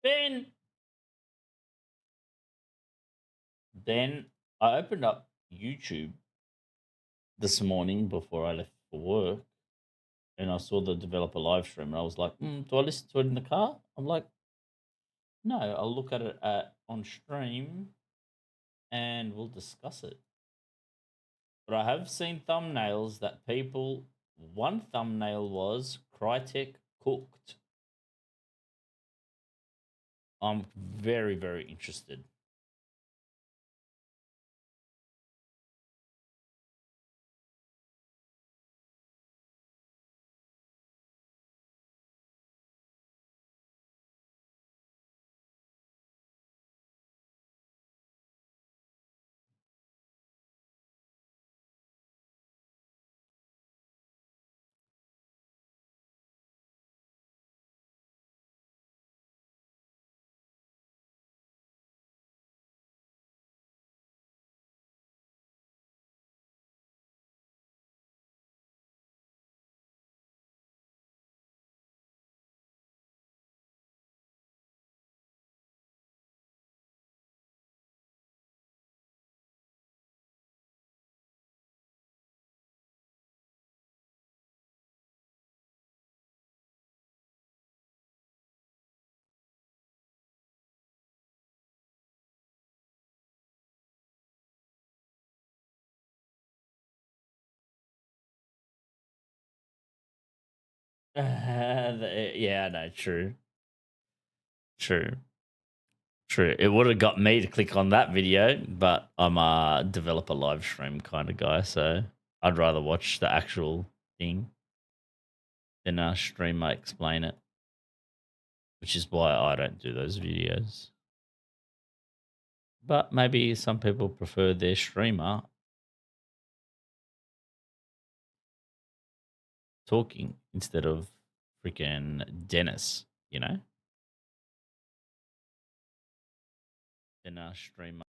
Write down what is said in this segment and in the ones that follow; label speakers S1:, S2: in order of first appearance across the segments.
S1: Ben. Then I opened up YouTube this morning before I left for work, and I saw the developer live stream, and I was like, "Do I listen to it in the car?" I'm like, "No, I'll look at it on stream, and we'll discuss it." But I have seen thumbnails that people. One thumbnail was Crytek cooked. I'm very, very interested. Yeah, no, true. True. True. It would have got me to click on that video, but I'm a developer live stream kind of guy, so I'd rather watch the actual thing than a streamer explain it, which is why I don't do those videos. But maybe some people prefer their streamer talking instead of freaking Dennis, you know? Than a streamer.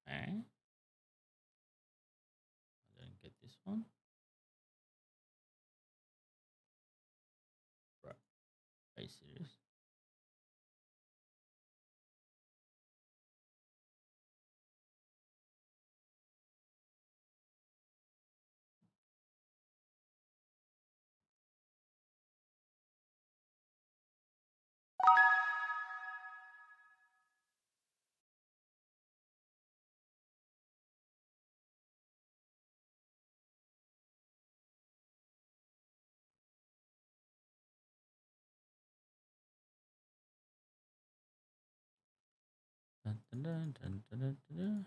S1: Eh? I don't get this one. Right. Are you serious? Dun, dun, dun, dun, dun, dun, dun.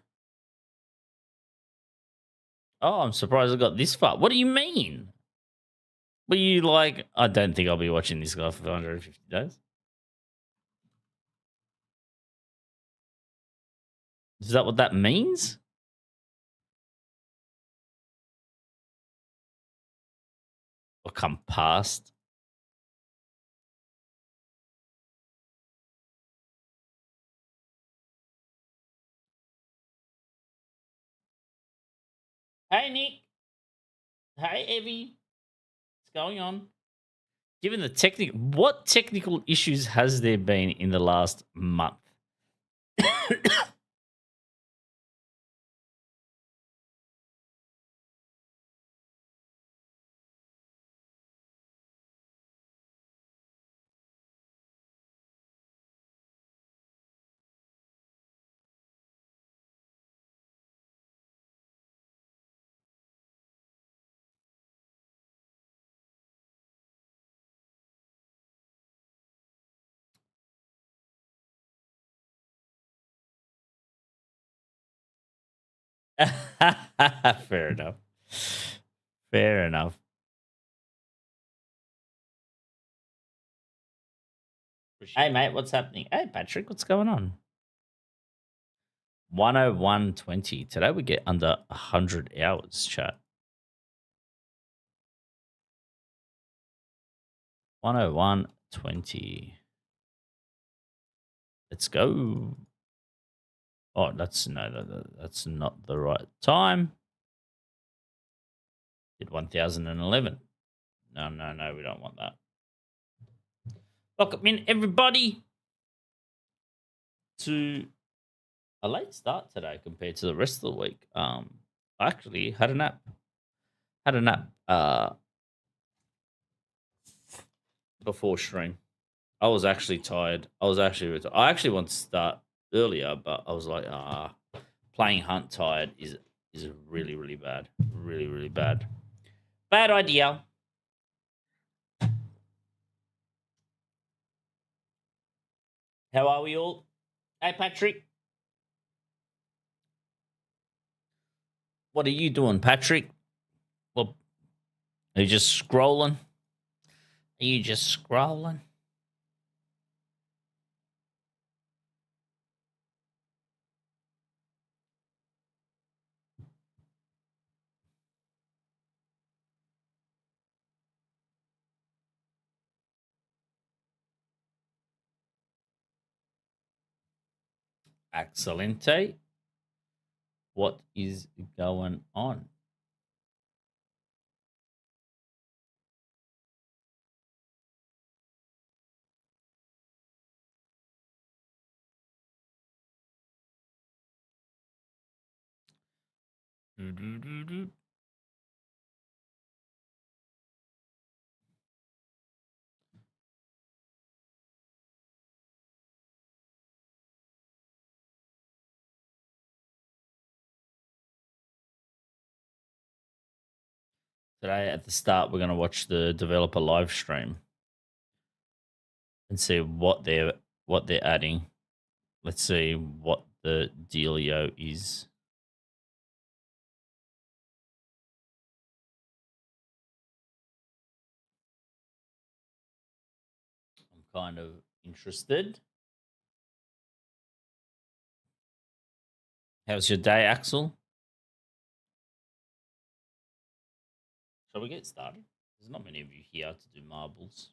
S1: Oh, I'm surprised I got this far. What do you mean? Were you like, I don't think I'll be watching this guy for 150 days? Is that what that means? Or come past? Hey, Nick. Hey, Evie. What's going on? Given the technical, what technical issues has there been in the last month? Fair enough. Fair enough. Hey, mate, what's happening? Hey, Patrick, what's going on? 101.20. Today we get under 100 hours, chat. 101.20. Let's go. Oh, that's not the right time. Did 1011. No, we don't want that. Welcome in, everybody, to a late start today compared to the rest of the week. I actually had a nap. Before stream. I was actually tired. I actually wanted to start earlier, but I was like, playing Hunt tired is really, really bad. Really, really bad. Bad idea. How are we all? Hey, Patrick. What are you doing, Patrick? Well, are you just scrolling? Excelente. What is going on? Today at the start, we're going to watch the developer live stream and see what they're adding. Let's see what the dealio is. I'm kind of interested. How's your day, Axel? Shall we get started? There's not many of you here to do marbles.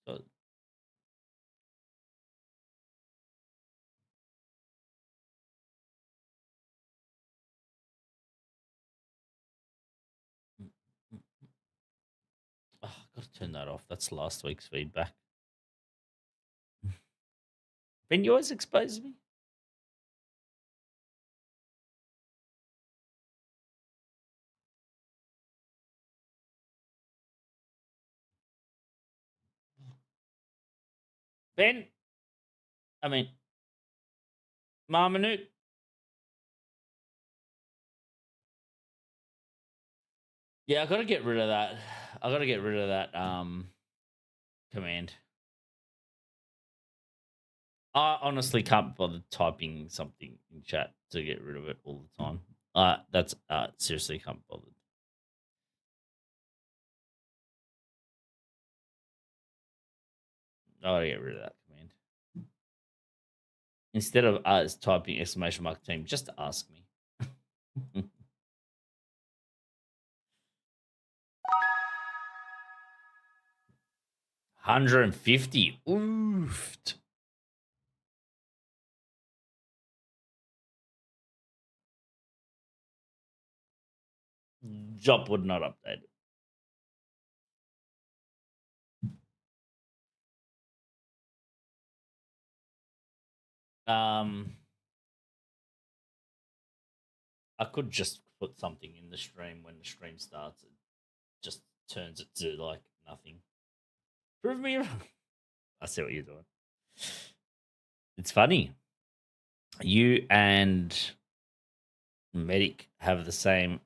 S1: So, I've got to turn that off. That's last week's feedback. Ben, you always expose me. Ben, I mean, Marminute. Yeah, I got to get rid of that. Command. I honestly can't bother typing something in chat to get rid of it all the time. That's seriously can't bother. I gotta get rid of that command. Instead of typing exclamation mark team, just ask me. 150. Oofed. Job would not update it. I could just put something in the stream when the stream starts. It just turns it to like nothing. Prove me wrong. I see what you're doing. It's funny. You and Medic have the same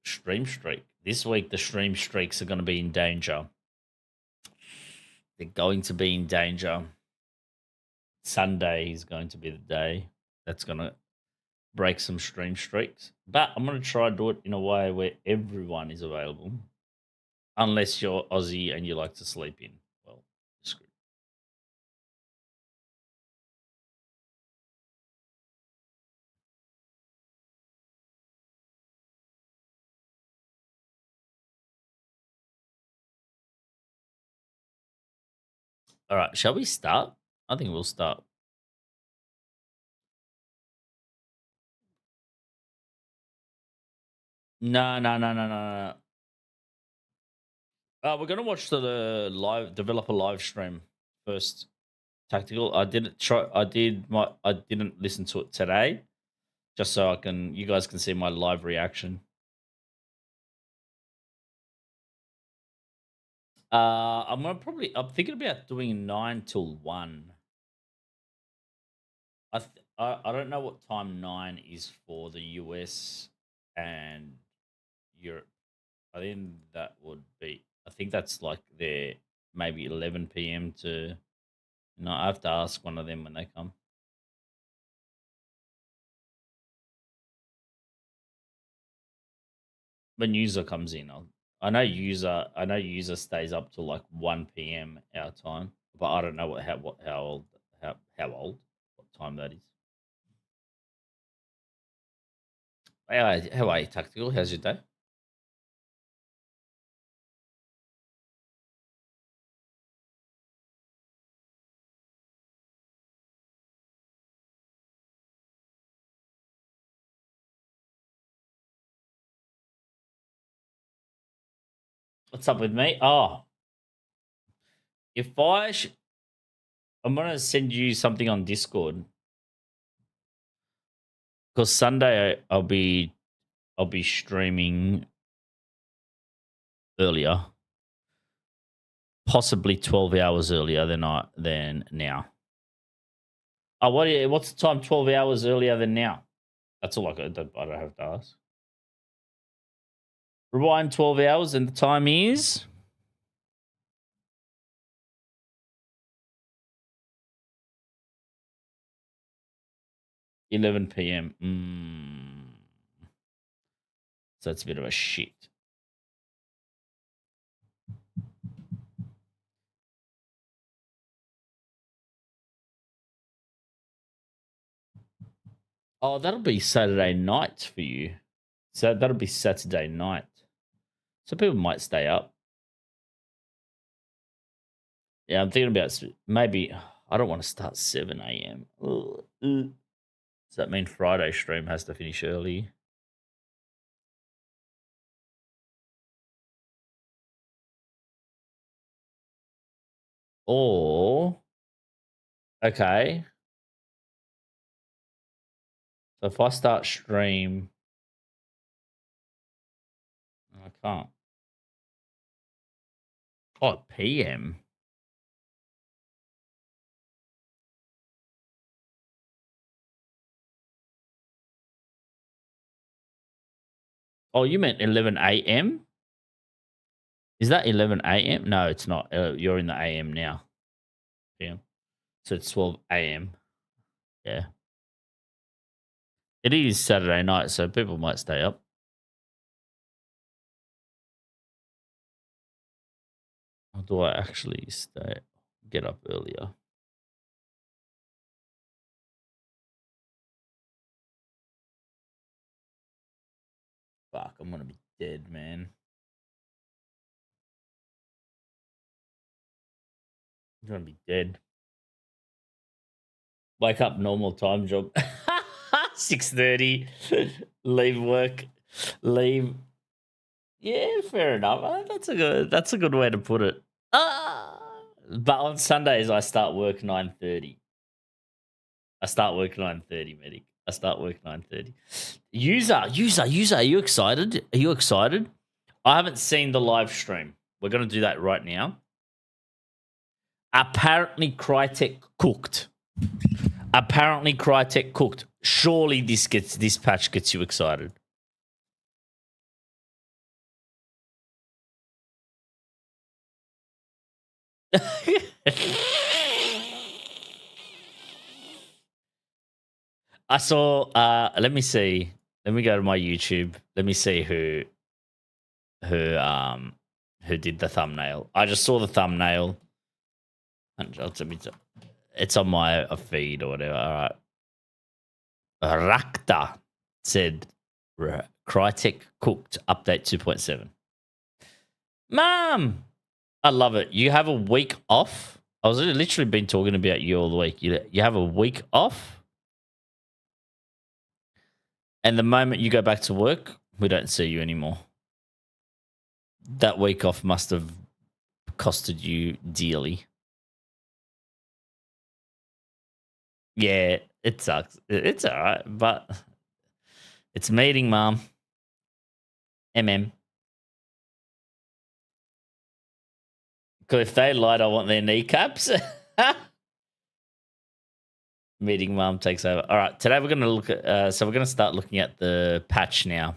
S1: stream streak. This week, the stream streaks are going to be in danger. They're going to be in danger. Sunday is going to be the day that's going to break some stream streaks. But I'm going to try to do it in a way where everyone is available, unless you're Aussie and you like to sleep in. Well, screw. All right, shall we start? I think we'll start. No, no, no, no, no, no. We're gonna watch the live developer live stream first. Tactical. I didn't try. I didn't listen to it today, just so you guys can see my live reaction. I'm thinking about doing 9 till 1. I don't know what time 9 is for the US and Europe. I think that would be. I think that's like their maybe 11 p.m. to. No, I have to ask one of them when they come. When user comes in, I know user stays up till like 1 p.m. our time, but I don't know how old what time that is. How are you, Tactical? How's your day? What's up with me? Oh, if I'm gonna send you something on Discord because Sunday I'll be streaming earlier, possibly 12 hours earlier than now. Oh, what's the time? 12 hours earlier than now. That's all I don't have to ask. Rewind 12 hours, and the time is 11 p.m. So that's a bit of a shit. Oh, that'll be Saturday night for you. So that'll be Saturday night. So people might stay up. Yeah, I'm thinking about maybe I don't want to start 7 a.m. Does that mean Friday stream has to finish early? Or okay. So if I start stream, I can't. Oh, PM. Oh, you meant 11 a.m.? Is that 11 a.m.? No, it's not. You're in the a.m. now. PM. So it's 12 a.m. Yeah. It is Saturday night, so people might stay up. Or do I actually get up earlier? Fuck, I'm gonna be dead, man. I'm gonna be dead. Wake up normal time job. 6:30. Leave work. Leave. Yeah, fair enough. That's a good way to put it. But on Sundays I start work 9:30. I start work 9:30, medic. I start work 9:30. User, are you excited? Are you excited? I haven't seen the live stream. We're gonna do that right now. Apparently Crytek cooked. Surely this patch gets you excited. I saw. Let me see. Let me go to my YouTube. Let me see who did the thumbnail. I just saw the thumbnail. It's on my feed or whatever. All right. Rakta said Crytek cooked update 2.7. Mom, I love it. You have a week off. I was literally been talking about you all the week. You have a week off, and the moment you go back to work, we don't see you anymore. That week off must have costed you dearly. Yeah, it sucks. It's all right, but it's meeting, Mom. MM. Because if they lied, I want their kneecaps. Meeting Mom takes over. All right, today we're going to look at. So we're going to start looking at the patch now,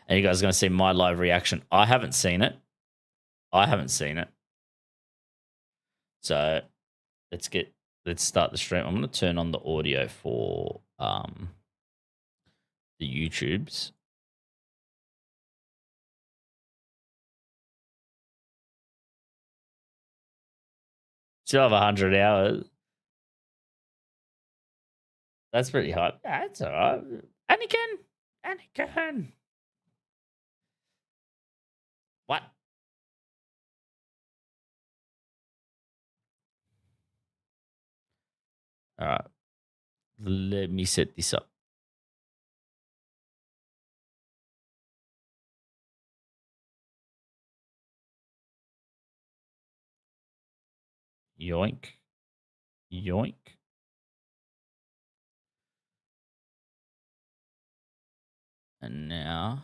S1: and you guys are going to see my live reaction. I haven't seen it. So let's start the stream. I'm going to turn on the audio for the YouTubes. Still have 100 hours. That's pretty hot. Yeah, that's all right. Anakin. What? All right. Let me set this up. Yoink. And now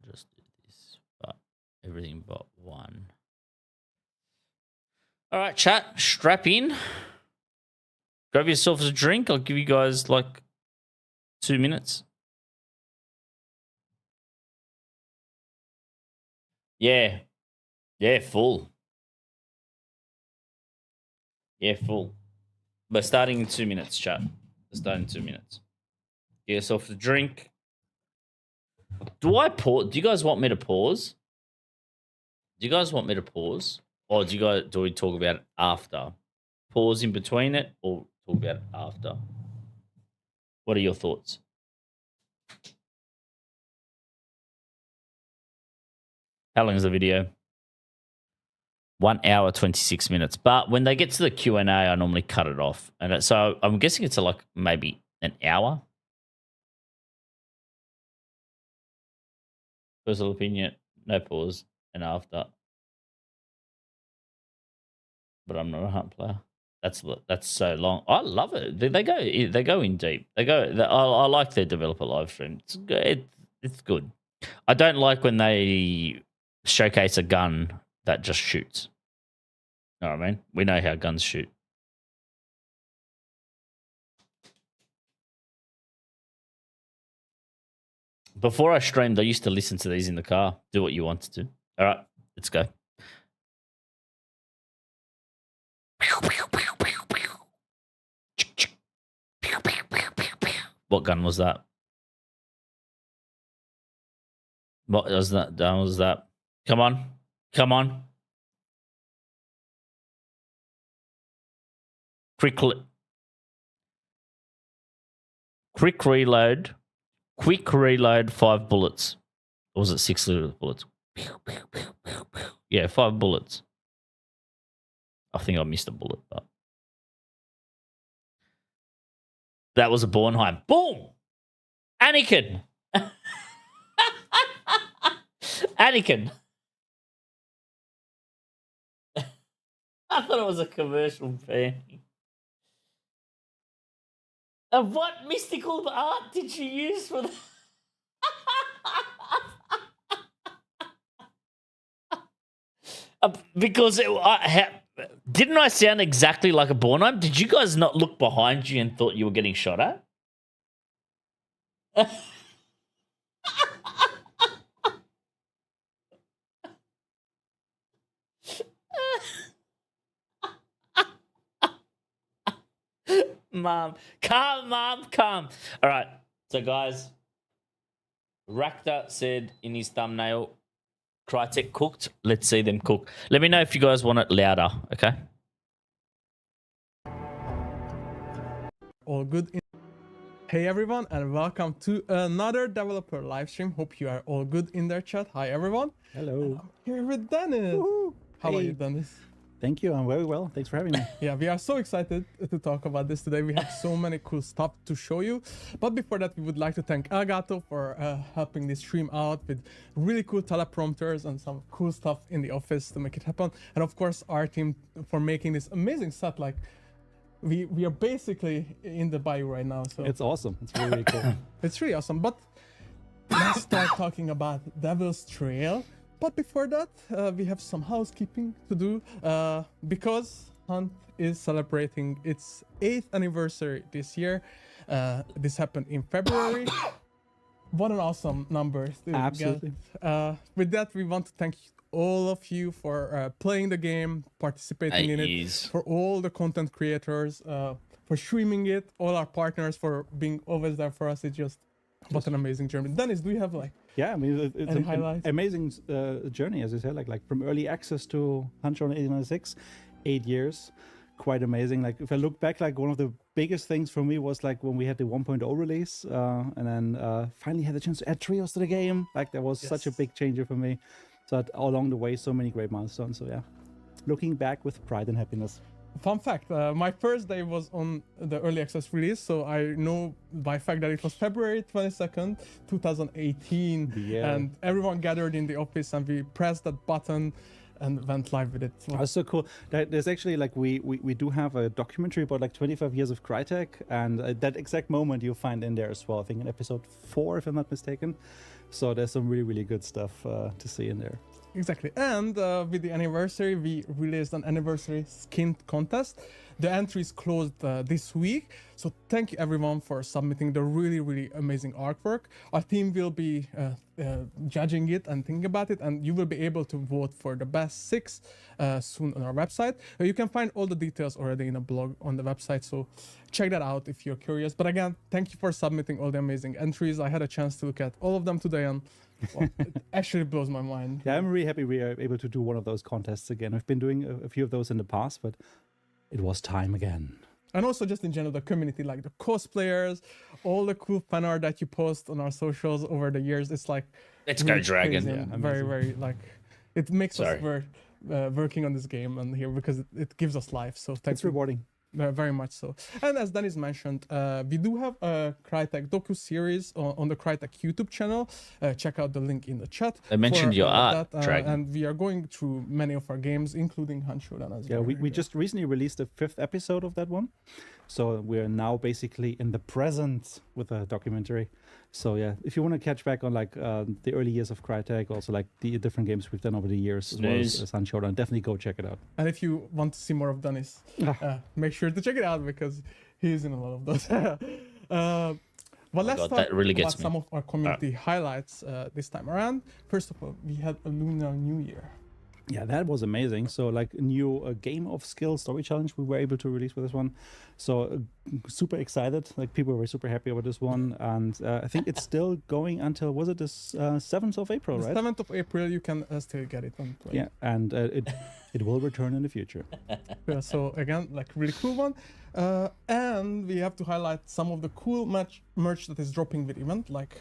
S1: just do this, but everything but one. All right, chat, strap in. Grab yourself a drink. I'll give you guys like 2 minutes. Yeah, full. Yeah, full. We're starting in 2 minutes, chat. We're starting in 2 minutes. Get yourself a drink. Do I pause? Do you guys want me to pause? Or do we talk about it after? Pause in between it or talk about it after? What are your thoughts? How long is the video? 1 hour, 26 minutes. But when they get to the Q&A, I normally cut it off. And so I'm guessing it's like maybe an hour. Personal opinion, no pause and after. But I'm not a hunt player. That's so long. I love it. They go in deep. I like their developer live stream. It's good. I don't like when they showcase a gun that just shoots. You know what I mean? We know how guns shoot. Before I streamed, I used to listen to these in the car. Do what you wanted to. All right, let's go. What gun was that? What was that? Come on. Quick reload. Quick reload, 5 bullets. Or was it 6 bullets? Yeah, 5 bullets. I think I missed a bullet, but that was a Bornheim. Boom! Anakin! Anakin! I thought it was a commercial fan. What mystical art did you use for that? Because didn't I sound exactly like a Bornheim? Did you guys not look behind you and thought you were getting shot at? Mom. Come, Mom, come. All right. So, guys, Rakta said in his thumbnail, Crytek cooked. Let's see them cook. Let me know if you guys want it louder, okay?
S2: All good. Hey everyone, and welcome to another developer live stream. Hope you are all good in their chat. Hi everyone.
S3: Hello.
S2: I'm here with Dennis. How are you, Dennis?
S3: Thank you. I'm very well. Thanks for having me.
S2: Yeah, we are so excited to talk about this today. We have so many cool stuff to show you. But before that, we would like to thank Elgato for helping this stream out with really cool teleprompters and some cool stuff in the office to make it happen. And of course, our team for making this amazing set. Like, we are basically in the bayou right now. So
S3: It's awesome. It's really, really cool.
S2: it's really awesome. But let's start talking about Devil's Trail. But before that, we have some housekeeping to do because Hunt is celebrating its 8th anniversary this year. This happened in February. What an awesome number.
S3: Absolutely.
S2: With that, we want to thank all of you for playing the game, participating in it, for all the content creators, for streaming it, all our partners for being always there for us. It's just what an amazing journey. Dennis, do you have like
S3: Yeah, I mean, it's an amazing journey, as you said, like from early access to Hunt Showdown 1896, 8 years, quite amazing. Like if I look back, like one of the biggest things for me was like when we had the 1.0 release and then finally had the chance to add trios to the game. Like that was such a big changer for me. So all along the way, so many great milestones. So yeah, looking back with pride and happiness.
S2: Fun fact, my first day was on the early access release, so I know by fact that it was February 22nd, 2018, and everyone gathered in the office and we pressed that button and went live with it. So
S3: that's so cool. There's actually like we do have a documentary about like 25 years of Crytek, and that exact moment you'll find in there as well. I think in episode 4, if I'm not mistaken. So there's some really, really good stuff to see in there.
S2: Exactly. And with the anniversary, we released an anniversary skin contest. The entries closed this week. So thank you everyone for submitting the really, really amazing artwork. Our team will be judging it and thinking about it, and you will be able to vote for the best 6 soon on our website. You can find all the details already in a blog on the website, so check that out if you're curious. But again, thank you for submitting all the amazing entries. I had a chance to look at all of them today, and well, it actually blows my mind.
S3: Yeah, I'm really happy we are able to do one of those contests again. We've been doing a few of those in the past, but it was time again.
S2: And also just in general, the community, like the cosplayers, all the cool fan art that you post on our socials over the years. It's like,
S1: let's go Dragon.
S2: Yeah, very, very like, it makes us working on this game and here because it gives us life. So thanks.
S3: It's rewarding.
S2: Very much so. And as Dennis mentioned, we do have a Crytek docu-series on the Crytek YouTube channel. Check out the link in the chat.
S1: I mentioned your art, Dragon.
S2: And we are going through many of our games, including Hunt Showdown as well.
S3: Yeah, we just recently released the 5th episode of that one. So we're now basically in the present with a documentary. So yeah, if you want to catch back on like the early years of Crytek, also like the different games we've done over the years, as well as Hunt Showdown, definitely go check it out.
S2: And if you want to see more of Dennis, make sure to check it out because he's in a lot of those. Well, let's talk about some of our community highlights this time around. First of all, we had a Lunar New Year.
S3: Yeah, that was amazing. So like a new game of skill story challenge we were able to release with this one. So super excited. Like people were super happy about this one. And I think it's still going until, was it the 7th of April, right?
S2: 7th of April, you can still get it on play.
S3: Yeah, and it will return in the future.
S2: Yeah, so again, like really cool one. And we have to highlight some of the cool merch that is dropping with event, like...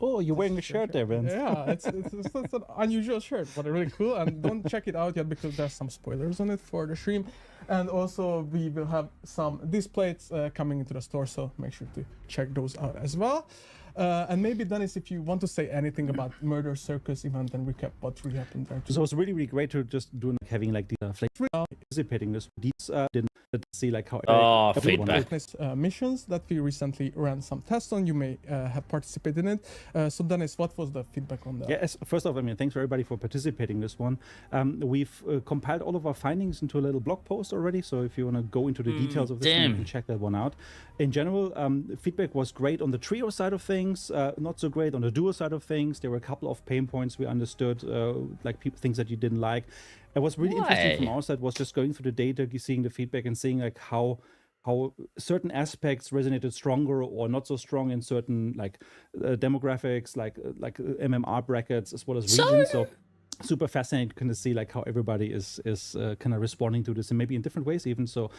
S3: Oh, you're wearing a shirt there, Vince.
S2: Yeah, it's an unusual shirt, but really cool. And don't check it out yet because there's some spoilers on it for the stream. And also we will have some displays coming into the store, so make sure to check those out as well. And maybe Dennis, if you want to say anything about Murder Circus event and recap what really happened there.
S3: So it was really, really great to just do having like the participating this. These didn't see like how
S2: feedback missions that we recently ran some tests on. You may have participated in it. So Dennis, what was the feedback on that?
S3: Yeah, first off, I mean, thanks for everybody for participating in this one. We've compiled all of our findings into a little blog post already. So if you want to go into the details of this, you can check that one out. In general, feedback was great on the trio side of things, not so great on the duo side of things. There were a couple of pain points we understood, like things that you didn't like. It was really interesting from our side was just going through the data, seeing the feedback and seeing like how how certain aspects resonated stronger or not so strong in certain like demographics, like MMR brackets as well as regions. So super fascinating to kind of see like how everybody is kind of responding to this and maybe in different ways even. So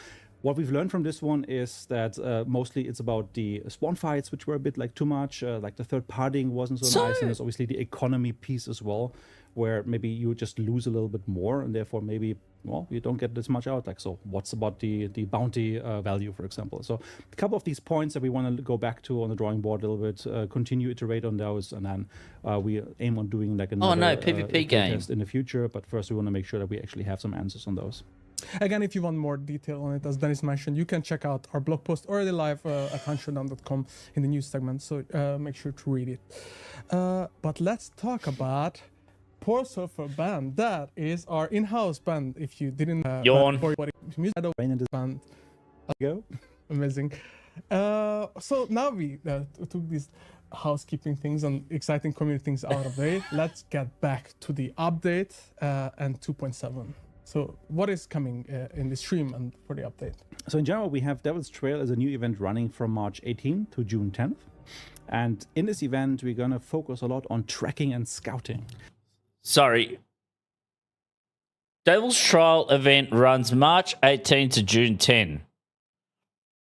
S3: what we've learned from this one is that mostly it's about the spawn fights, which were a bit like too much, like the third partying wasn't so nice, and there's obviously the economy piece as well, where maybe you just lose a little bit more and therefore maybe, well, you don't get this much out. Like, so what's about the bounty value, for example? So a couple of these points that we want to go back to on the drawing board a little bit, continue iterate on those, and then we aim on doing like another
S1: PvP game
S3: in the future. But first we want to make sure that we actually have some answers on those.
S2: Again, if you want more detail on it, as Dennis mentioned, you can check out our blog post already live at Showdown.com in the news segment, so make sure to read it. But let's talk about Poor Surfer Band. That is our in-house band. If you didn't
S1: yawn,
S2: band.
S3: Go.
S2: Amazing. So now we took these housekeeping things and exciting community things out of the way. Let's get back to the update and 2.7. So what is coming in the stream and for the update?
S3: So in general, we have Devil's Trail as a new event running from March 18th to June 10th. And in this event, we're going to focus a lot on tracking and scouting.
S1: Sorry. Devil's Trail event runs March 18 to June 10.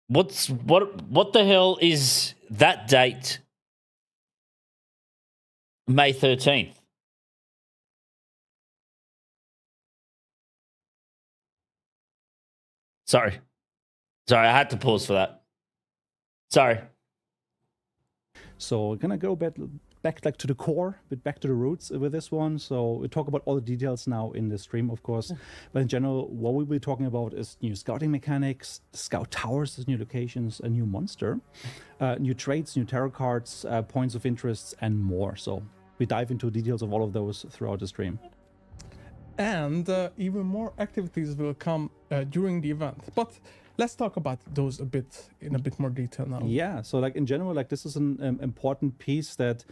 S1: What the hell is that date? May 13th. Sorry, I had to pause for that. Sorry.
S3: So we're gonna go back like to the core, but back to the roots with this one. So we talk about all the details now in the stream, of course. But in general, what we'll be talking about is new scouting mechanics, scout towers, new locations, a new monster, new traits, new tarot cards, points of interest, and more. So we dive into details of all of those throughout the stream.
S2: And even more activities will come during the event. But let's talk about those in a bit more detail now.
S3: Yeah, so like in general, like this is an important piece that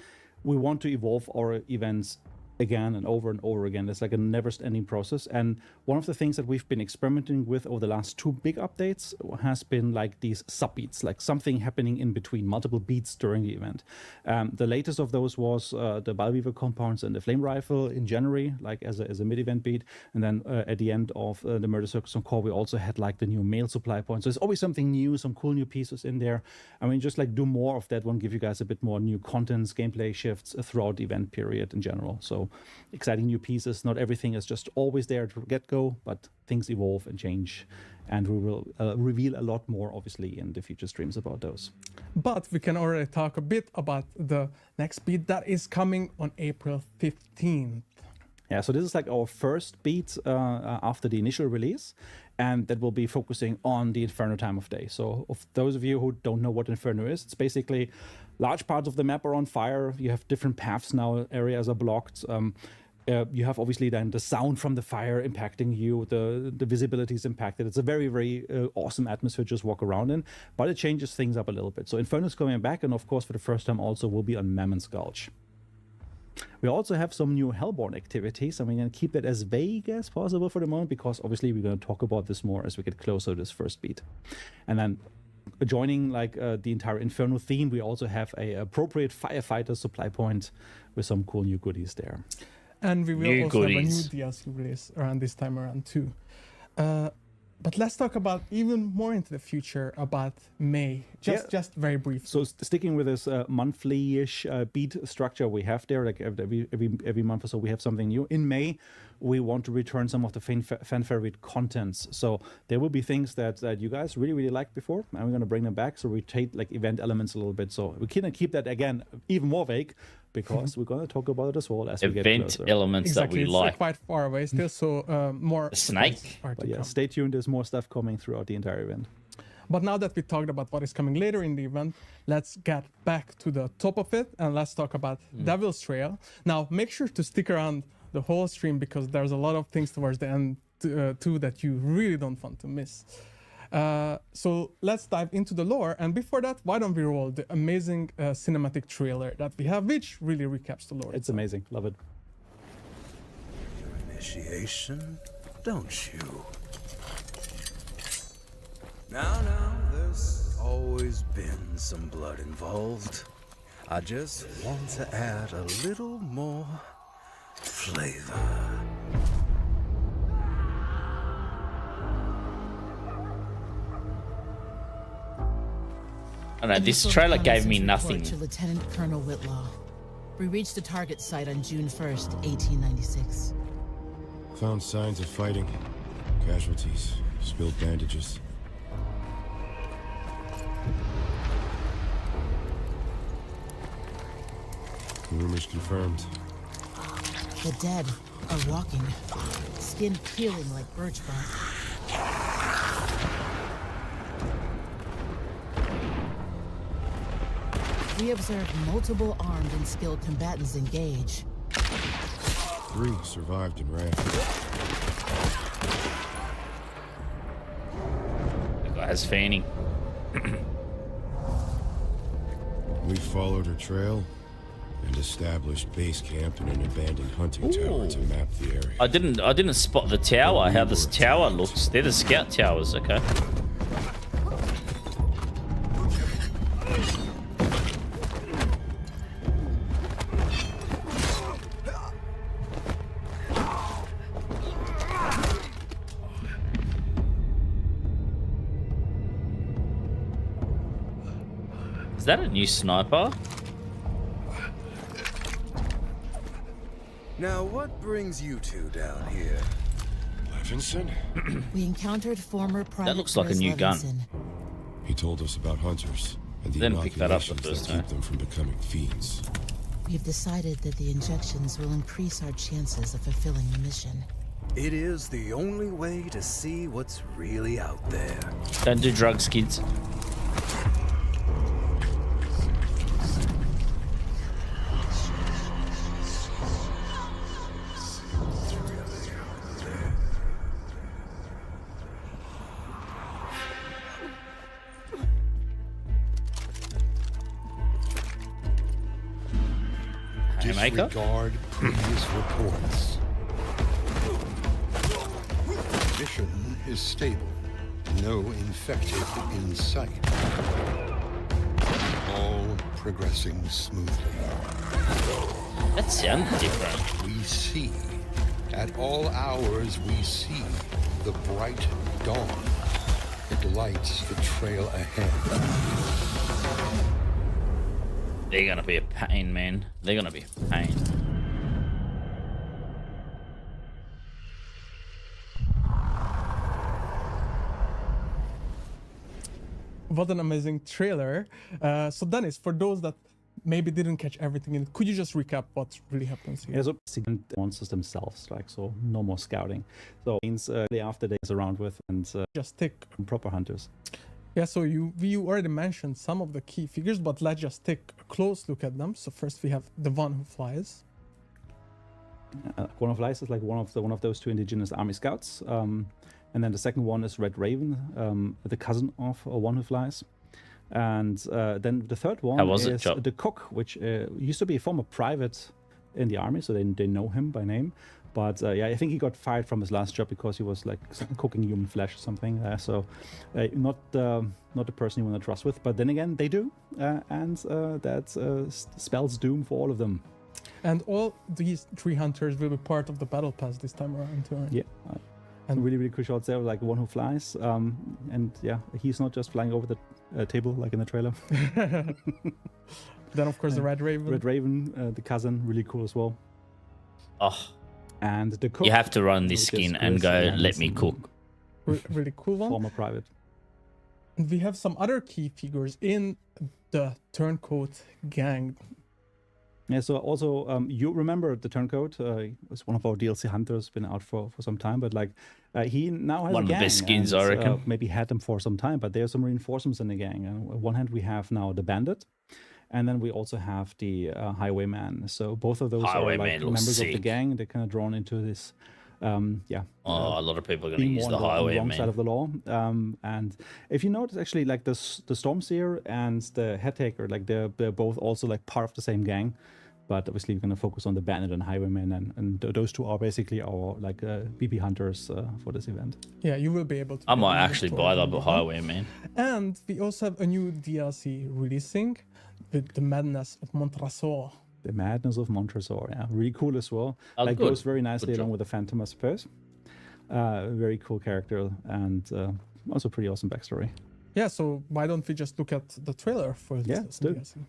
S3: we want to evolve our events again and over again. It's like a never-ending process. And one of the things that we've been experimenting with over the last 2 big updates has been like these sub-beats, like something happening in between, multiple beats during the event. The latest of those was the Ballweaver compounds and the Flame Rifle in January, like as a mid-event beat. And then at the end of the Murder Circus on Core, we also had like the new mail supply point. So there's always something new, some cool new pieces in there. I mean, just like do more of that one, give you guys a bit more new contents, gameplay shifts throughout the event period in general. So exciting new pieces. Not everything is just always there to get-go, but things evolve and change, and we will reveal a lot more obviously in the future streams about those.
S2: But we can already talk a bit about the next beat that is coming on April 15th.
S3: Yeah, so this is like our first beat after the initial release, and that will be focusing on the Inferno time of day. So of those of you who don't know what Inferno is, it's basically large parts of the map are on fire. You have different paths now, areas are blocked. You have obviously then the sound from the fire impacting you, the visibility is impacted. It's a very, very awesome atmosphere to just walk around in, but it changes things up a little bit. So Inferno is coming back, and of course for the first time also will be on Mammon's Gulch. We also have some new Hellborn activities, and we're going to keep that as vague as possible for the moment, because obviously we're going to talk about this more as we get closer to this first beat. And then joining like the entire Inferno theme, we also have a appropriate firefighter supply point with some cool new goodies there.
S2: And we will also have a new DLC release around this time around too. But let's talk about even more into the future about May. Just very brief.
S3: So sticking with this monthly-ish beat structure we have there, like every month or so we have something new. In May, we want to return some of the fan favorite contents. So there will be things that you guys really liked before, and we're going to bring them back. So we take like event elements a little bit. So we can keep that again even more vague, because we're going to talk about it as well as we get closer.
S1: Event elements that we like.
S2: It's quite far away still, so more.
S1: A snake.
S3: But yeah, stay tuned. There's more stuff coming throughout the entire event.
S2: But now that we talked about what is coming later in the event, let's get back to the top of it and let's talk about Devil's Trail. Now, make sure to stick around the whole stream, because there's a lot of things towards the end too that you really don't want to miss. So let's dive into the lore, and before that, why don't we roll the amazing cinematic trailer that we have, which really recaps the lore.
S3: It's amazing, love it.
S4: Your initiation, don't you? Now, always been some blood involved. I just want to add a little more flavor.
S1: I don't know, this trailer gave me nothing.
S5: To Lieutenant Colonel Whitlaw. We reached the target site on June 1st, 1896.
S6: Found signs of fighting. Casualties. Spilled bandages. Rumors confirmed.
S5: The dead are walking, skin peeling like birch bark. We observed multiple armed and skilled combatants engage.
S6: 3 survived and ran.
S1: The guy's fanning.
S6: We followed her trail and established base camp in an abandoned hunting tower to map the area.
S1: I didn't spot the tower, how this tower looks. They're the scout towers, okay. Is that a new sniper?
S4: Now, what brings you two down here?
S6: Levinson?
S5: We encountered former Private
S1: That looks like a
S5: Chris
S1: new gun.
S5: Levinson.
S6: He told us about hunters and the
S1: Didn't pick that up the
S6: inoculations
S1: first
S6: that keep
S1: time.
S6: them from becoming fiends.
S5: We've decided that the injections will increase our chances of fulfilling the mission.
S4: It is the only way to see what's really out there.
S1: Don't do drugs, kids. Haymaker?
S7: Disregard previous reports. Mission is stable. No infected in sight. All progressing smoothly.
S1: That sounds different.
S7: We see. At all hours we see the bright dawn. It lights the trail ahead.
S1: They're gonna be a pain, man. They're gonna be a pain.
S2: What an amazing trailer. So Dennis, for those that maybe didn't catch everything in it, could you just recap what really happens here?
S3: Yeah, so second monsters themselves, like, so no more scouting. So means after days around with and
S2: Just take
S3: proper hunters.
S2: Yeah, so we already mentioned some of the key figures, but let's just take a close look at them. So first we have the one who flies.
S3: One of Lies is like one of those 2 indigenous army scouts, and then the second one is Red Raven, the cousin of One Who Flies, and then the third one is the cook, which used to be a former private in the army, so they know him by name. But yeah, I think he got fired from his last job because he was like cooking human flesh or something. So not the person you want to trust with. But then again, they do, and that spells doom for all of them.
S2: And all these 3 hunters will be part of the battle pass this time around too. Right?
S3: Yeah, and really crucial there, like One Who Flies, and yeah, he's not just flying over the table like in the trailer.
S2: Then of course the Red Raven.
S3: Red Raven, the cousin, really cool as well.
S1: Oh.
S3: And the cook.
S1: You have to run this skin and go, let me cook.
S2: Really cool one.
S3: Former private.
S2: And we have some other key figures in the Turncoat gang.
S3: Yeah, so also, you remember the Turncoat, was one of our DLC hunters, been out for some time, but like, he now has
S1: one
S3: a
S1: of
S3: gang.
S1: the best skins,
S3: and,
S1: I reckon.
S3: Maybe had them for some time, but there are some reinforcements in the gang. On one hand, we have now the Bandit, and then we also have the Highwayman. So both of those are like members of the gang. They're kind of drawn into this,
S1: a lot of people are going to use the
S3: Highwayman. Wrong
S1: man.
S3: side of the law. And if you notice, actually, like the Stormseer and the Headtaker, like they're both also like part of the same gang. But obviously, we're going to focus on the bandit and highwayman, and those two are basically our like BP hunters for this event.
S2: Yeah, you will be able to.
S1: I might actually buy the highwayman.
S2: And we also have a new DLC releasing with the Madness of Montresor.
S3: The Madness of Montresor, yeah, really cool as well.
S1: Oh,
S3: like
S1: good.
S3: goes very nicely
S1: Good
S3: along
S1: job.
S3: with the Phantom, I suppose. Very cool character and also pretty awesome backstory.
S2: Yeah, so why don't we just look at the trailer for
S3: Yeah,
S2: this
S3: let's do it.
S2: DLC?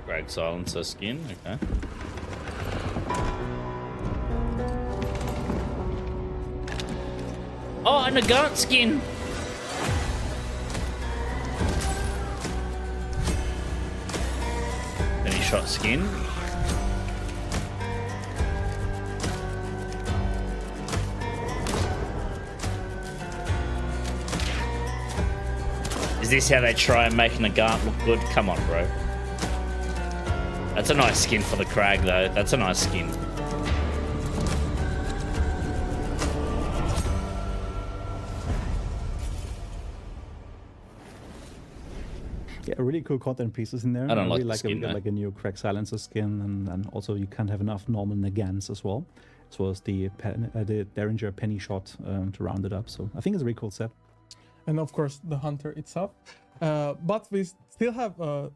S1: Greg Silencer skin, okay. Oh, and a Gaunt skin! Penny shot skin. Is this how they try and making a Gaunt look good? Come on, bro. That's a nice skin for the Crag, though. That's a nice skin.
S3: Yeah, really cool content pieces in there.
S1: I don't like
S3: really
S1: the
S3: like
S1: skin,
S3: we got
S1: though.
S3: like a new Crack Silencer skin, and also you can't have enough normal Nagans as well, as well as the Derringer Penny Shot to round it up. So I think it's a really cool set.
S2: And of course, the Hunter itself. But we still have a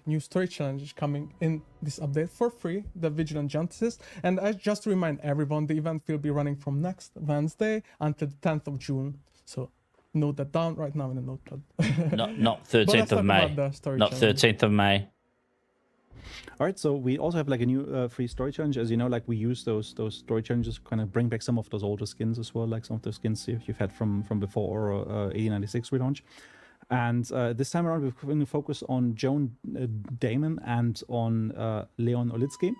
S2: new story challenge coming in this update for free, the Vigilant Justice. And I just remind everyone, the event will be running from next Wednesday until the 10th of June. So note that down right now in the notepad.
S1: Not
S2: But let's
S1: 13th of
S2: talk
S1: May.
S2: about the story
S1: Not
S2: challenge.
S1: 13th of May.
S3: All right, so we also have like a new free story challenge. As you know, like we use those story challenges to kind of bring back some of those older skins as well, like some of those skins you've had from before or 1896 relaunch. And this time around, we're going to focus on Joan Damon and on Leon Olitsky.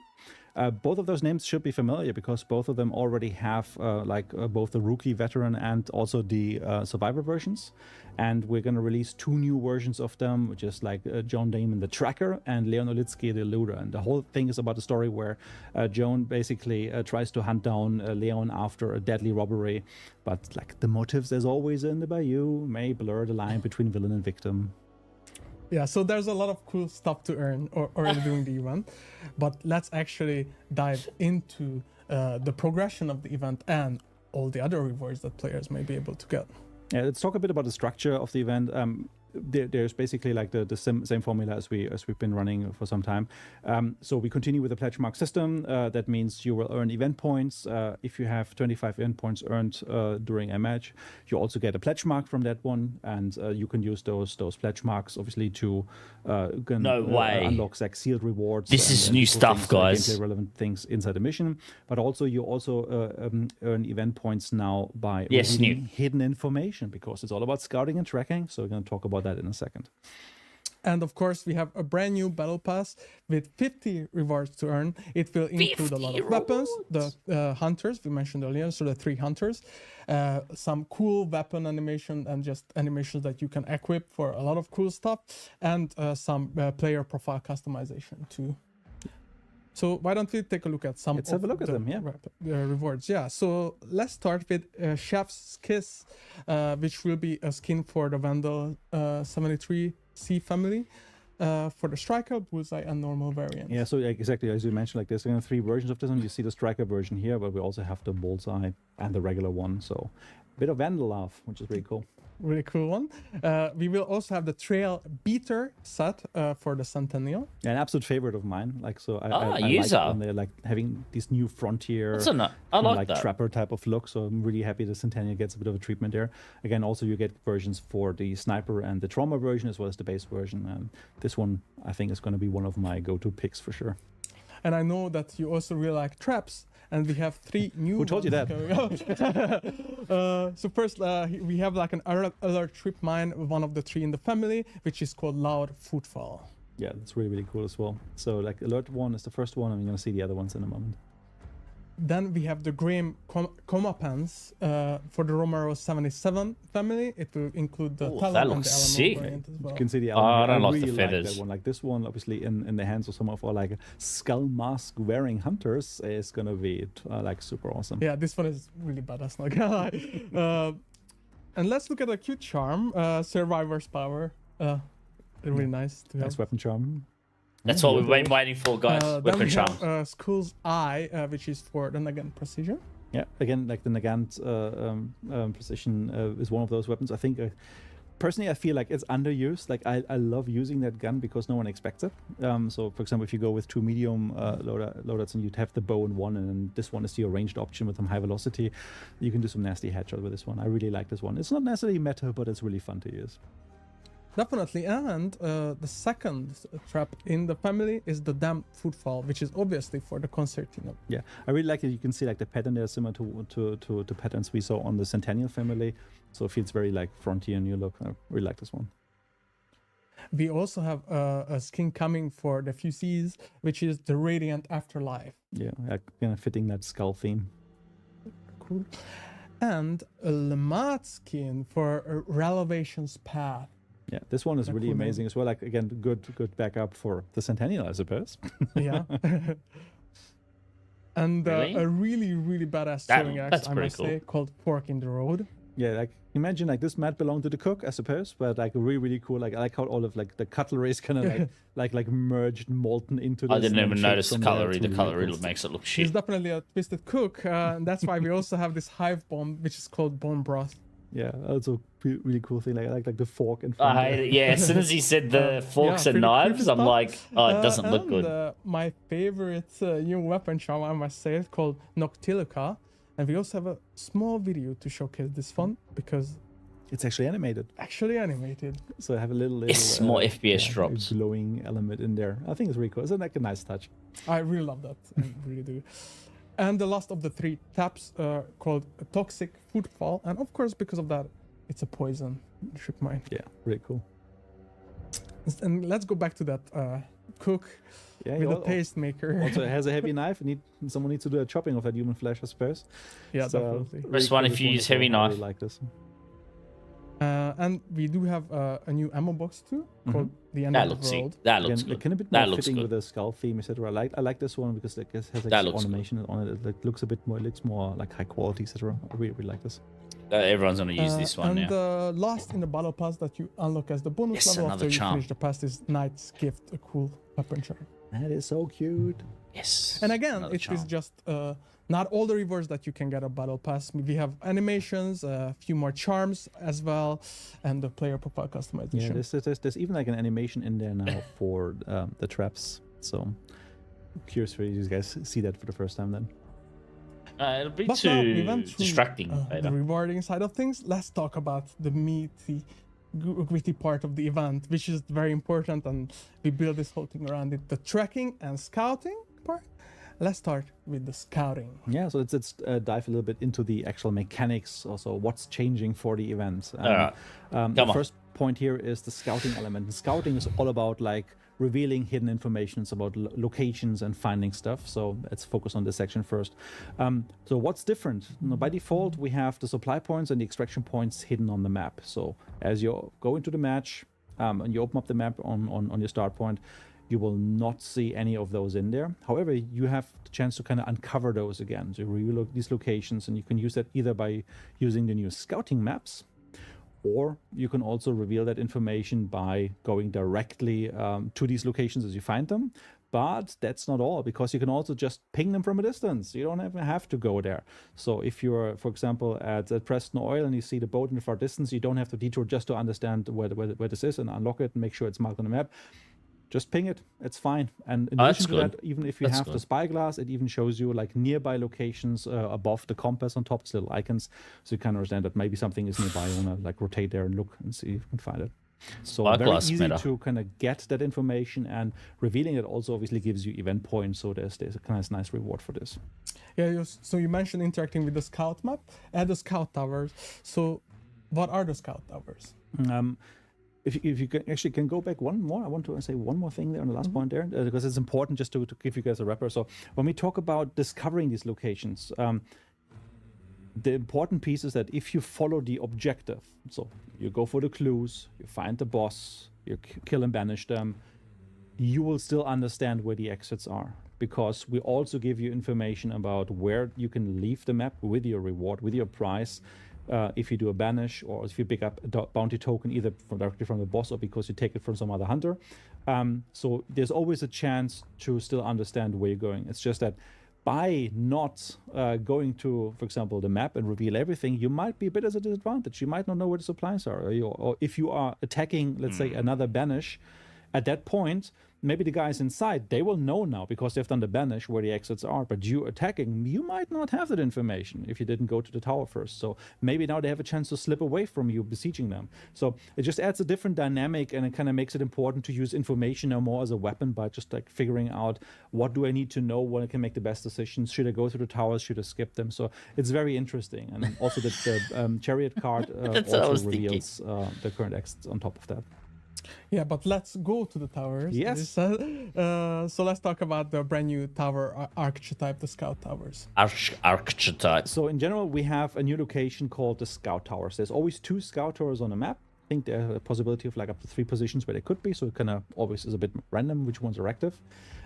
S3: Both of those names should be familiar because both of them already have both the rookie, veteran, and also the survivor versions. And we're going to release 2 new versions of them, which is like Joan Damon, the tracker, and Leon Olitsky, the looter. And the whole thing is about a story where Joan basically tries to hunt down Leon after a deadly robbery. But like the motives, as always in the Bayou, may blur the line between villain and victim.
S2: Yeah, so there's a lot of cool stuff to earn already during the event. But let's actually dive into the progression of the event and all the other rewards that players may be able to get.
S3: Yeah, let's talk a bit about the structure of the event. There's basically like the same formula as we've been running for some time. So we continue with the pledge mark system. That means you will earn event points. If you have 25 event points earned during a match, you also get a pledge mark from that one, and you can use those pledge marks obviously to unlock like sealed rewards.
S1: This is new stuff, guys.
S3: Gameplay relevant things inside the mission, but also you earn event points now by revealing hidden information because it's all about scouting and tracking. So we're going to talk about that in a second.
S2: And of course, we have a brand new battle pass with 50 rewards to earn. It will include a lot of weapons, the hunters we mentioned earlier, so the 3 hunters, some cool weapon animation and just animations that you can equip for a lot of cool stuff, and some player profile customization too. So why don't we take a look at some
S3: Let's have a look at them,
S2: rewards. Yeah, so let's start with Chef's Kiss, which will be a skin for the Vandal 73C family, for the Striker, Bullseye, and normal variant.
S3: Yeah, so exactly as you mentioned, like there's 3 versions of this one. You see the Striker version here, but we also have the Bullseye and the regular one. So a bit of Vandal love, which is really cool.
S2: Really cool one. We will also have the Trail Beater set for the Centennial.
S3: Yeah, an absolute favorite of mine. Like so, I like when they're like having this new frontier,
S1: I like that
S3: trapper type of look. So I'm really happy the Centennial gets a bit of a treatment there. Again, also you get versions for the Sniper and the Trauma version as well as the base version. And this one I think is going to be one of my go-to picks for sure.
S2: And I know that you also really like traps. And we have 3 new
S3: Who told you that?
S2: So first, we have like an alert trip mine, one of the 3 in the family, which is called Loud Footfall.
S3: Yeah, that's really, really cool as well. So like alert 1 is the first one, and we're going to see the other ones in a moment.
S2: Then we have the Graham Coma pens for the Romero 77 family. It will include the Talon
S1: that
S2: and
S1: looks
S2: the Alamo
S1: sick.
S2: variant as well.
S3: You can see the
S1: Oh, I don't like the
S3: really
S1: feathers.
S3: that one. Like this one, obviously in the hands of some of our like skull mask wearing hunters is gonna be like super awesome.
S2: Yeah, this one is really badass, not gonna lie. And let's look at a cute charm, Survivor's Power. Really nice to have.
S3: Nice weapon charm.
S1: That's what we've been waiting for, guys.
S2: Then
S1: Weapon
S2: we
S1: charms.
S2: have Skull's Eye, which is for the Nagant Precision.
S3: Yeah, again, like the Nagant precision is one of those weapons. I think, personally, I feel like it's underused. Like I love using that gun because no one expects it. So, for example, if you go with 2 medium loadouts and you'd have the bow in one, and then this one is your ranged option with some high velocity, you can do some nasty headshots with this one. I really like this one. It's not necessarily meta, but it's really fun to use.
S2: Definitely, and the second trap in the family is the Damned Footfall, which is obviously for the concertina.
S3: Yeah, I really like it. You can see like the pattern there similar to patterns we saw on the Centennial family. So it feels very like frontier new look. I really like this one.
S2: We also have a skin coming for the FUCs, which is the Radiant Afterlife.
S3: Yeah, kind of fitting that skull theme.
S2: Cool. And a Lamont skin for Relevation's Path.
S3: Yeah, this one is really
S2: cool
S3: amazing as well. Like again, good backup for the Centennial, I suppose.
S2: Yeah. And
S1: Really?
S2: a really badass throwing axe,
S1: that's
S2: I
S1: pretty
S2: must
S1: cool.
S2: say, called Fork in the Road.
S3: Yeah, like imagine like this mat belonged to the cook, I suppose, but like really cool. Like I like how all of like the cutlery is kind of like merged, molten into this.
S1: I didn't
S3: and
S1: even
S3: shaped
S1: notice the
S3: from there.
S1: cutlery.
S3: It's
S1: The
S3: really
S1: cutlery
S3: cool.
S1: makes it look
S2: He's
S1: shit.
S2: definitely a twisted cook, and that's why we also have this hive bomb, which is called bone broth.
S3: Yeah, also really cool thing. Like I like the fork in
S1: I
S3: front.
S1: hate it. Yeah, as soon as he said the forks
S2: yeah,
S1: and
S2: pretty
S1: knives,
S2: creepy
S1: I'm
S2: stuff.
S1: like, oh, it doesn't look
S2: And,
S1: good.
S2: My favorite new weapon charm, I must say, is called Noctilica. And we also have a small video to showcase this fun because
S3: It's actually animated,
S2: actually animated.
S3: so I have a little
S1: Yes, more FPS
S3: a
S1: drops.
S3: glowing element in there. I think it's really cool. It's like a nice touch.
S2: I really love that. I really do. And the last of the 3 taps called Toxic Footfall. And of course, because of that, it's a poison. Shook mine.
S3: Yeah, really cool.
S2: And let's go back to that cook
S3: Yeah,
S2: with
S3: he
S2: a tastemaker.
S3: also has a heavy knife. Someone needs to do a chopping of that human flesh, I suppose.
S2: Yeah,
S3: So,
S2: definitely.
S3: really
S1: Press one
S3: cool
S1: if
S3: this
S1: you
S3: one
S1: use
S3: as well.
S1: heavy
S3: I
S1: knife.
S3: really like this.
S2: And we do have a new ammo box too, called The End
S1: That
S2: of
S1: looks
S2: the
S1: sick.
S2: World.
S1: That looks
S3: Again,
S1: good.
S3: kind of a bit
S1: That
S3: more
S1: looks
S3: fitting
S1: good.
S3: with the skull theme, etc. I like this one because it has like
S1: That
S3: this
S1: looks good.
S3: animation on it. It looks a bit more. It looks more like high quality, etc. I really like this.
S1: Everyone's gonna use this one
S2: and
S1: now.
S2: the last in the battle pass that you unlock as the bonus
S1: Yes,
S2: level
S1: another
S2: after you
S1: charm.
S2: finish the pass is Knight's Gift, a cool weapon charm.
S3: That is so cute.
S1: Yes.
S2: And again,
S1: another
S2: it is
S1: charm.
S2: just not all the rewards that you can get a battle pass. We have animations, a few more charms as well, and the player profile
S3: Yeah,
S2: customization.
S3: there's even like an animation in there now for the traps. So curious for you guys see that for the first time then.
S1: It'll be
S2: But now we
S1: too
S2: went through
S1: distracting
S2: the
S1: later.
S2: rewarding side of things. Let's talk about the meaty, gritty part of the event, which is very important, and we build this whole thing around it. The tracking and scouting part. Let's start with the scouting.
S3: Yeah, so let's dive a little bit into the actual mechanics. Also, what's changing for the event.
S1: Alright.
S3: The
S1: Come on.
S3: first point here is the scouting element. And scouting is all about like revealing hidden information. It's about locations and finding stuff. So let's focus on this section first. So what's different? Now, by default, we have the supply points and the extraction points hidden on the map. So as you go into the match and you open up the map on your start point, you will not see any of those in there. However, you have the chance to kind of uncover those again. So you reveal these locations, and you can use that either by using the new scouting maps, or you can also reveal that information by going directly to these locations as you find them. But that's not all, because you can also just ping them from a distance. You don't even have to go there. So if you're, for example, at Preston Oil and you see the boat in the far distance, you don't have to detour just to understand where this is and unlock it and make sure it's marked on the map. Just ping it. It's fine. And in addition to that, even if you have the spyglass, it even shows you like nearby locations above the compass on top, it's little icons, so you can understand that maybe something is nearby. You want to like rotate there and look and see if you can find it. So very easy to kind of get that information, and revealing it also obviously gives you event points. So there's a kind of nice reward for this.
S2: Yeah. So you mentioned interacting with the scout map and the scout towers. So what are the scout towers?
S3: if you can go back one more, I want to say one more thing there on the last point there, because it's important just to give you guys a wrapper. So when we talk about discovering these locations, the important piece is that if you follow the objective, so you go for the clues, you find the boss, you kill and banish them, you will still understand where the exits are, because we also give you information about where you can leave the map with your reward, with your prize, if you do a banish or if you pick up a bounty token either directly from the boss or because you take it from some other hunter. So there's always a chance to still understand where you're going. It's just that by not going to, for example, the map and reveal everything, you might be a bit at a disadvantage. You might not know where the supplies are. Or if you are attacking, let's say, another banish, at that point, maybe the guys inside, they will know now because they've done the banish where the exits are. But you attacking, you might not have that information if you didn't go to the tower first. So maybe now they have a chance to slip away from you besieging them. So it just adds a different dynamic, and it kind of makes it important to use information now more as a weapon by just like figuring out what do I need to know when I can make the best decisions. Should I go to the towers? Should I skip them? So it's very interesting. And then also the chariot card also reveals the current exits on top of that.
S2: Yeah, but let's go to the towers.
S3: Yes.
S2: So let's talk about the brand new tower archetype, the Scout Towers.
S1: Archetype.
S3: So in general, we have a new location called the Scout Towers. There's always 2 Scout Towers on the map. I think there's a possibility of like up to 3 positions where they could be. So it kind of always is a bit random which ones are active.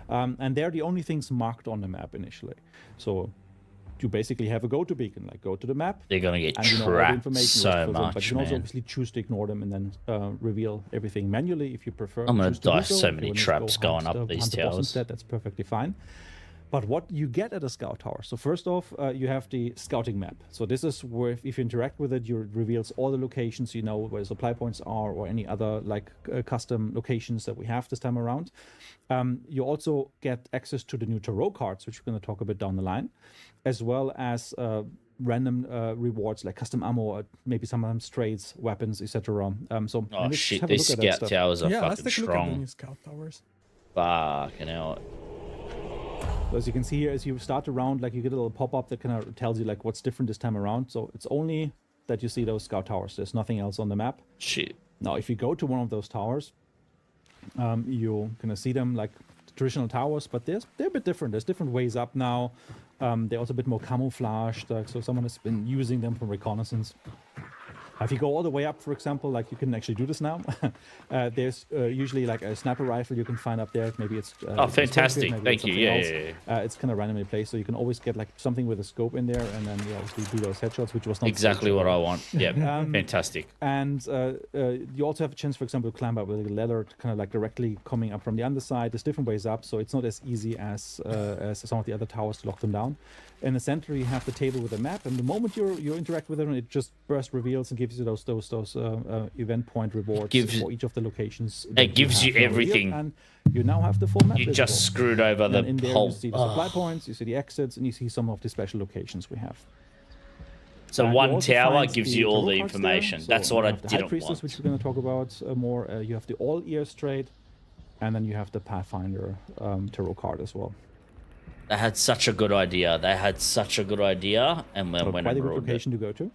S3: And they're the only things marked on the map initially. So you basically have a go-to beacon, like go to the map.
S1: They're going to get
S3: and
S1: trapped so much,
S3: but you can also obviously choose to ignore them and then reveal everything manually if you prefer.
S1: I'm going to die
S3: so
S1: so many traps going up these towers.
S3: Instead, that's perfectly fine. But what you get at a Scout Tower, so first off, you have the scouting map. So this is where if you interact with it, it reveals all the locations, you know, where supply points are or any other like custom locations that we have this time around. You also get access to the new tarot cards, which we're going to talk about down the line, as well as random rewards like custom ammo, maybe sometimes trades, weapons, etc.
S1: So oh shit, these scout towers are fucking
S2: let's take
S1: strong.
S2: A look at the new Scout Towers.
S1: Fucking hell.
S3: So as you can see here, as you start around, like you get a little pop-up that kind of tells you like what's different this time around. So it's only that you see those Scout Towers. There's nothing else on the map.
S1: Shit.
S3: Now, if you go to one of those towers, you're gonna see them like traditional towers, but they're a bit different. There's different ways up now. They're also a bit more camouflaged, so someone has been using them for reconnaissance. If you go all the way up, for example, like you can actually do this now. There's usually like a sniper rifle you can find up there. Maybe it's
S1: oh, fantastic! Thank you. Yeah.
S3: It's kind of randomly placed, so you can always get like something with a scope in there, and then obviously do those headshots, which was not
S1: exactly what I want. Yeah, fantastic.
S3: And you also have a chance, for example, to climb up with a ladder, kind of like directly coming up from the underside. There's different ways up, so it's not as easy as some of the other towers to lock them down. In the center, you have the table with a map, and the moment you interact with it, it just burst reveals and gives you those event point rewards for each of the locations.
S1: It gives you everything,
S3: and you now have the full map.
S1: You just screwed over the
S3: in there
S1: whole.
S3: You see the supply points, you see the exits, and you see some of the special locations we have.
S1: So one tower gives you all the information. So that's what I didn't
S3: High Priestess, which we're going to talk about more. You have the All Ears trade, and then you have the Pathfinder tarot card as well.
S1: They had such a good idea. And when
S3: quite a good location to go to.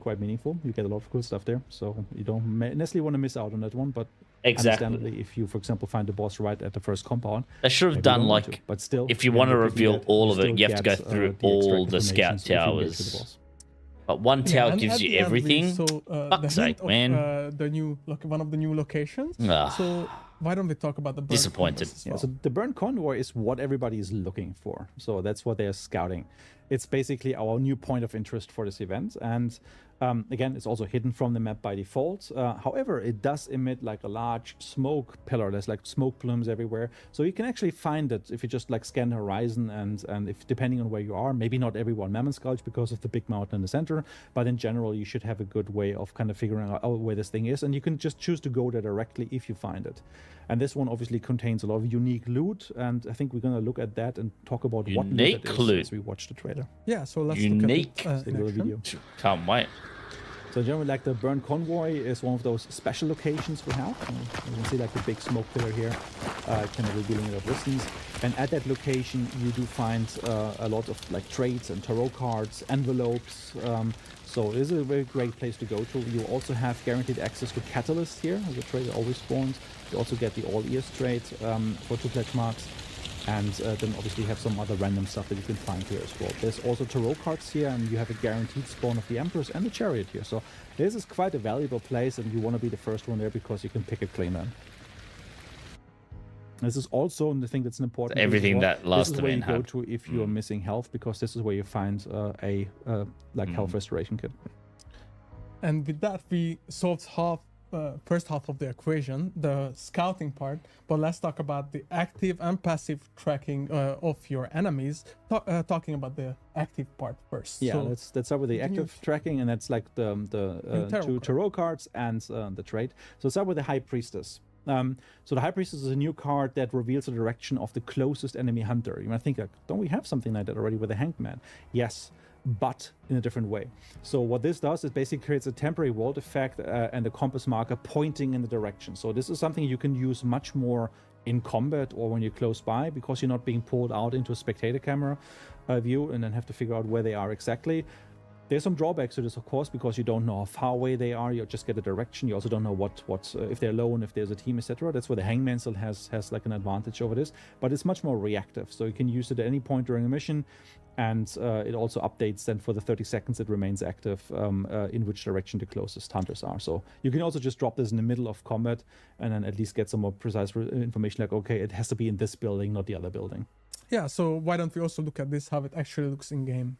S3: Quite meaningful. You get a lot of cool stuff there, so you don't necessarily want to miss out on that one. But understandably, if you, for example, find the boss right at the first compound,
S1: they should have done like. But still, if you want to reveal all of it, you have to go through all the scout towers. But one tower gives you everything. Fuck's sake, man.
S2: One of the new locations. So why don't we talk about the burnt
S1: disappointed?
S2: Well?
S3: So the burnt convoy is what everybody is looking for. So that's what they're scouting. It's basically our new point of interest for this event, and again, it's also hidden from the map by default. However, it does emit like a large smoke pillar. There's like smoke plumes everywhere, so you can actually find it if you just like scan the horizon, and if depending on where you are, maybe not everyone Mammoth Gulch because of the big mountain in the center, but in general, you should have a good way of kind of figuring out where this thing is, and you can just choose to go there directly if you find it. And this one obviously contains a lot of unique loot, and I think we're going to look at that and talk about what
S1: unique loot
S3: as we watch the trailer.
S2: Yeah, so let's
S1: unique
S2: look at it,
S3: video.
S1: Can't wait.
S3: So generally, like the burnt convoy is one of those special locations we have. You can see like the big smoke pillar here. kind of revealing a lot of distance. And at that location, you do find a lot of like trades and tarot cards, envelopes. So it is a very great place to go to. You also have guaranteed access to Catalyst here, as a trade always spawns. You also get the all ears trade for 2 pledge marks. And then obviously you have some other random stuff that you can find here as well. There's also tarot cards here, and you have a guaranteed spawn of the Empress and the Chariot here. So this is quite a valuable place, and you want to be the first one there because you can pick a claimant. This is also the thing that's important.
S1: Everything that last
S3: event. This is where you
S1: had.
S3: go to if you are missing health, because this is where you find a health restoration kit.
S2: And with that, we solved first half of the equation, the scouting part. But let's talk about the active and passive tracking of your enemies. Talking about the active part first.
S3: Yeah,
S2: so
S3: let's start with the active tracking, and that's like the two tarot cards and the trade. So start with the High Priestess. So the High Priestess is a new card that reveals the direction of the closest enemy hunter. You might think, like, don't we have something like that already with the Hanged Man? Yes, but in a different way. So what this does is basically creates a temporary world effect and a compass marker pointing in the direction. So this is something you can use much more in combat or when you're close by, because you're not being pulled out into a spectator camera view and then have to figure out where they are exactly. There's some drawbacks to this, of course, because you don't know how far away they are. You just get a direction. You also don't know what if they're alone, if there's a team, etc. That's where the Hangman still has like an advantage over this. But it's much more reactive, so you can use it at any point during a mission, and it also updates then for the 30 seconds it remains active in which direction the closest hunters are. So you can also just drop this in the middle of combat and then at least get some more precise information, like, okay, it has to be in this building, not the other building.
S2: Yeah. So why don't we also look at this, how it actually looks in game?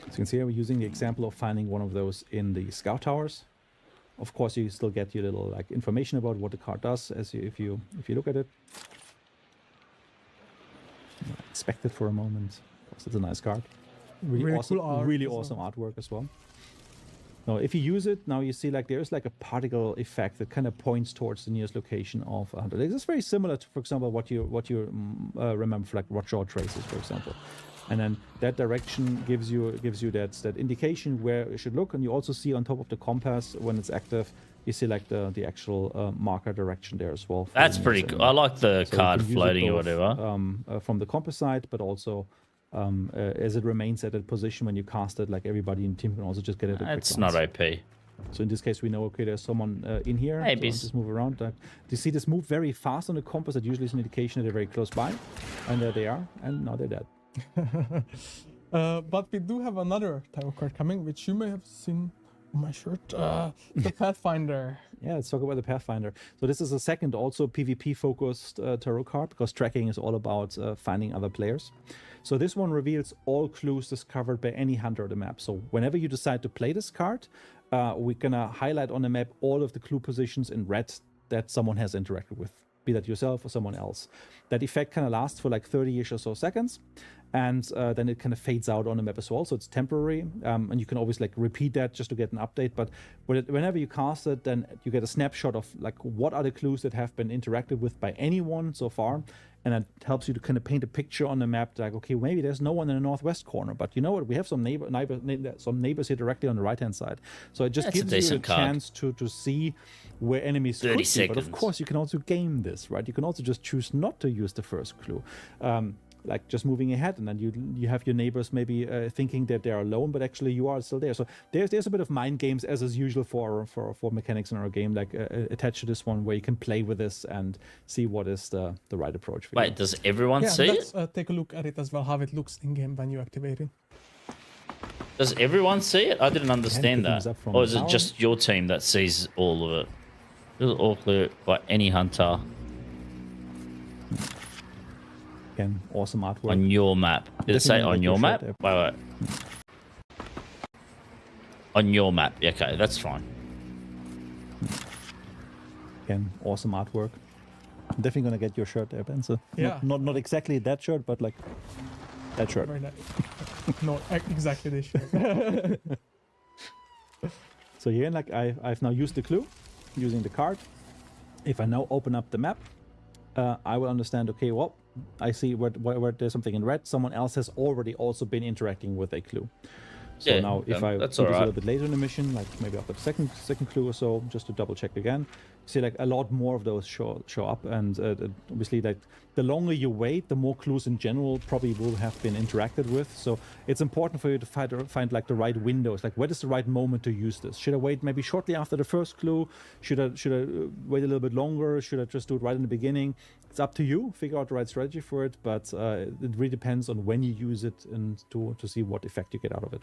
S3: As you can see here, we're using the example of finding one of those in the scout towers. Of course, you still get your little like information about what the card does as if you look at it. Inspect it for a moment, because it's a nice card. Really awesome,
S2: cool art,
S3: really awesome artwork as well. Now, if you use it, now you see like there's like a particle effect that kind of points towards the nearest location of a hunter. This is very similar to, for example, what you remember for like Rockjaw traces, for example. And then that direction gives you that indication where you should look. And you also see on top of the compass when it's active, you see like the actual marker direction there as well.
S1: That's pretty cool. I like the card floating or whatever.
S3: From the compass side, but also as it remains at that position when you cast it, like everybody in the team can also just get it.
S1: It's not OP.
S3: So in this case, we know, okay, there's someone in here.
S1: Maybe.
S3: So just move around. Do you see this move very fast on the compass? That usually is an indication that they're very close by. And there they are. And now they're dead.
S2: But we do have another tarot card coming, which you may have seen on my shirt. The Pathfinder.
S3: Yeah, let's talk about the Pathfinder. So this is a second also PvP-focused tarot card, because tracking is all about finding other players. So this one reveals all clues discovered by any hunter on the map. So whenever you decide to play this card, we're gonna highlight on the map all of the clue positions in red that someone has interacted with, be that yourself or someone else. That effect kind of lasts for like 30-ish or so seconds, and then it kind of fades out on the map as well, so it's temporary, and you can always like repeat that just to get an update. But whenever you cast it, then you get a snapshot of like what are the clues that have been interacted with by anyone so far, and that helps you to kind of paint a picture on the map, like, okay, maybe there's no one in the northwest corner, but you know what, we have some neighbors here directly on the right hand side. So it just gives you a chance to see where enemies could be. But of course you can also game this, right? You can also just choose not to use the first clue, like just moving ahead, and then you have your neighbors maybe thinking that they're alone, but actually you are still there. So there's a bit of mind games, as is usual for mechanics in our game, like attached to this one, where you can play with this and see what is the right approach for you.
S1: Wait, does everyone see it?
S2: Let's take a look at it as well, how it looks in game when you activate it.
S1: Does everyone see it? I didn't understand that. Or is it just your team that sees all of it? It was all clear by any hunter.
S3: Again, awesome artwork.
S1: On your map. Did it say on your map? Wait. On your map. Yeah, okay, that's fine.
S3: Again, awesome artwork. I'm definitely gonna get your shirt there, Ben. So
S2: yeah.
S3: Not exactly that shirt, but like that shirt.
S2: Very nice. Not exactly this shirt.
S3: So here, like I've now used the clue using the card. If I now open up the map, I will understand, okay, well, I see where there's something in red. Someone else has already also been interacting with a clue. So yeah, now if I do this a little bit later in the mission, like maybe after the second clue or so, just to double check again, see like a lot more of those show up, and obviously like the longer you wait, the more clues in general probably will have been interacted with. So it's important for you to find like the right windows, like what is the right moment to use this. Should I wait maybe shortly after the first clue? Should I wait a little bit longer? Should I just do it right in the beginning? It's up to you, figure out the right strategy for it, but it really depends on when you use it and to see what effect you get out of it.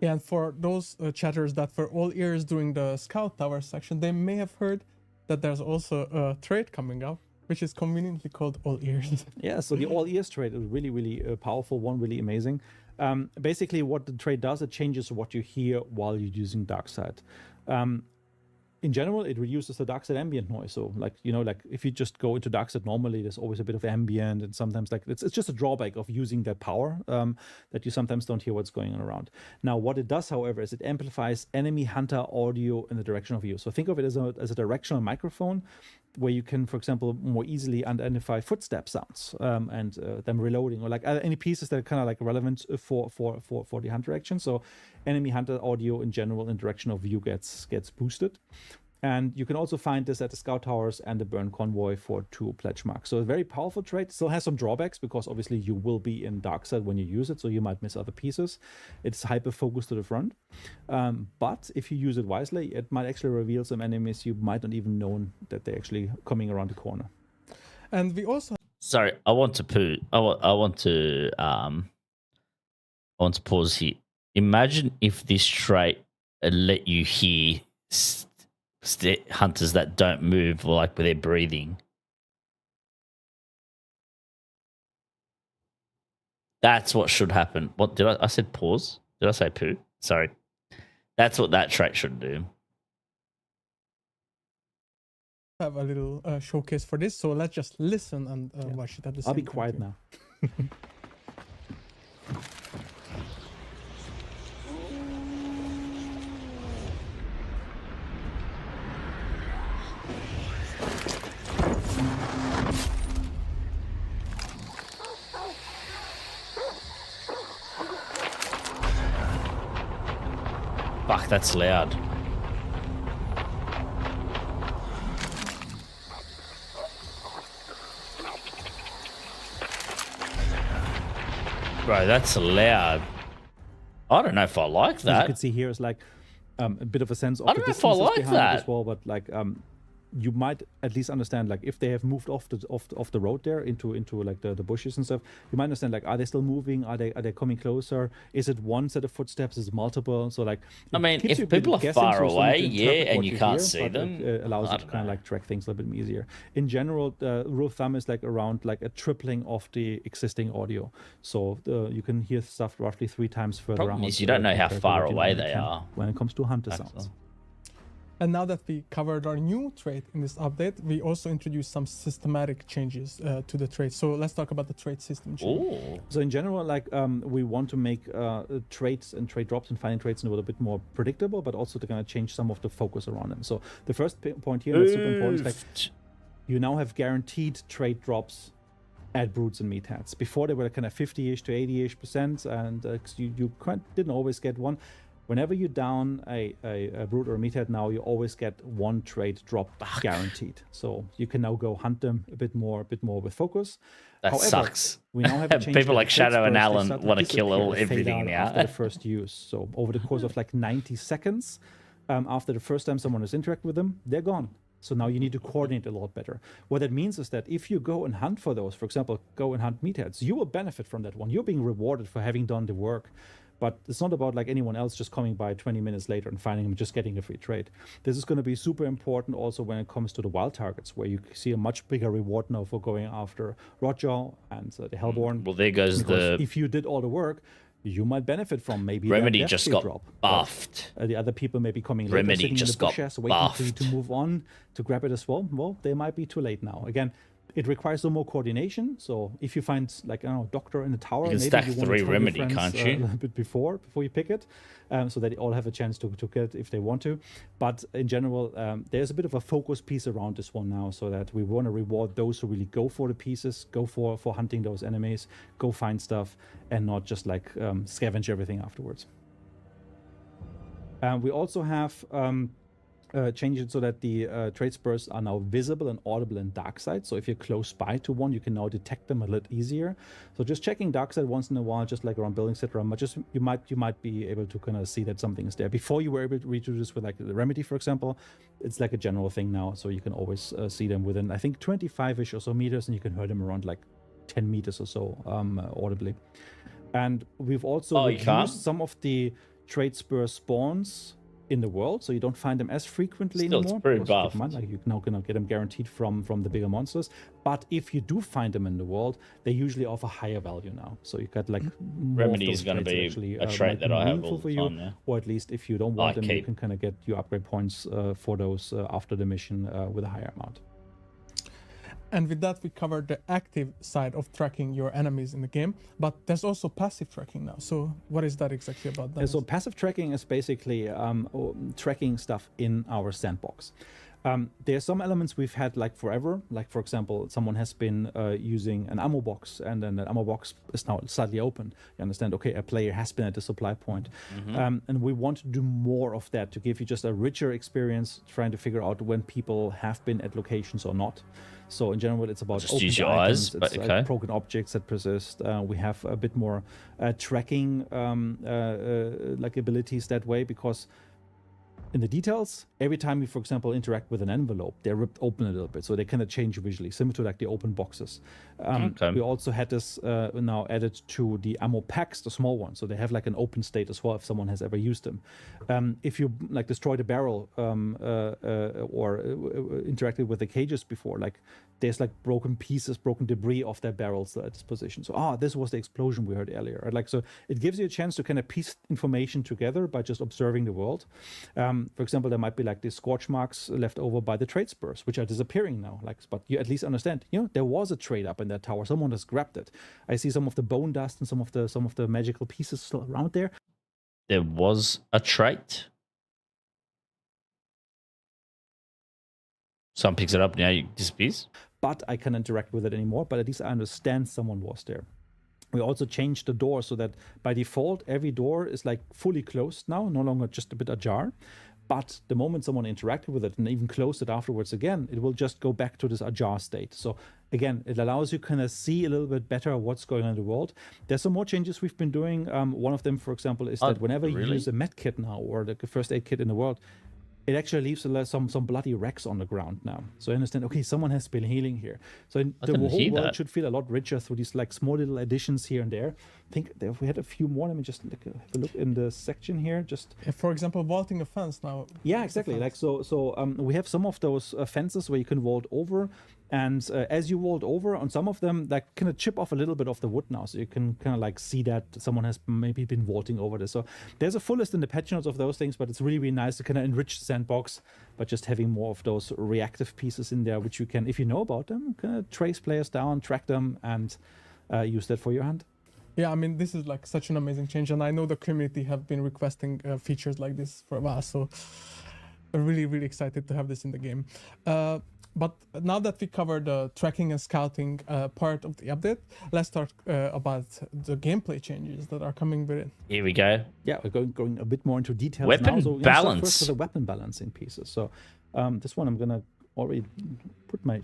S2: Yeah, and for those chatters that were all ears during the Scout Tower section, they may have heard that there's also a trait coming up, which is conveniently called All Ears.
S3: Yeah, so the All Ears trait is really, really powerful one, really amazing. Basically, what the trait does, it changes what you hear while you're using Darkside. In general, it reduces the Darkside ambient noise. So, like, you know, like if you just go into Darkside normally, there's always a bit of ambient, and sometimes like it's just a drawback of using that power that you sometimes don't hear what's going on around. Now, what it does, however, is it amplifies enemy hunter audio in the direction of you. So think of it as a directional microphone where you can, for example, more easily identify footstep sounds and them reloading, or like any pieces that are kind of like relevant for the hunter action. So enemy hunter audio in general in direction of you gets boosted. And you can also find this at the Scout Towers and the Burn Convoy for 2 pledge marks. So a very powerful trait. Still has some drawbacks because obviously you will be in Darkside when you use it, so you might miss other pieces. It's hyper-focused to the front. But if you use it wisely, it might actually reveal some enemies you might not even know that they're actually coming around the corner.
S2: And we also...
S1: Sorry, I want to pause here. Imagine if this trait let you hear hunters that don't move, or like with their breathing. That's what should happen. What did I said pause? Did I say poo? Sorry. That's what that trait should do.
S2: Have a little showcase for this, so let's just listen and watch it at the same time.
S3: I'll be quiet now.
S1: Fuck, that's loud. Bro, that's loud. I don't know if I like that.
S3: As you can see here is like a bit of a sense of
S1: I don't know if I like that
S3: as well, but like you might at least understand, like if they have moved off the road there into like the bushes and stuff, you might understand, like, are they still moving? Are they coming closer? Is it one set of footsteps? Is it multiple? So like,
S1: I mean, if people are far away, yeah, and you can't see them,
S3: it allows you to kind of like track things a little bit easier. In general, the rule of thumb is like around like a tripling of the existing audio, so you can hear stuff roughly 3 times further.
S1: Problem is you don't know how far away they are
S3: when it comes to hunter sounds.
S2: And now that we covered our new trait in this update, we also introduced some systematic changes to the trait. So let's talk about the trait system change.
S1: Ooh.
S3: So in general, like we want to make traits and trait drops and finding traits a little bit more predictable, but also to kind of change some of the focus around them. So the first point here, that's super important, is like you now have guaranteed trait drops at brutes and meatheads. Before they were kind of 50-ish to 80-ish%, and you didn't always get one. Whenever you down a brute or a meathead now, you always get 1 trait drop guaranteed. So you can now go hunt them a bit more with focus.
S1: That
S3: However,
S1: sucks.
S3: We now have
S1: people like Shadow and Alan want to kill everything now.
S3: After the first use. So over the course of like 90 seconds, after the first time someone has interacted with them, they're gone. So now you need to coordinate a lot better. What that means is that if you go and hunt for those, for example, go and hunt meatheads, you will benefit from that one. You're being rewarded for having done the work. But it's not about like anyone else just coming by 20 minutes later and finding them, just getting a free trade. This is going to be super important also when it comes to the wild targets, where you see a much bigger reward now for going after Rotjaw and the Hellborn.
S1: Well, there goes
S3: if you did all the work, you might benefit from maybe
S1: Remedy
S3: that
S1: just got
S3: drop.
S1: buffed.
S3: The other people may be coming later,
S1: Remedy
S3: sitting
S1: just
S3: in the
S1: got
S3: bushes, waiting
S1: buffed.
S3: for you to move on to grab it as well. Well, they might be too late now. Again, it requires some more coordination. So if you find like, I don't know, Doctor in the tower,
S1: you can
S3: maybe
S1: stack
S3: you
S1: 3 Remedy, can't you?
S3: A little bit before you pick it, so that they all have a chance to get it if they want to. But in general, there's a bit of a focus piece around this one now, so that we want to reward those who really go for the pieces, go for hunting those enemies, go find stuff, and not just like scavenge everything afterwards. We also have change it so that the trade spurs are now visible and audible in dark side. So if you're close by to one, you can now detect them a little easier. So just checking dark side once in a while, just like around buildings, etc. Just you might be able to kind of see that something is there. Before you were able to redo this with like the remedy, for example, it's like a general thing now. So you can always see them within, I think, 25-ish or so meters, and you can hear them around like 10 meters or so audibly. And we've also reduced some of the trade spur spawns in the world, so you don't find them as frequently anymore.
S1: It's pretty buff.
S3: Like you're now gonna get them guaranteed from the bigger monsters. But if you do find them in the world, they usually offer higher value now. So you got like
S1: remedy is going to be actually, a trait that I have all the time now.
S3: Or at least if you don't want them, you can kind of get your upgrade points for those after the mission with a higher amount.
S2: And with that, we covered the active side of tracking your enemies in the game, but there's also passive tracking now. So what is that exactly about? That
S3: so passive tracking is basically tracking stuff in our sandbox. There's some elements we've had like forever, like for example, someone has been using an ammo box, and then the ammo box is now slightly open. You understand, okay, a player has been at the supply point. And we want to do more of that to give you just a richer experience, trying to figure out when people have been at locations or not. So in general, it's about open items, it's broken objects that persist. We have a bit more tracking like abilities that way, because in the details, every time you, for example, interact with an envelope, they're ripped open a little bit, so they kind of change visually, similar to like the open boxes. We also had this now added to the ammo packs, the small ones, so they have like an open state as well if someone has ever used them. If you like destroy the barrel or interacted with the cages before, like there's like broken pieces, broken debris of their barrels at this position. So this was the explosion we heard earlier. Right? Like, so it gives you a chance to kind of piece information together by just observing the world. For example, there might be like these scorch marks left over by the trade spurs, which are disappearing now. Like, but you at least understand, there was a trade up in that tower. Someone has grabbed it. I see some of the bone dust and some of the magical pieces still around there.
S1: There was a trait. Someone picks it up, now it disappears.
S3: But I can't interact with it anymore. But at least I understand someone was there. We also changed the door so that by default, every door is like fully closed now, no longer just a bit ajar. But the moment someone interacted with it and even closed it afterwards again, it will just go back to this ajar state. So again, it allows you kind of see a little bit better what's going on in the world. There's some more changes we've been doing. One of them, for example, is that whenever you use a med kit now, or the first aid kit in the world, it actually leaves some bloody wrecks on the ground now. So I understand, okay, someone has been healing here. So the whole world should feel a lot richer through these like small little additions here and there. I think we had a few more. Let me just have a look in the section here. Just
S2: for example, vaulting a fence now.
S3: Yeah, exactly. Like so we have some of those fences where you can vault over. And as you vault over on some of them, that kind of chip off a little bit of the wood now. So you can kind of like see that someone has maybe been vaulting over this. So there's a full list in the patch notes of those things, but it's really, really nice to kind of enrich the sandbox by just having more of those reactive pieces in there, which you can, if you know about them, kind of trace players down, track them, and use that for your hand.
S2: Yeah, I mean, this is like such an amazing change. And I know the community have been requesting features like this for a while. So I'm really, really excited to have this in the game. But now that we covered the tracking and scouting part of the update, let's talk about the gameplay changes that are coming with it.
S1: Here we go.
S3: Yeah, we're going a bit more into details
S1: weapon
S3: now. So
S1: balance.
S3: First for the weapon balancing pieces. So this one I'm going to already put my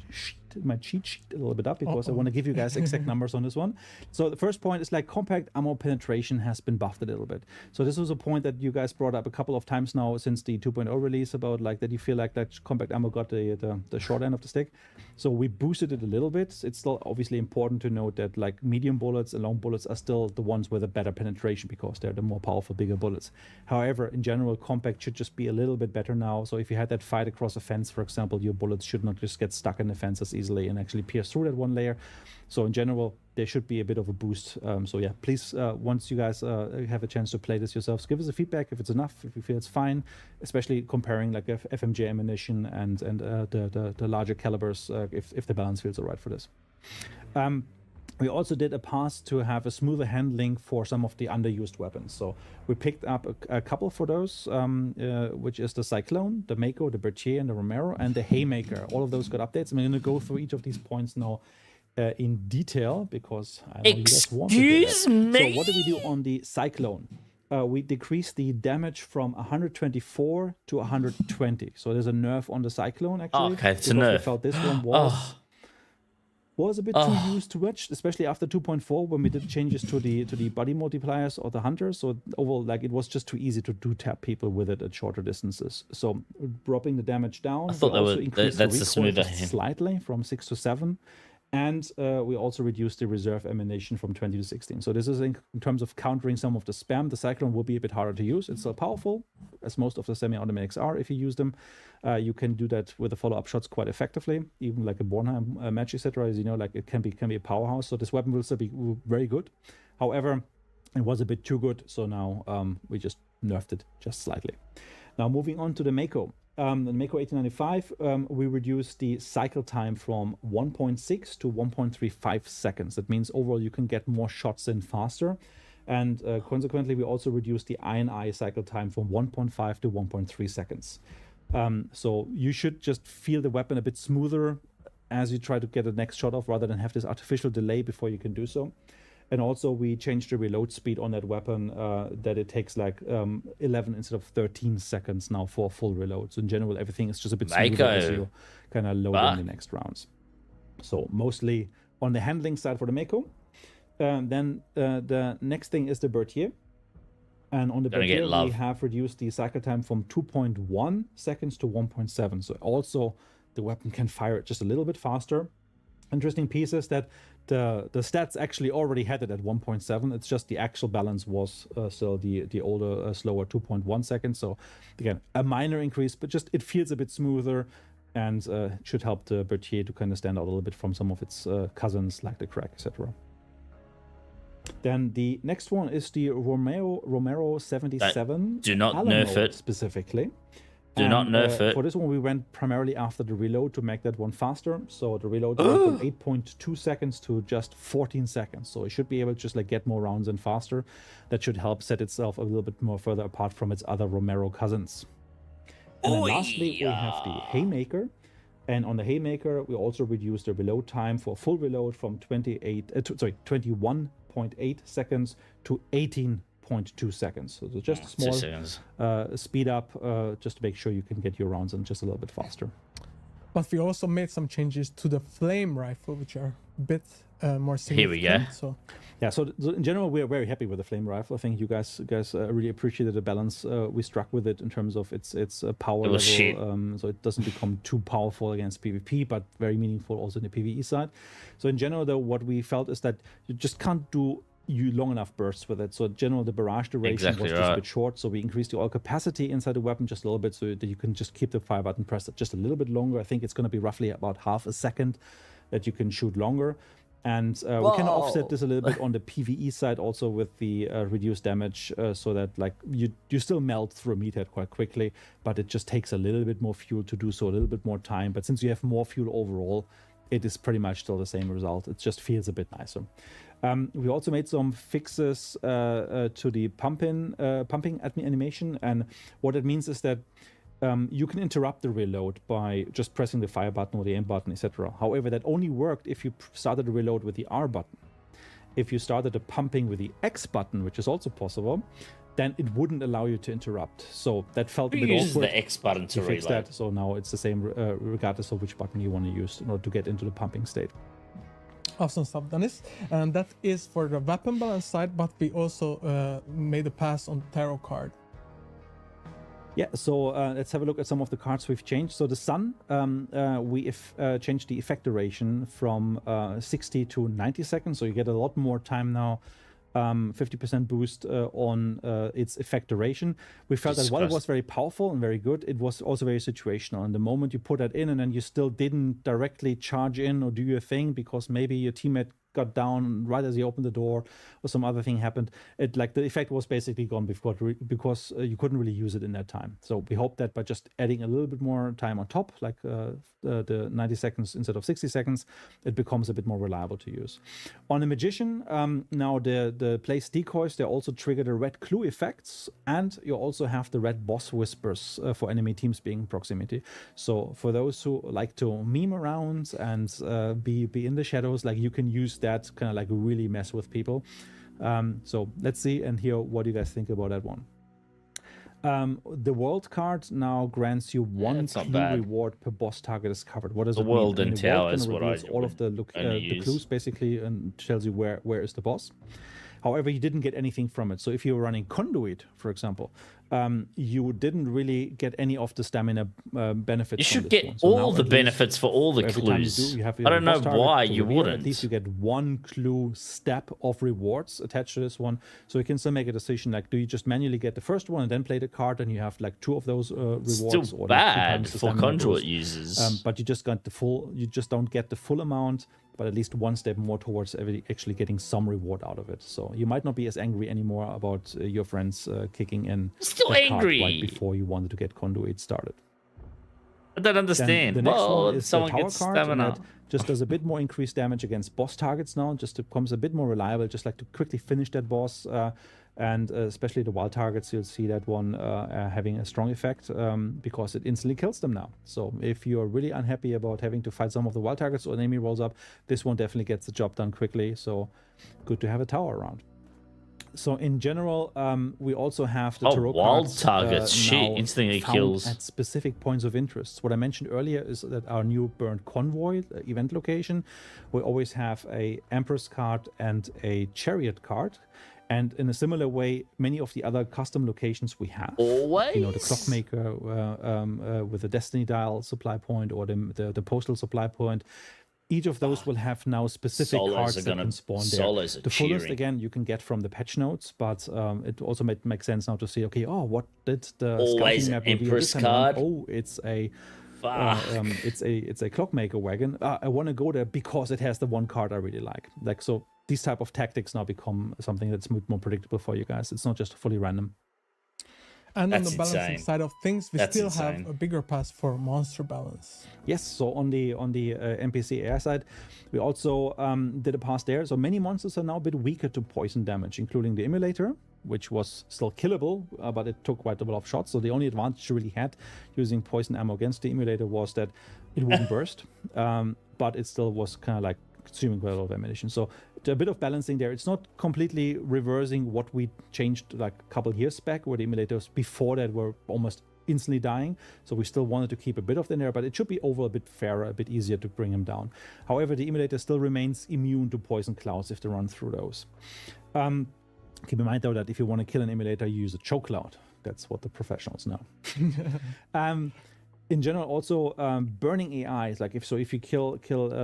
S3: cheat sheet a little bit up because I want to give you guys exact numbers on this one. So the first point is like compact ammo penetration has been buffed a little bit. So this was a point that you guys brought up a couple of times now since the 2.0 release about like that you feel like that compact ammo got the short end of the stick. So we boosted it a little bit. It's still obviously important to note that like medium bullets and long bullets are still the ones with a better penetration because they're the more powerful, bigger bullets. However, in general, compact should just be a little bit better now. So if you had that fight across a fence, for example, your bullets should not just get stuck in the fence as easily and actually pierce through that one layer. So in general, there should be a bit of a boost. So yeah, please, once you guys have a chance to play this yourselves, give us a feedback if it's enough, if you feel it's fine, especially comparing like FMJ ammunition and the larger calibers, if the balance feels all right for this. We also did a pass to have a smoother handling for some of the underused weapons. So we picked up a couple for those, which is the Cyclone, the Mako, the Berthier, and the Romero, and the Haymaker. All of those got updates. I'm going to go through each of these points now in detail because I know you guys want to do that.
S1: Excuse me?
S3: So what do we do on the Cyclone? we decreased the damage from 124 to 120. So there's a nerf on the Cyclone, actually.
S1: Okay, it's a
S3: because we
S1: nerf.
S3: felt this one was a bit too used to much, especially after 2.4 when we did changes to the body multipliers or the hunters. So overall, like, it was just too easy to do tap people with it at shorter distances. So dropping the damage down,
S1: I thought that's the smoother
S3: slightly from 6 to 7. And we also reduced the reserve ammunition from 20 to 16. So this is in terms of countering some of the spam. The Cyclone will be a bit harder to use. It's still powerful, as most of the semi-automatics are if you use them. You can do that with the follow-up shots quite effectively. Even like a Bornheim match, etc. As you know, like, it can be a powerhouse. So this weapon will still be very good. However, it was a bit too good. So now we just nerfed it just slightly. Now moving on to the Mako. The Mako 1895, we reduced the cycle time from 1.6 to 1.35 seconds. That means overall you can get more shots in faster. And consequently, we also reduced the INI cycle time from 1.5 to 1.3 seconds. So you should just feel the weapon a bit smoother as you try to get the next shot off, rather than have this artificial delay before you can do so. And also we changed the reload speed on that weapon, that it takes like 11 instead of 13 seconds now for a full reload. So in general, everything is just a bit smoother as you kind of load in the next rounds. So mostly on the handling side for the Mako. Then the next thing is the Berthier. And on the Berthier, we have reduced the cycle time from 2.1 seconds to 1.7. So also the weapon can fire it just a little bit faster. Interesting piece is that the stats actually already had it at 1.7. It's just the actual balance was still the older, slower 2.1 seconds. So again, a minor increase, but just it feels a bit smoother and should help the Berthier to kind of stand out a little bit from some of its cousins like the Crack, etc. Then the next one is the Romero 77.
S1: Do not
S3: Alamo
S1: nerf it
S3: specifically.
S1: Do not nerf it.
S3: For this one, we went primarily after the reload to make that one faster. So the reload went from 8.2 seconds to just 14 seconds. So it should be able to just like get more rounds in faster. That should help set itself a little bit more further apart from its other Romero cousins. And then lastly, we have the Haymaker. And on the Haymaker, we also reduced the reload time for full reload from 21.8 seconds to 18.2 seconds. So just a small speed up just to make sure you can get your rounds in just a little bit faster.
S2: But we also made some changes to the flame rifle, which are a bit more significant.
S1: Here we go.
S2: So
S3: yeah, so in general, we are very happy with the flame rifle. I think you guys really appreciated the balance we struck with it in terms of its power level. So it doesn't become too powerful against PvP, but very meaningful also in the PvE side. So in general, though, what we felt is that you just can't do long enough bursts with it. So in general, the barrage duration was just a bit short. So we increased the oil capacity inside the weapon just a little bit so that you can just keep the fire button pressed just a little bit longer. I think it's going to be roughly about half a second that you can shoot longer. And we can offset this a little bit on the PvE side also with the reduced damage so that like you still melt through a meathead quite quickly, but it just takes a little bit more fuel to do so, a little bit more time. But since you have more fuel overall, it is pretty much still the same result. It just feels a bit nicer. We also made some fixes to the pumping animation, and what it means is that you can interrupt the reload by just pressing the fire button or the aim button, etc. However, that only worked if you started the reload with the R button. If you started the pumping with the X button, which is also possible, then it wouldn't allow you to interrupt. So that felt a bit awkward.
S1: Use the X button to
S3: fix
S1: reload.
S3: that. So now it's the same regardless of which button you want to use in order to get into the pumping state.
S2: awesome stuff, Dennis. And that is for the weapon balance side, but we also made a pass on tarot card.
S3: Yeah, so let's have a look at some of the cards we've changed. So the Sun, we changed the effect duration from 60 to 90 seconds. So you get a lot more time now, 50% boost on its effect duration. We felt that while it was very powerful and very good, it was also very situational. And the moment you put that in and then you still didn't directly charge in or do your thing because maybe your teammate got down right as you opened the door or some other thing happened, the effect was basically gone because you couldn't really use it in that time. So we hope that by just adding a little bit more time on top, like the 90 seconds instead of 60 seconds, it becomes a bit more reliable to use. On the Magician, now the place decoys, they also trigger the red clue effects, and you also have the red boss whispers for enemy teams being in proximity. So for those who like to meme around and be in the shadows, like you can use that kind of like really mess with people. So let's see and hear what you guys think about that one. The world card now grants you one clue reward per boss target is covered. What does it mean?
S1: The world and tower
S3: is
S1: is what I
S3: all of the clues basically and tells you where is the boss. However, you didn't get anything from it. So if you were running Conduit, for example, you didn't really get any of the stamina benefits.
S1: You should get all the benefits for all the clues. I don't know why you wouldn't.
S3: At least you get one clue step of rewards attached to this one. So you can still make a decision like, do you just manually get the first one and then play the card and you have like 2 of those rewards?
S1: Still or bad for Conduit users.
S3: But you just got the full. You just don't get the full amount, but at least one step more towards actually getting some reward out of it. So you might not be as angry anymore about your friends kicking in.
S1: Still angry
S3: right before you wanted to get Conduit started.
S1: I don't understand.
S3: The next one is someone the gets stamina. Just does a bit more increased damage against boss targets now. Just becomes a bit more reliable. Just like to quickly finish that boss. And especially the wild targets, you'll see that one having a strong effect because it instantly kills them now. So if you're really unhappy about having to fight some of the wild targets or an enemy rolls up, this one definitely gets the job done quickly. So good to have a tower around. So in general, we also have the tarot
S1: wild
S3: cards,
S1: targets. Shit, instantly kills
S3: at specific points of interest. What I mentioned earlier is that our new Burnt Convoy event location, we always have a Empress card and a Chariot card. And in a similar way, many of the other custom locations we have,
S1: always,
S3: you know, the Clockmaker with the Destiny Dial supply point or the Postal supply point. Each of those will have now specific cards that can spawn there. The fullest, again, you can get from the patch notes, but it also makes sense now to see, okay, what did the
S1: always
S3: map
S1: Empress card?
S3: Oh, it's a it's a Clockmaker wagon. I want to go there because it has the one card I really like. Like, so these type of tactics now become something that's more predictable for you guys. It's not just fully random.
S2: And on the balancing side of things, we still have a bigger pass for monster balance.
S3: Yes, so on the NPC AI side, we also did a pass there. So many monsters are now a bit weaker to poison damage, including the Emulator, which was still killable, but it took quite a lot of shots. So the only advantage you really had using poison ammo against the Emulator was that it wouldn't burst, but it still was kind of like consuming quite a lot of ammunition. So a bit of balancing there. It's not completely reversing what we changed like a couple years back, where the emulators before that were almost instantly dying. So we still wanted to keep a bit of them there, but it should be overall a bit fairer, a bit easier to bring them down. However, the emulator still remains immune to poison clouds if they run through those. Keep in mind though that if you want to kill an emulator, you use a choke cloud. That's what the professionals know. In general, also burning AIs, like if you kill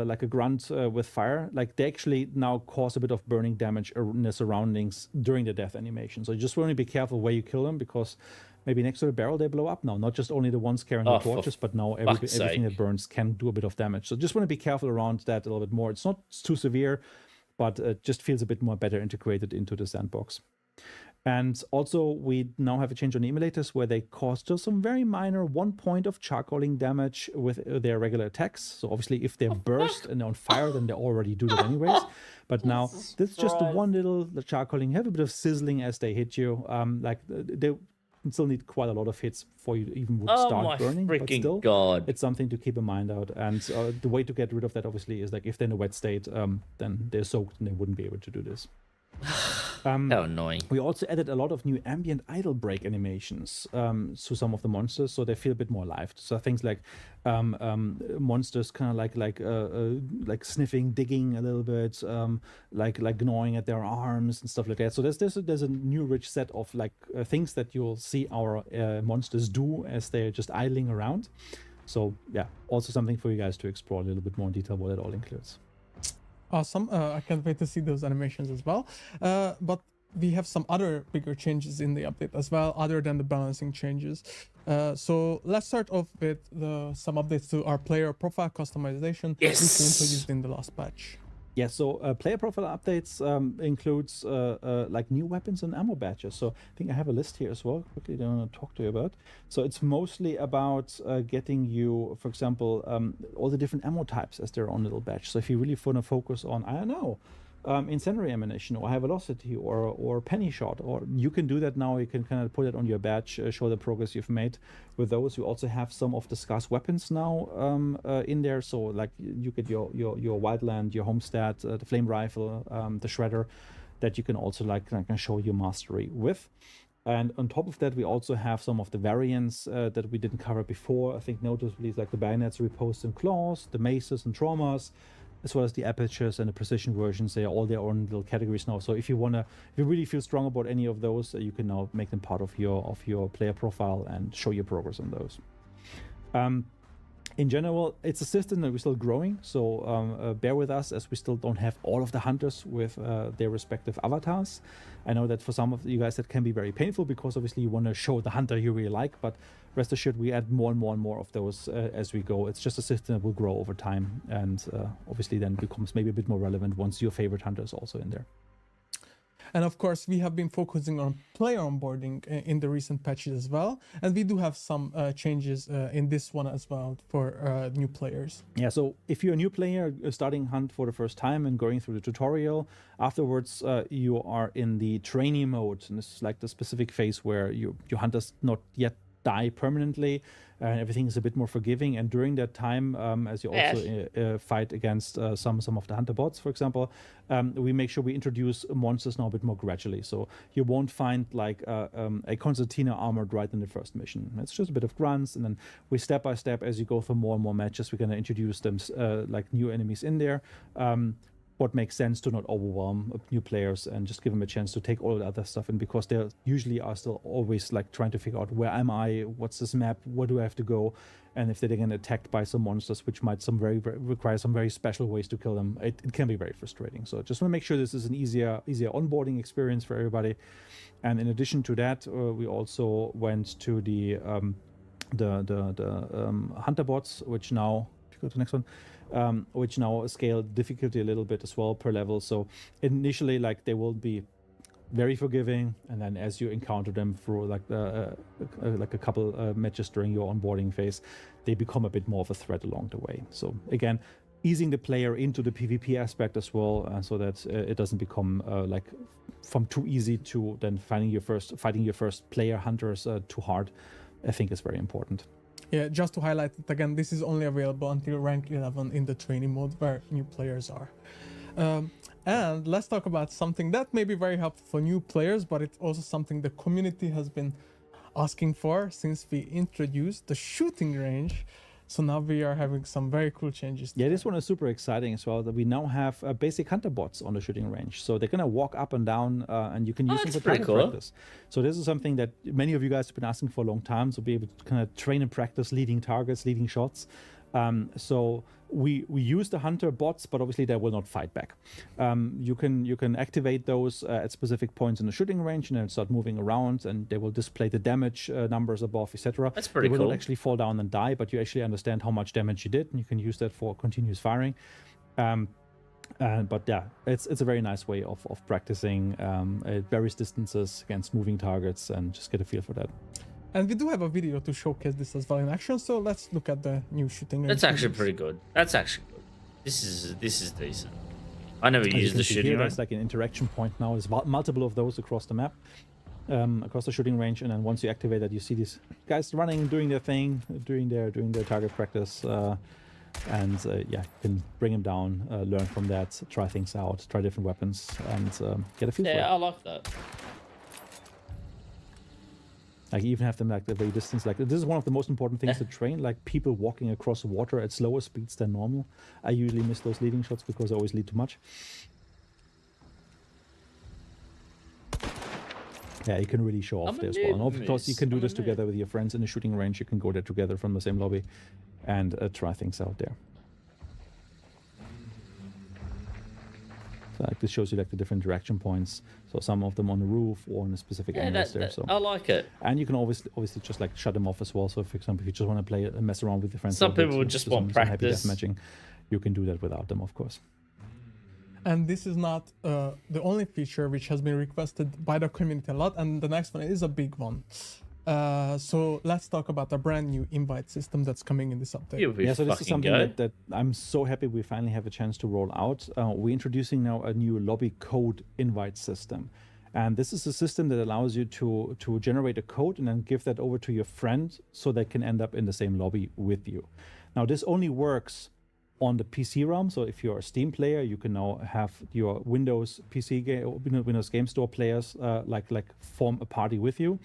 S3: like a grunt with fire, like they actually now cause a bit of burning damage in the surroundings during the death animation. So you just want to be careful where you kill them, because maybe next to the barrel they blow up now. Not just only the ones carrying the torches, but now everything that burns can do a bit of damage. So just want to be careful around that a little bit more. It's not too severe, but it just feels a bit more better integrated into the sandbox. And also, we now have a change on the emulators where they cause just some very minor 1 point of charcoaling damage with their regular attacks. So obviously, if they're burst and on fire, then they already do that anyways. But now, this is just the one little charcoaling. You have a bit of sizzling as they hit you. Like, they still need quite a lot of hits before you even would start burning. But still, it's something to keep in mind out. And the way to get rid of that, obviously, is like if they're in a wet state, then they're soaked and they wouldn't be able to do this.
S1: How annoying.
S3: We also added a lot of new ambient idle break animations to some of the monsters, so they feel a bit more alive. So things like monsters kind of like sniffing, digging a little bit, like gnawing at their arms and stuff like that. So there's a new rich set of like things that you'll see our monsters do as they're just idling around. So yeah, also something for you guys to explore a little bit more in detail what it all includes.
S2: Awesome. I can't wait to see those animations as well. But we have some other bigger changes in the update as well, other than the balancing changes. So let's start off with some updates to our player profile customization, which we introduced in the last patch.
S3: Yeah, so player profile updates includes like new weapons and ammo badges. So I think I have a list here as well, quickly that I want to talk to you about. So it's mostly about getting you, for example, all the different ammo types as their own little badge. So if you really want to focus on, I don't know, incendiary ammunition or high velocity or penny shot, or you can do that now. You can kind of put it on your badge, show the progress you've made with those. You also have some of the scarce weapons now in there. So like you get your wildland, your homestead, the flame rifle, the shredder, that you can also like show your mastery with. And on top of that, we also have some of the variants that we didn't cover before. I think notably like the bayonets, riposte, and claws, the maces and traumas, as well as the apertures and the precision versions. They are all their own little categories now. So if you really feel strong about any of those, you can now make them part of your player profile and show your progress on those. In general, it's a system that we're still growing, so bear with us as we still don't have all of the hunters with their respective avatars. I know that for some of you guys that can be very painful because obviously you want to show the hunter you really like, but rest assured we add more and more and more of those as we go. It's just a system that will grow over time and obviously then becomes maybe a bit more relevant once your favorite hunter is also in there.
S2: And of course, we have been focusing on player onboarding in the recent patches as well. And we do have some changes in this one as well for new players.
S3: Yeah, so if you're a new player starting Hunt for the first time and going through the tutorial, afterwards you are in the trainee mode. And this is like the specific phase where your hunters not yet die permanently and everything is a bit more forgiving. And during that time, as you also fight against some of the hunter bots, for example, we make sure we introduce monsters now a bit more gradually. So you won't find like a concertina armored right in the first mission. It's just a bit of grunts, and then we step by step, as you go through more and more matches, we're going to introduce them like new enemies in there. What makes sense to not overwhelm new players and just give them a chance to take all the other stuff in, because they usually are still always like trying to figure out, where am I, what's this map, where do I have to go, and if they get attacked by some monsters which might require some very special ways to kill them, it can be very frustrating. So just want to make sure this is an easier onboarding experience for everybody. And in addition to that, we also went to the hunter bots, which now, if you go to the next one, which now scale difficulty a little bit as well per level. So initially, like, they will be very forgiving, and then as you encounter them through like a couple matches during your onboarding phase, they become a bit more of a threat along the way. So again, easing the player into the PvP aspect as well, so that it doesn't become like from too easy to then fighting your first player hunters too hard, I think is very important.
S2: Yeah, just to highlight it again, this is only available until rank 11 in the training mode where new players are. And let's talk about something that may be very helpful for new players, but it's also something the community has been asking for since we introduced the shooting range. So now we are having some very cool changes.
S3: Yeah, this one is super exciting as well, that we now have basic hunter bots on the shooting range. So they're going to walk up and down and you can use them for target practice. So this is something that many of you guys have been asking for a long time, so be able to kind of train and practice leading targets, leading shots. So we use the hunter bots, but obviously they will not fight back. You can activate those at specific points in the shooting range and then start moving around, and they will display the damage numbers above, etc.
S1: That's pretty cool.
S3: They will not actually fall down and die, but you actually understand how much damage you did, and you can use that for continuous firing. But yeah, it's a very nice way of practicing at various distances against moving targets and just get a feel for that.
S2: And we do have a video to showcase this as well in action, so let's look at the new shooting range.
S1: That's actually pretty good. That's actually good. This is decent. I never used the shooting range.
S3: There's like an interaction point now. There's multiple of those across the map, across the shooting range, and then once you activate that, you see these guys running, doing their thing, doing their target practice, and yeah, you can bring them down, learn from that, try things out, try different weapons, and get a feel for it.
S1: Yeah, I like that.
S3: Like, you even have them like the very distance. Like, this is one of the most important things to train. Like, people walking across water at slower speeds than normal. I usually miss those leading shots because I always lead too much. Yeah, you can really show off there as well. And of course, you can do this together with your friends in the shooting range. You can go there together from the same lobby and try things out there. So, like, this shows you like the different direction points. So some of them on the roof or in a specific angles there. So
S1: I like it.
S3: And you can obviously just like shut them off as well. So for example, if you just want to play and mess around with your friends,
S1: some people would just want practice.
S3: Matching, you can do that without them, of course.
S2: And this is not the only feature which has been requested by the community a lot, and the next one is a big one. So let's talk about a brand new invite system that's coming in this update.
S3: Yeah, so this is something that I'm so happy we finally have a chance to roll out. We're introducing now a new lobby code invite system. And this is a system that allows you to generate a code and then give that over to your friend so they can end up in the same lobby with you. Now, this only works on the PC realm. So if you're a Steam player, you can now have your Windows PC game, Windows Game Store players like form a party with you.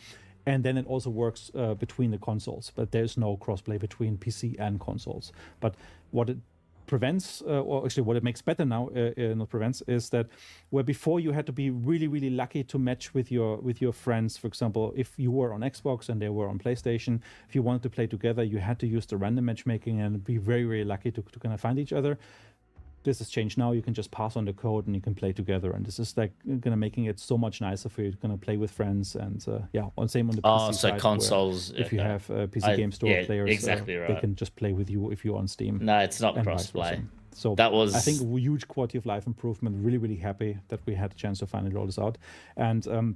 S3: And then it also works between the consoles, but there's no crossplay between PC and consoles. But what it prevents, or actually what it makes better now, not prevents, is that where before you had to be really, really lucky to match with your friends. For example, if you were on Xbox and they were on PlayStation, if you wanted to play together, you had to use the random matchmaking and be very, very lucky to kind of find each other. This has changed now. You can just pass on the code and you can play together, and this is like kind of making it so much nicer for you to kind of play with friends. And same on the PC
S1: so
S3: side,
S1: consoles.
S3: if you have PC Game Store players,
S1: exactly right.
S3: they can just play with you if you're on Steam.
S1: No, it's not crossplay.
S3: So
S1: that was,
S3: I think, a huge quality of life improvement. Really, really happy that we had a chance to finally roll this out. And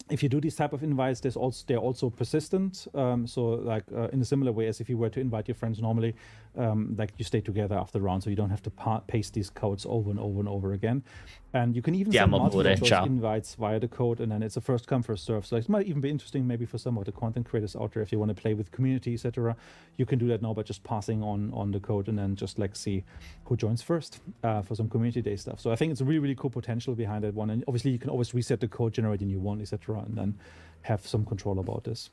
S3: if you do these type of invites, they're also persistent. So like in a similar way as if you were to invite your friends normally, like you stay together after the round, so you don't have to paste these codes over and over and over again. And you can even send multiple of those invites via the code, and then it's a first come first serve. So it might even be interesting maybe for some of the content creators out there, if you want to play with community, etc. You can do that now by just passing on the code and then just like see who joins first for some community day stuff. So I think it's a really, really cool potential behind that one. And obviously you can always reset the code, generate a new one, etc. and then have some control about this.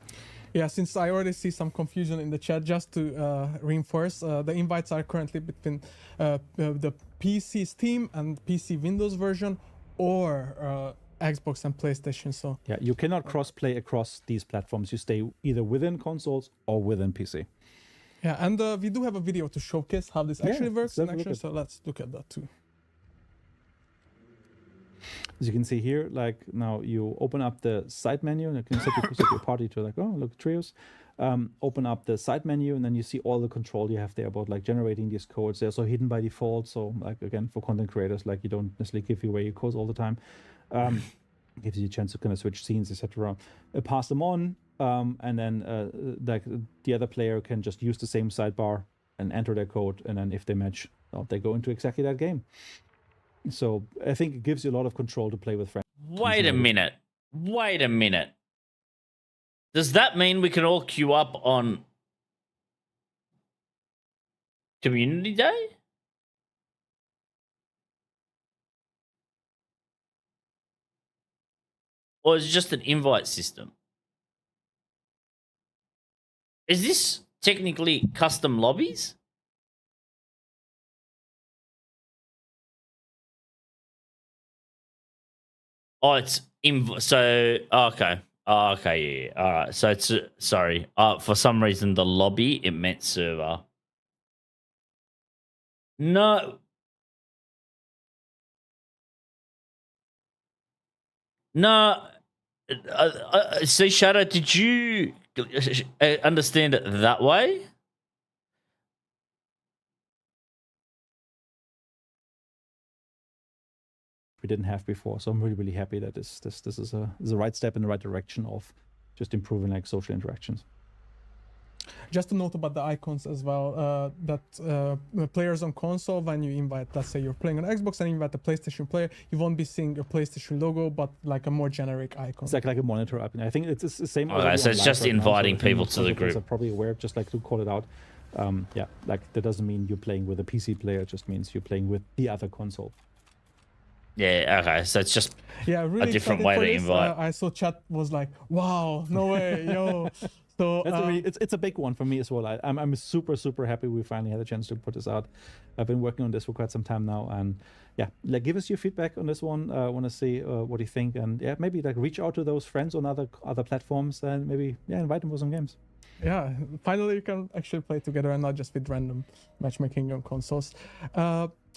S2: Yeah, since I already see some confusion in the chat, just to reinforce, the invites are currently between the PC Steam and PC Windows version, or Xbox and PlayStation. So
S3: yeah, you cannot cross-play across these platforms. You stay either within consoles or within PC.
S2: Yeah, and we do have a video to showcase how this actually works in action, so let's look at that too.
S3: As you can see here, like now you open up the side menu and you can set your party to like, oh, look, trios. Open up the side menu and then you see all the control you have there about like generating these codes. They're also hidden by default. So like, again, for content creators, like you don't necessarily give away your codes all the time. Gives you a chance to kind of switch scenes, etc. Pass them on, and then like the other player can just use the same sidebar and enter their code. And then if they match, they go into exactly that game. So I think it gives you a lot of control to play with friends.
S1: Wait a minute. Does that mean we can all queue up on Community Day? Or is it just an invite system? Is this technically custom lobbies? Oh, it's okay. Okay, yeah. All right. So it's sorry. For some reason, the lobby it meant server. No. See, Shadow, did you understand it that way?
S3: We didn't have before, so I'm really, really happy that this is a right step in the right direction of just improving like social interactions.
S2: Just a note about the icons as well, that players on console, when you invite, let's say you're playing on Xbox and you invite a PlayStation player, you won't be seeing a PlayStation logo, but like a more generic icon.
S3: It's like a monitor up. I think it's the same.
S1: Okay, so it's just inviting people to the group.
S3: Are probably aware, just like to call it out. Yeah, like that doesn't mean you're playing with a PC player, it just means you're playing with the other console.
S1: Yeah, okay, so it's just
S2: really
S1: a different way to invite.
S2: I saw chat was like, wow, no way, yo. So
S3: it's a big one for me as well. I'm super, super happy we finally had a chance to put this out. I've been working on this for quite some time now, and yeah, like give us your feedback on this one. I want to see what you think, and yeah, maybe like reach out to those friends on other platforms and maybe invite them for some games.
S2: Yeah, finally you can actually play together and not just with random matchmaking on consoles.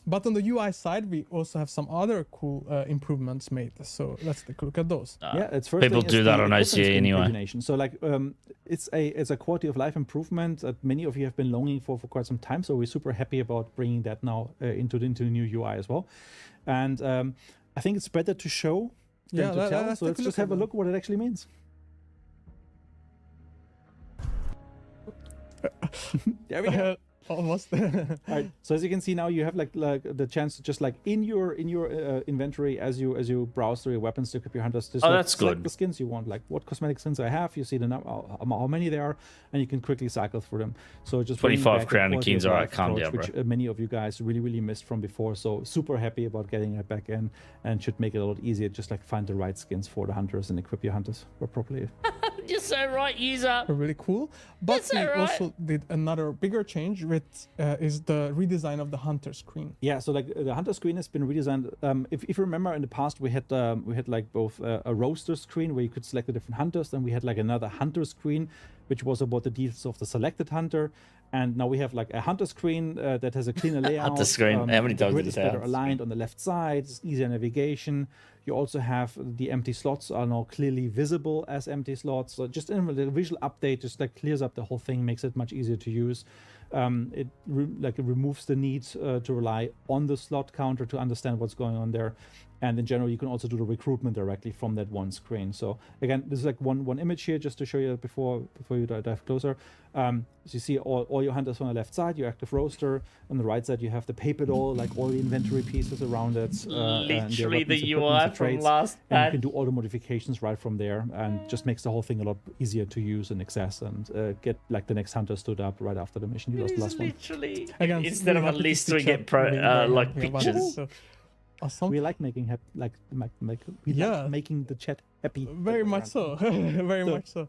S2: But on the UI side, we also have some other cool improvements made. So let's take a look at those.
S3: Yeah, it's first
S1: people do that on OCA anyway.
S3: So like, it's a quality of life improvement that many of you have been longing for quite some time. So we're super happy about bringing that now into the new UI as well. And I think it's better to show than to tell. So let's just have a look what it actually means.
S2: There we go. Almost.
S3: All right. So as you can see now, you have like the chance to just like in your inventory as you browse through your weapons to equip your hunters. Just,
S1: that's
S3: select
S1: good.
S3: the skins you want, like what cosmetic skins I have. You see the number, how many there are, and you can quickly cycle through them. So just
S1: 25 crown and kings. All right, calm down,
S3: which many of you guys really missed from before. So super happy about getting it back in, and should make it a lot easier. Just like find the right skins for the hunters and equip your hunters properly.
S1: You're so right, user.
S2: Really cool. But we also did another bigger change, which is the redesign of the hunter screen.
S3: Yeah, so like the hunter screen has been redesigned. If you remember in the past, we had like both a roster screen where you could select the different hunters, then we had like another hunter screen, which was about the details of the selected hunter. And now we have like a hunter screen that has a cleaner layout.
S1: Hunter screen. How many times did
S3: is
S1: it
S3: better
S1: have?
S3: aligned on the left side. It's easier navigation. You also have the empty slots are now clearly visible as empty slots. So just in the visual update, just like clears up the whole thing, makes it much easier to use. It removes the need to rely on the slot counter to understand what's going on there. And in general, you can also do the recruitment directly from that one screen. So again, this is like one image here just to show you before you dive closer. So you see all your hunters on the left side, your active roster. On the right side, you have the paper doll, like all the inventory pieces around it.
S1: Literally the UI from last
S3: and
S1: patch.
S3: you can do all the modifications right from there, and just makes the whole thing a lot easier to use and access, and get like the next hunter stood up right after the mission. You lost the last one.
S1: Literally.
S2: Again,
S1: Instead of a list, we get like pictures.
S2: Awesome.
S3: We like making making the chat happy.
S2: Very much so. Very much so.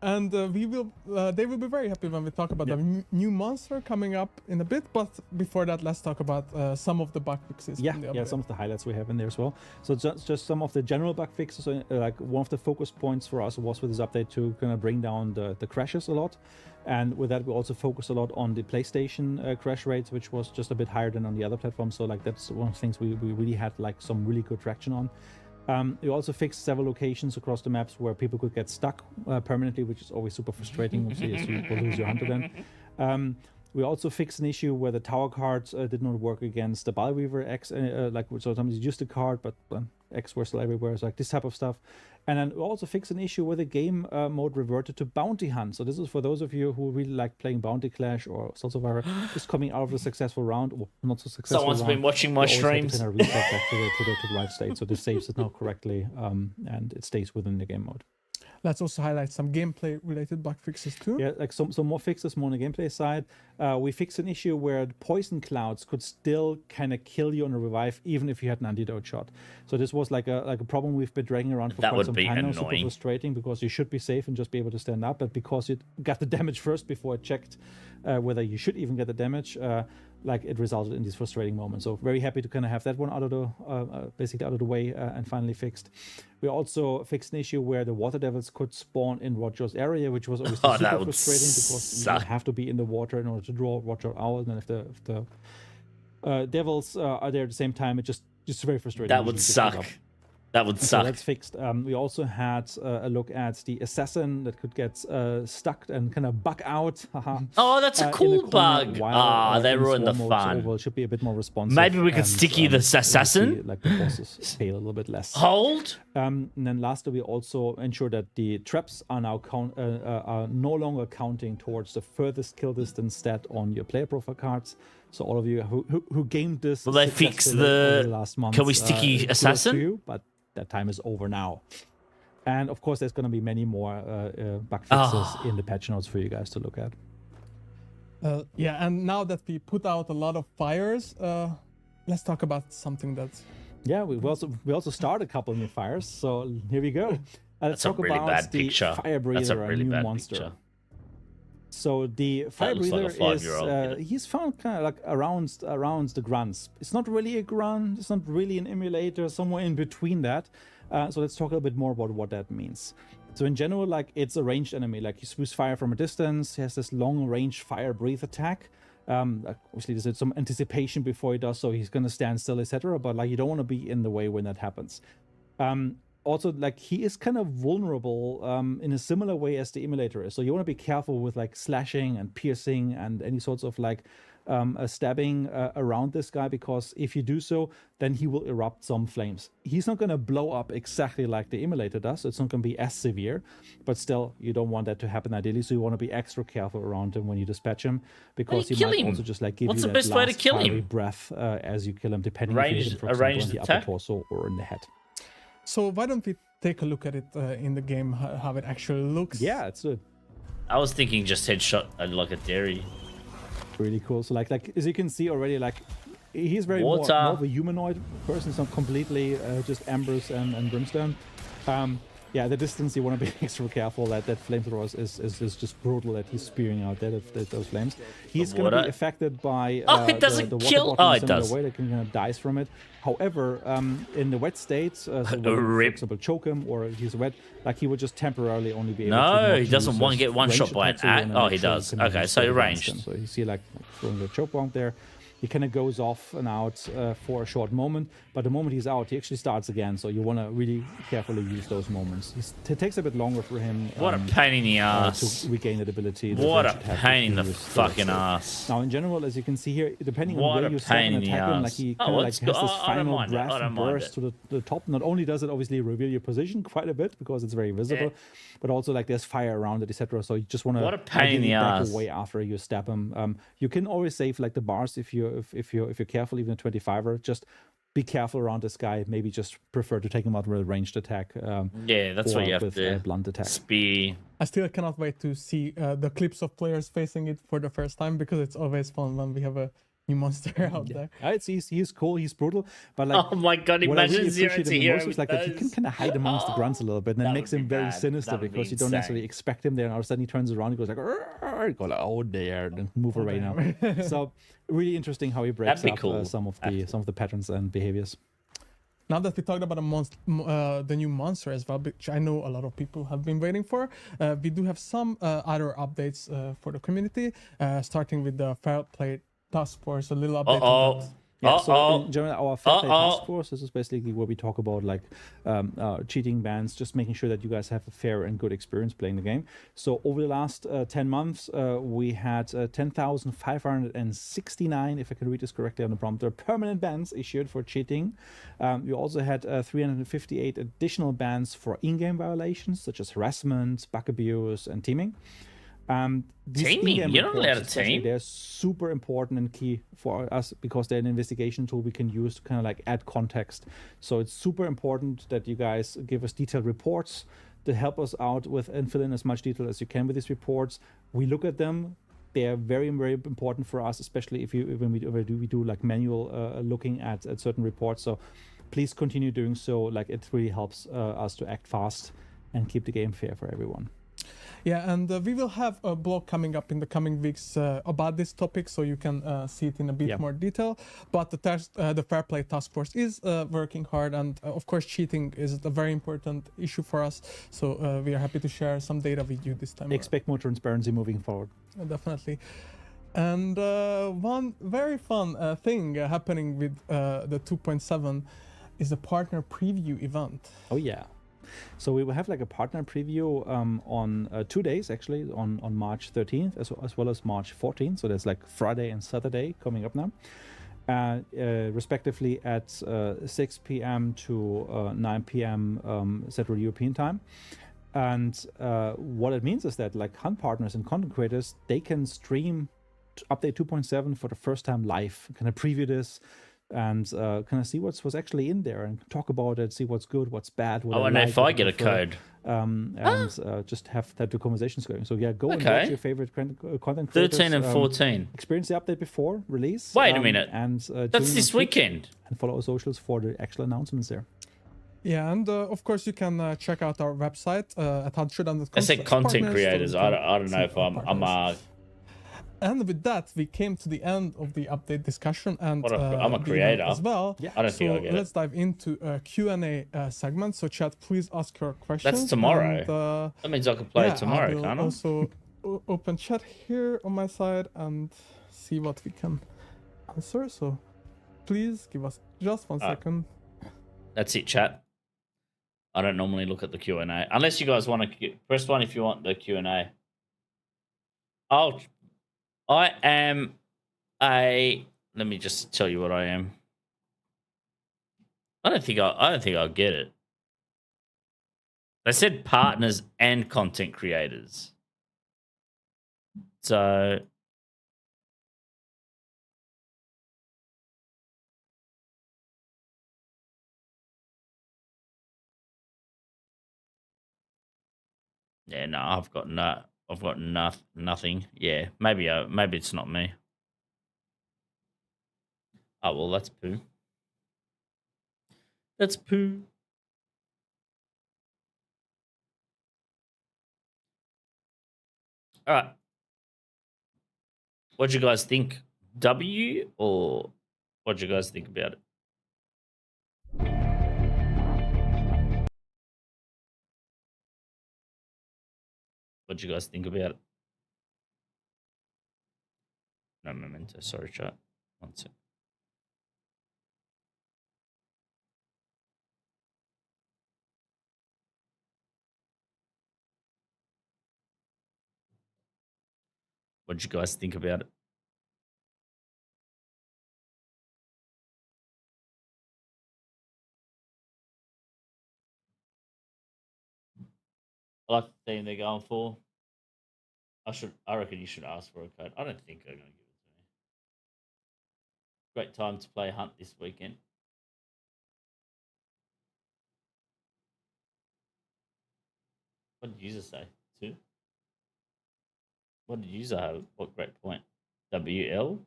S2: And they will be very happy when we talk about the new monster coming up in a bit. But before that, let's talk about some of the bug fixes.
S3: Yeah, some of the highlights we have in there as well. So just some of the general bug fixes. So, like one of the focus points for us was with this update to kind of bring down the crashes a lot. And with that, we also focus a lot on the PlayStation crash rates, which was just a bit higher than on the other platforms. So like that's one of the things we really had like some really good traction on. We also fixed several locations across the maps where people could get stuck permanently, which is always super frustrating, obviously, as you will lose your hunter then. We also fixed an issue where the tower cards did not work against the Ballweaver X, like sometimes you used the card, but X were still everywhere, so like this type of stuff. And then we also fixed an issue where the game mode reverted to bounty hunt. So this is for those of you who really like playing Bounty Clash or Sons of Iron, just coming out of a successful round, or not so successful.
S1: Someone's been watching my streams.
S3: Kind of reset back to the right state. So this saves it now correctly, and it stays within the game mode.
S2: Let's also highlight some gameplay related bug fixes too.
S3: Yeah, like some more fixes more on the gameplay side. We fixed an issue where the poison clouds could still kind of kill you on a revive even if you had an antidote shot. So this was like a problem we've been dragging around for quite some time now. Super frustrating because you should be safe and just be able to stand up, but because you got the damage first before it checked whether you should even get the damage, like it resulted in these frustrating moments. So very happy to kind of have that one out of the basically out of the way and finally fixed. We also fixed an issue where the water devils could spawn in Roger's area, which was obviously super frustrating because you have to be in the water in order to draw Roger out. And if the devils are there at the same time, it's just very frustrating.
S1: That would suck. That would suck.
S3: So that's fixed. We also had a look at the assassin that could get stuck and kind of bug out.
S1: Oh, that's a cool bug. They ruined the fun.
S3: So it should be a bit more responsive.
S1: Maybe we could sticky the assassin.
S3: Like the bosses fail a little bit less.
S1: Hold.
S3: And then lastly, we also ensure that the traps are now are no longer counting towards the furthest kill distance stat on your player profile cards. So all of you who gamed this,
S1: will they fix the
S3: last month?
S1: Can we sticky assassin?
S3: You, but that time is over now. And of course, there's going to be many more bug fixes in the patch notes for you guys to look at.
S2: Yeah, and now that we put out a lot of fires, let's talk about something that's...
S3: Yeah, we also started a couple of new fires. So here we go. Let's talk
S1: really
S3: about
S1: bad
S3: the
S1: picture.
S3: Fire Breather,
S1: That's a really
S3: new
S1: bad
S3: monster.
S1: Picture.
S3: So the Fire Breather
S1: like
S3: he's found kind of like around the grunts. It's not really a grunt, it's not really an emulator, somewhere in between that. So let's talk a little bit more about what that means. So in general, like it's a ranged enemy, like he spews fire from a distance, he has this long range fire breathe attack. Obviously there's some anticipation before he does so, he's gonna stand still, etc. But like you don't want to be in the way when that happens. Also, like he is kind of vulnerable in a similar way as the emulator is. So you want to be careful with like slashing and piercing and any sorts of like stabbing around this guy, because if you do so, then he will erupt some flames. He's not going to blow up exactly like the emulator does, so it's not going to be as severe, but still, you don't want that to happen ideally, so you want to be extra careful around him when you dispatch him, because he might also just like give
S1: What's
S3: you
S1: the
S3: that
S1: best way to
S3: last
S1: kill him?
S3: fiery breath as you kill him, depending if you hit him, for example, in the upper torso or in the head.
S2: So why don't we take a look at it in the game, how it actually looks?
S3: Yeah, it's a
S1: I was thinking just headshot like a dairy.
S3: really cool. So like as you can see already, like he's very more of a humanoid person. It's not completely just embers and brimstone. Yeah, the distance, you want to be extra careful. That flamethrower is just brutal, that he's spewing out those flames. He's going to be affected by
S1: it doesn't
S3: the
S1: kill.
S3: water bottle
S1: It does.
S3: way, that can kind of dies from it. However, in the wet states, so when you, for example, choke him or he's wet, like he would just temporarily only be able to.
S1: No, he doesn't want to get one shot by an axe. Oh, he does. Okay, so ranged.
S3: So you see like throwing the choke bomb there. He kind of goes off and out for a short moment, but the moment he's out, he actually starts again. So you want to really carefully use those moments. It takes a bit longer for him.
S1: What a pain in the ass.
S3: To regain that ability.
S1: What a pain in the fucking ass.
S3: Now, in general, as you can see here, depending on where you stand and attack him, like he kind of like has this final breath and burst to the top. Not only does it obviously reveal your position quite a bit because it's very visible, but also like there's fire around it, etc. So you just want to back away after you stab him. You can always save like the bars if you're careful, even a 25er. Just be careful around this guy. Maybe just prefer to take him out with a ranged attattack.
S1: Yeah, that's what you have
S3: with
S1: to
S3: blunt attack.
S1: Spear.
S2: I still cannot wait to see the clips of players facing it for the first time, because it's always fun when we have a new monster out there.
S3: He's cool, he's brutal, but like,
S1: oh my god, imagine Zero to Hero
S3: is like that you can kind of hide amongst the grunts a little bit, and that makes him very sinister, because you don't necessarily expect him there, and all of a sudden he turns around and goes like, oh there, and move away now. So really interesting how he breaks up some of the patterns and behaviors.
S2: Now that we talked about the new monster as well, which I know a lot of people have been waiting for, we do have some other updates for the community, starting with the Fair Play Task Force, a little update on that.
S3: Yeah, so in general, our Fair Play Task Force, this is basically where we talk about like cheating bans, just making sure that you guys have a fair and good experience playing the game. So over the last 10 months, we had 10,569, if I can read this correctly on the prompter, permanent bans issued for cheating. We also had 358 additional bans for in-game violations, such as harassment, bug abuse, and teaming.
S1: Teaming, you're not allowed to team.
S3: They're super important and key for us, because they're an investigation tool we can use to kind of like add context. So it's super important that you guys give us detailed reports to help us out with and fill in as much detail as you can with these reports. We look at them. They are very, very important for us, especially when we do like manual looking at certain reports. So please continue doing so. Like, it really helps us to act fast and keep the game fair for everyone.
S2: Yeah, and we will have a blog coming up in the coming weeks about this topic, so you can see it in a bit more detail. But the Fair Play Task Force is working hard, and of course cheating is a very important issue for us, so we are happy to share some data with you this time.
S3: Expect more transparency moving forward.
S2: Definitely. And one very fun thing happening with the 2.7 is the partner preview event.
S3: Oh yeah. So we will have like a partner preview on 2 days, actually, on March 13th as well as March 14th. So there's like Friday and Saturday coming up now, respectively at 6 p.m. to 9 p.m. Central European time. And what it means is that like hunt partners and content creators, they can stream update 2.7 for the first time live, kind of preview this, and kind of see what's actually in there and talk about it, see what's good, what's bad.
S1: I wonder if I get a code.
S3: And just have that two conversations going. So yeah, go and watch your favorite content creators.
S1: 13 and 14.
S3: Experience the update before release.
S1: Wait a minute.
S3: And
S1: that's this weekend.
S3: And follow our socials for the actual announcements there.
S2: Yeah, and of course you can check out our website at showdown.com.
S1: I said content creators. I don't know if I'm
S2: And with that, we came to the end of the update discussion, and
S1: I'm a creator
S2: as well.
S1: Yeah. I don't think I'll get
S2: let's dive into a Q&A segment. So chat, please ask your questions.
S1: That's tomorrow.
S2: And,
S1: that means I can play it tomorrow, can't I?
S2: Also open chat here on my side and see what we can answer. So please give us just 1 second.
S1: That's it, chat. I don't normally look at the Q&A unless you guys want to press one if you want the Q&A. I am Let me just tell you what I am. I don't think I'll get it. They said partners and content creators. So yeah, no, I've got nothing. Yeah, maybe it's not me. Oh well, that's poo. That's poo. All right. What'd you guys think? W or what'd you guys think about it? What'd you guys think about it? No memento. Sorry, chat. One sec. What'd you guys think about it? I like the theme they're going for. I reckon you should ask for a code. I don't think they're going to give it to me. Great time to play Hunt this weekend. What did user say? 2? What did user have? What great point? WL?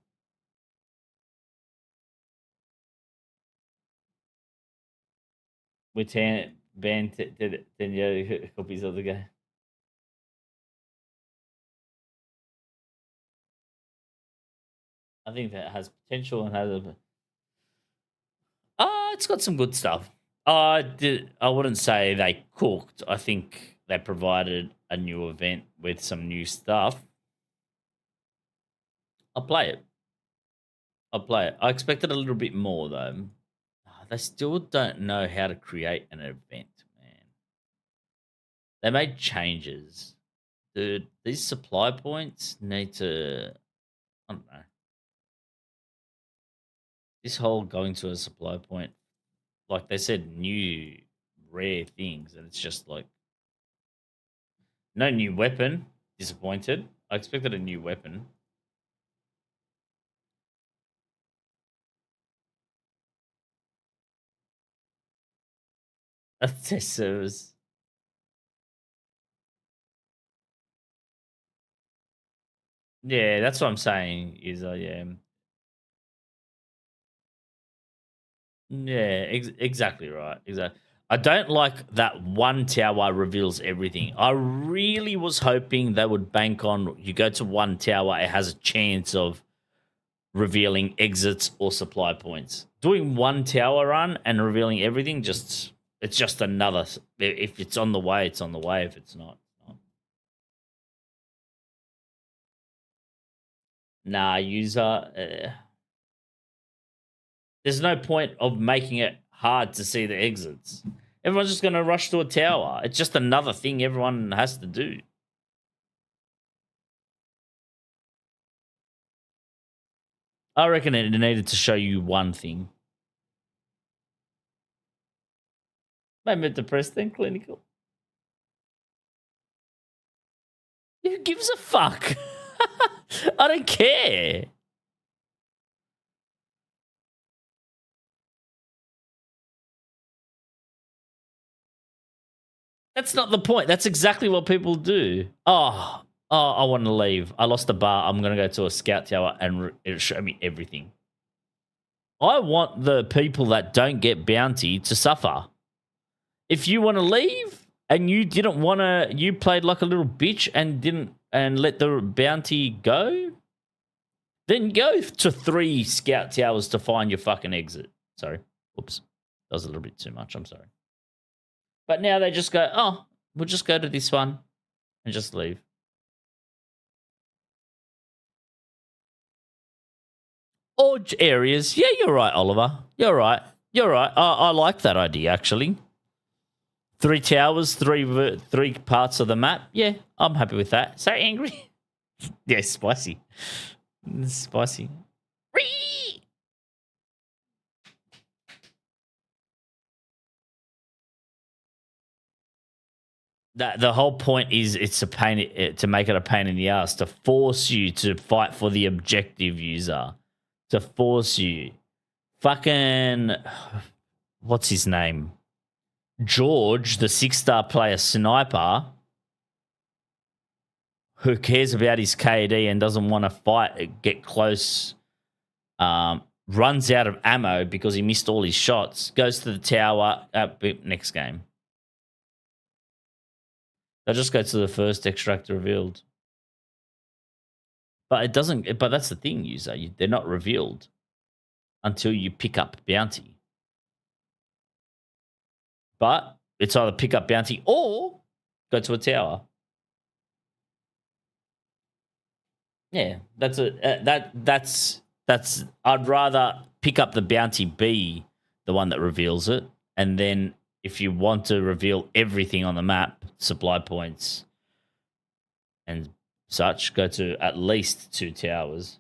S1: We banned 10 copies of the game. I think that has potential and has a. It's got some good stuff. I wouldn't say they cooked. I think they provided a new event with some new stuff. I'll play it. I expected a little bit more though. They still don't know how to create an event, man. They made changes. Dude, these supply points need to, I don't know. This whole going to a supply point, like they said, new rare things, and it's just like no new weapon. Disappointed. I expected a new weapon. Test servers. Yeah, that's what I'm saying. Is yeah. Yeah, exactly right. Exactly. I don't like that one tower reveals everything. I really was hoping they would bank on you go to one tower, it has a chance of revealing exits or supply points. Doing one tower run and revealing everything, it's just another. If it's on the way, it's on the way. If it's not, it's not. Nah, user. There's no point of making it hard to see the exits. Everyone's just going to rush to a tower. It's just another thing everyone has to do. I reckon it needed to show you one thing. Maybe depressed then, clinical. Who gives a fuck? I don't care. That's not the point. That's exactly what people do. Oh, I want to leave. I lost a bar. I'm going to go to a scout tower and it'll show me everything. I want the people that don't get bounty to suffer. If you want to leave and you didn't want to, you played like a little bitch and let the bounty go, then go to 3 scout towers to find your fucking exit. Sorry. Oops. That was a little bit too much. I'm sorry. But now they just go, oh, we'll just go to this one and just leave. Odd areas. Yeah, you're right, Oliver. You're right. I like that idea, actually. 3 towers, 3 parts of the map. Yeah, I'm happy with that. So angry. Yeah, spicy. Spicy. the whole point is it's a pain to make it a pain in the ass, to force you to fight for the objective user, to force you. Fucking, what's his name? George, the 6-star player sniper, who cares about his KD and doesn't want to fight, get close, runs out of ammo because he missed all his shots, goes to the tower, next game. They'll just go to the first extract revealed. But it doesn't, but that's the thing, user. They're not revealed until you pick up bounty. But it's either pick up bounty or go to a tower. Yeah, that's I'd rather pick up the bounty, be the one that reveals it, and then if you want to reveal everything on the map, supply points and such, go to at least 2 towers.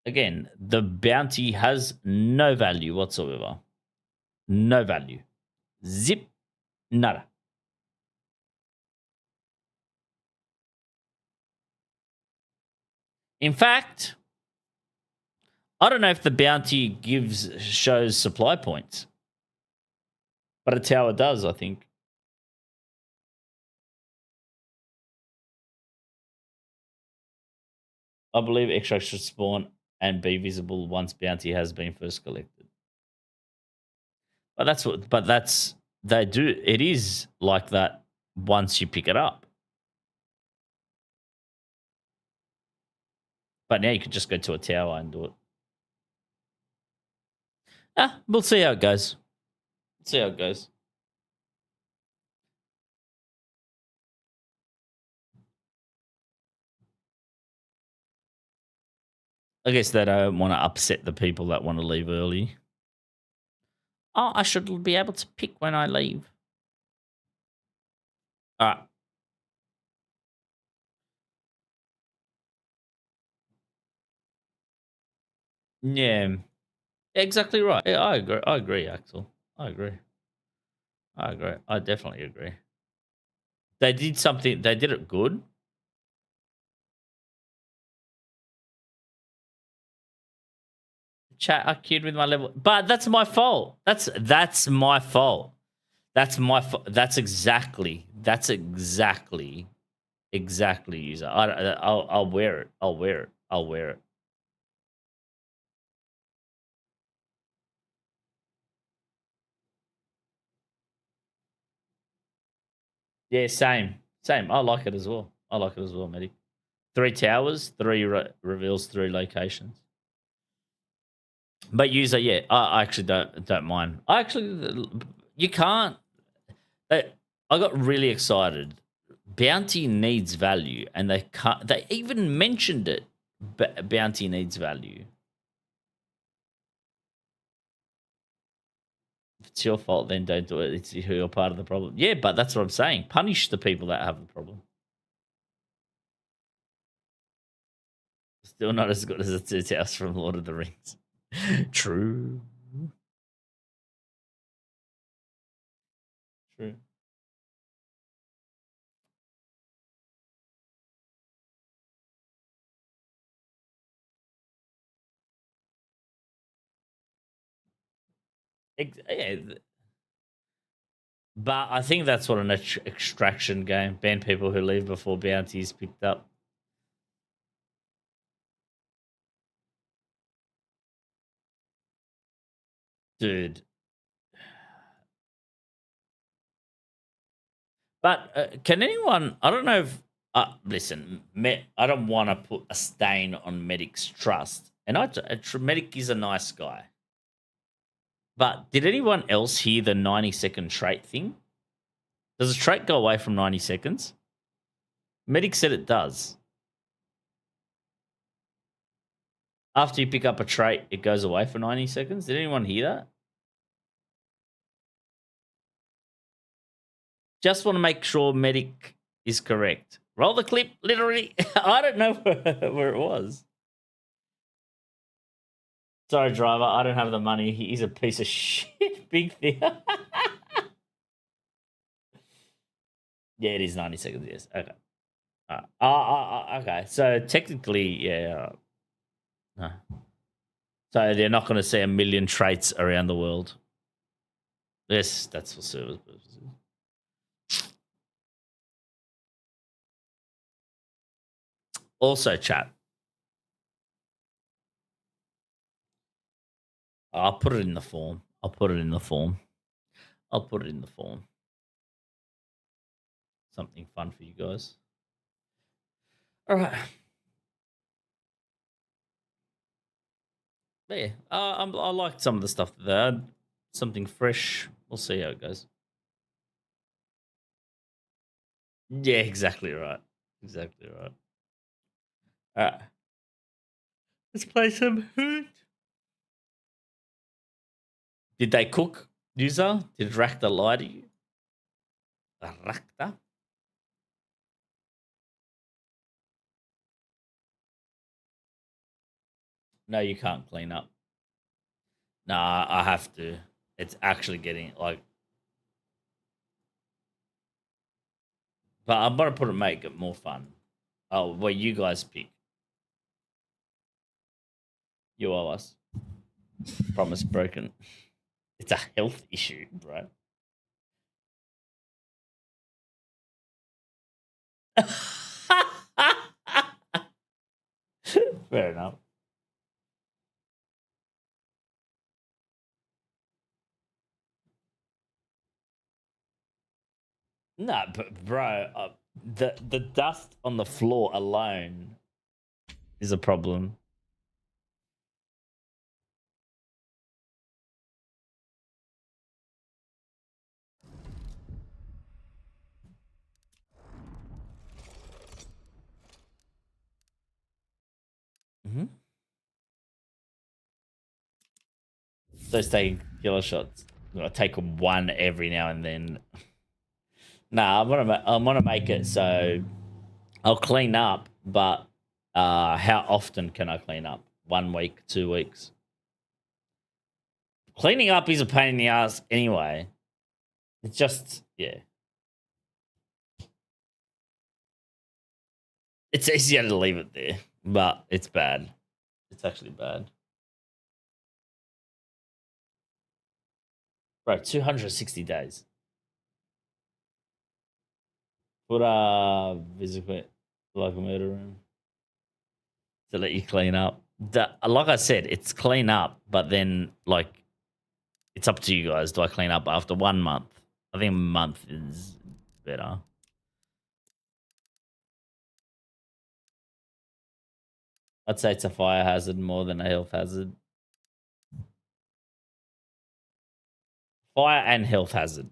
S1: Again, the bounty has no value whatsoever. No value. Zip. Nada. In fact, I don't know if the bounty shows supply points, but a tower does, I think. I believe extracts should spawn and be visible once bounty has been first collected. They do. It is like that once you pick it up. But now you can just go to a tower and do it. We'll see how it goes. See how it goes. I guess they don't want to upset the people that want to leave early. Oh, I should be able to pick when I leave. All right. Yeah. Exactly right. Yeah, I agree, Axel. I agree. I definitely agree. They did something. They did it good. Chat, I queued with my level, but that's my fault. That's my fault. That's exactly user. I'll wear it. I'll wear it. Yeah, same. I like it as well. Medic. 3 towers, 3 reveals 3 locations. But user, yeah, I actually don't mind. You can't. I got really excited. Bounty needs value, and they can't. They even mentioned it. Bounty needs value. If it's your fault, then don't do it. It's you're part of the problem. Yeah, but that's what I'm saying. Punish the people that have the problem. Still not as good as the 2 towers from Lord of the Rings. True. Yeah. But I think that's what an extraction game. Ban people who leave before bounties picked up. Dude. But can anyone... I don't know if... listen, I don't want to put a stain on Medic's trust. And Medic is a nice guy. But did anyone else hear the 90-second trait thing? Does a trait go away from 90 seconds? Medic said it does. After you pick up a trait, it goes away for 90 seconds. Did anyone hear that? Just want to make sure Medic is correct. Roll the clip, literally. I don't know where it was. Sorry, driver. I don't have the money. He's a piece of shit. Big thing. Yeah, it is 90 seconds. Yes. Okay. Okay. So technically, yeah. So they're not going to see 1 million traits around the world. Yes, that's for service purposes. Also, chat. I'll put it in the form. Something fun for you guys. All right. But yeah, I liked some of the stuff that they had. Something fresh. We'll see how it goes. Yeah, exactly right. All right. Let's play some Hoot. Did they cook, user? Did Rakta lie to you? Rakta? No, you can't clean up. Nah, I have to. It's actually getting like. But I'm gonna put it make it more fun. Oh, well, you guys pick. You owe us. Promise broken. It's a health issue, bro. Fair enough. No, but bro, the dust on the floor alone is a problem. Mm-hmm. So it's taking killer shots. I'm gonna take one every now and then. Nah, I'm gonna make it so I'll clean up, but how often can I clean up? 1 week, 2 weeks. Cleaning up is a pain in the ass anyway. It's just yeah. It's easier to leave it there, but it's bad. It's actually bad. Bro, 260 days. Put physically like a murder room to let you clean up. Like I said, it's clean up, but then like it's up to you guys. Do I clean up after 1 month? I think a month is better. I'd say it's a fire hazard more than a health hazard. Fire and health hazard.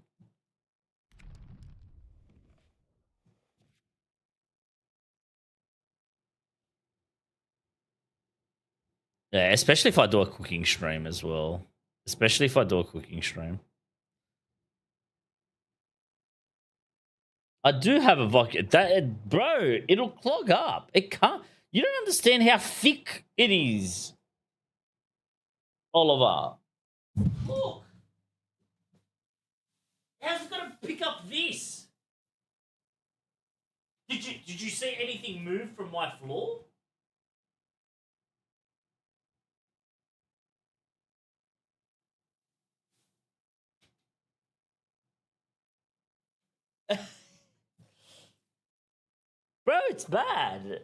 S1: Yeah, especially if I do a cooking stream as well. I do have a vodka. Bro, it'll clog up. It can't. You don't understand how thick it is, Oliver. Look. How's it gonna pick up this? Did you see anything move from my floor? Bro, it's bad.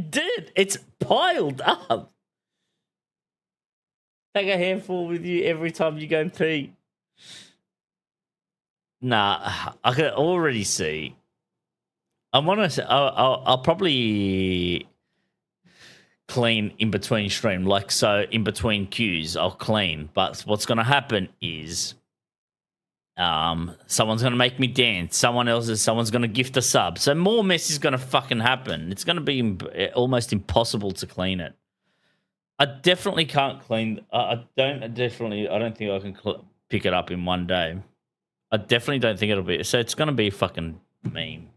S1: Dude, it's piled up. Take a handful with you every time you go and pee. Nah, I can already see. I'll probably clean in between stream. Like, so in between queues, I'll clean. But what's going to happen is someone's going to make me dance. Someone's going to gift a sub. So more mess is going to fucking happen. It's going to be almost impossible to clean it. I definitely can't clean. I don't think I can pick it up in 1 day. I definitely don't think it'll be. So it's going to be a fucking meme.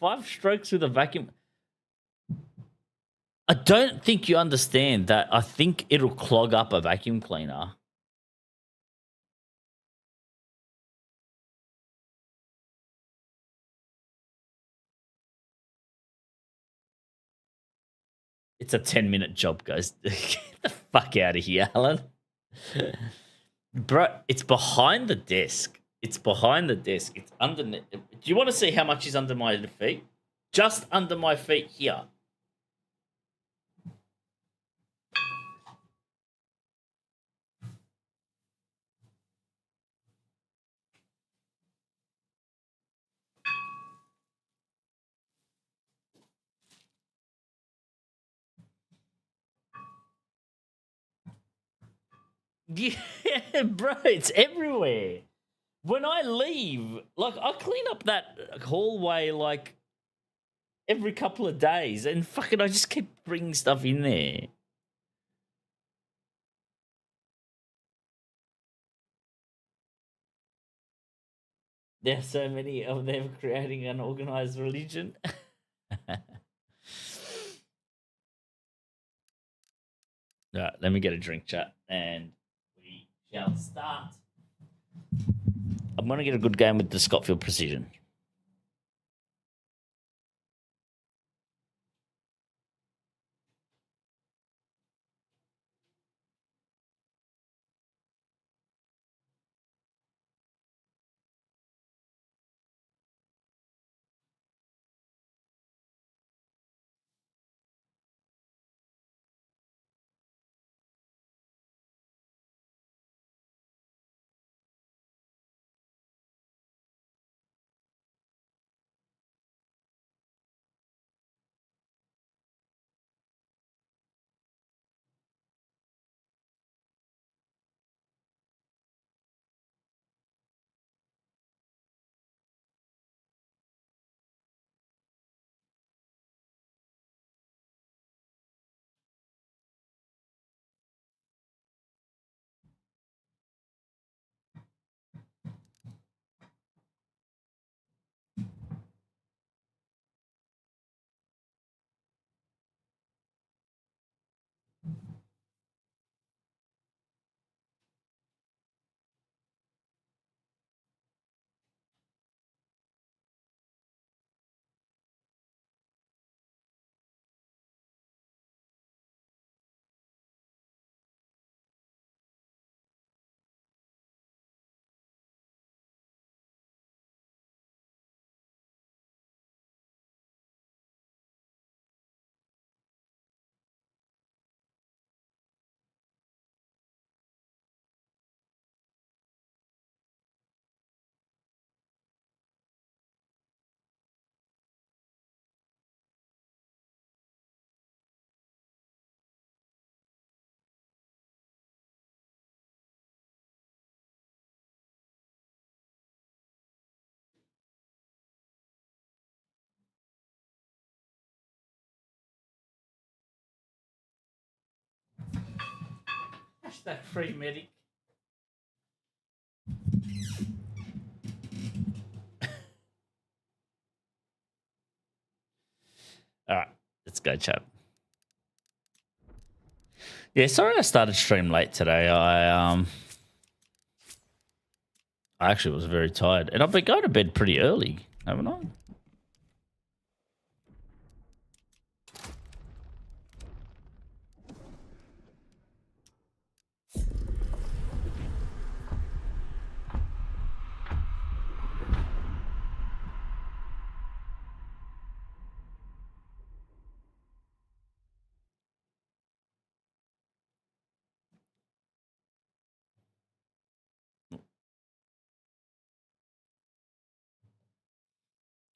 S1: 5 strokes with a vacuum. I don't think you understand that. I think it'll clog up a vacuum cleaner. It's a 10-minute job, guys. Get the fuck out of here, Alan. Bro, it's behind the desk. It's behind the desk. It's underneath. Do you want to see how much is under my feet? Just under my feet here. Yeah, bro, it's everywhere. When I leave, like, I clean up that hallway like every couple of days, and fucking I just keep bringing stuff in there. There's so many of them creating an organized religion. All right, let me get a drink, chat, and we shall start. I'm going to get a good game with the Scotfield Precision. Hashtag free medic. All right, let's go, chat. Yeah, sorry I started stream late today. I actually was very tired, and I've been going to bed pretty early, haven't I?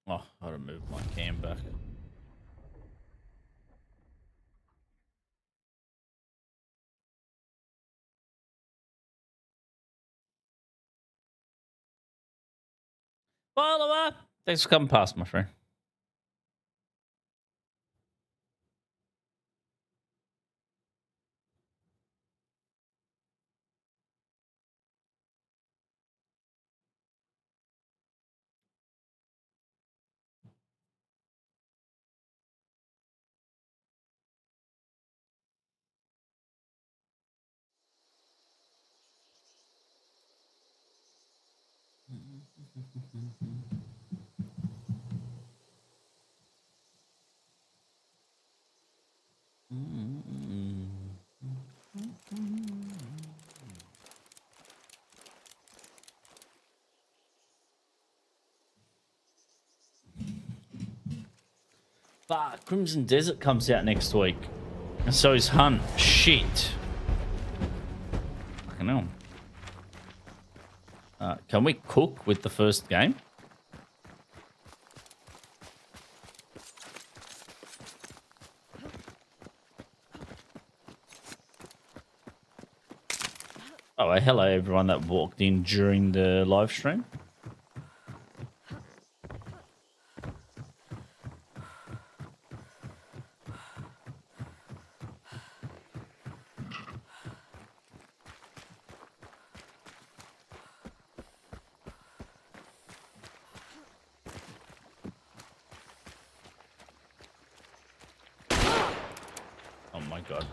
S1: Oh, I gotta move my cam back. Follower, thanks for coming past, my friend. But Crimson Desert comes out next week. And so is Hunt. Shit. Fucking hell. Can we cook with the first game? Oh, well, hello everyone that walked in during the live stream. Oh my god.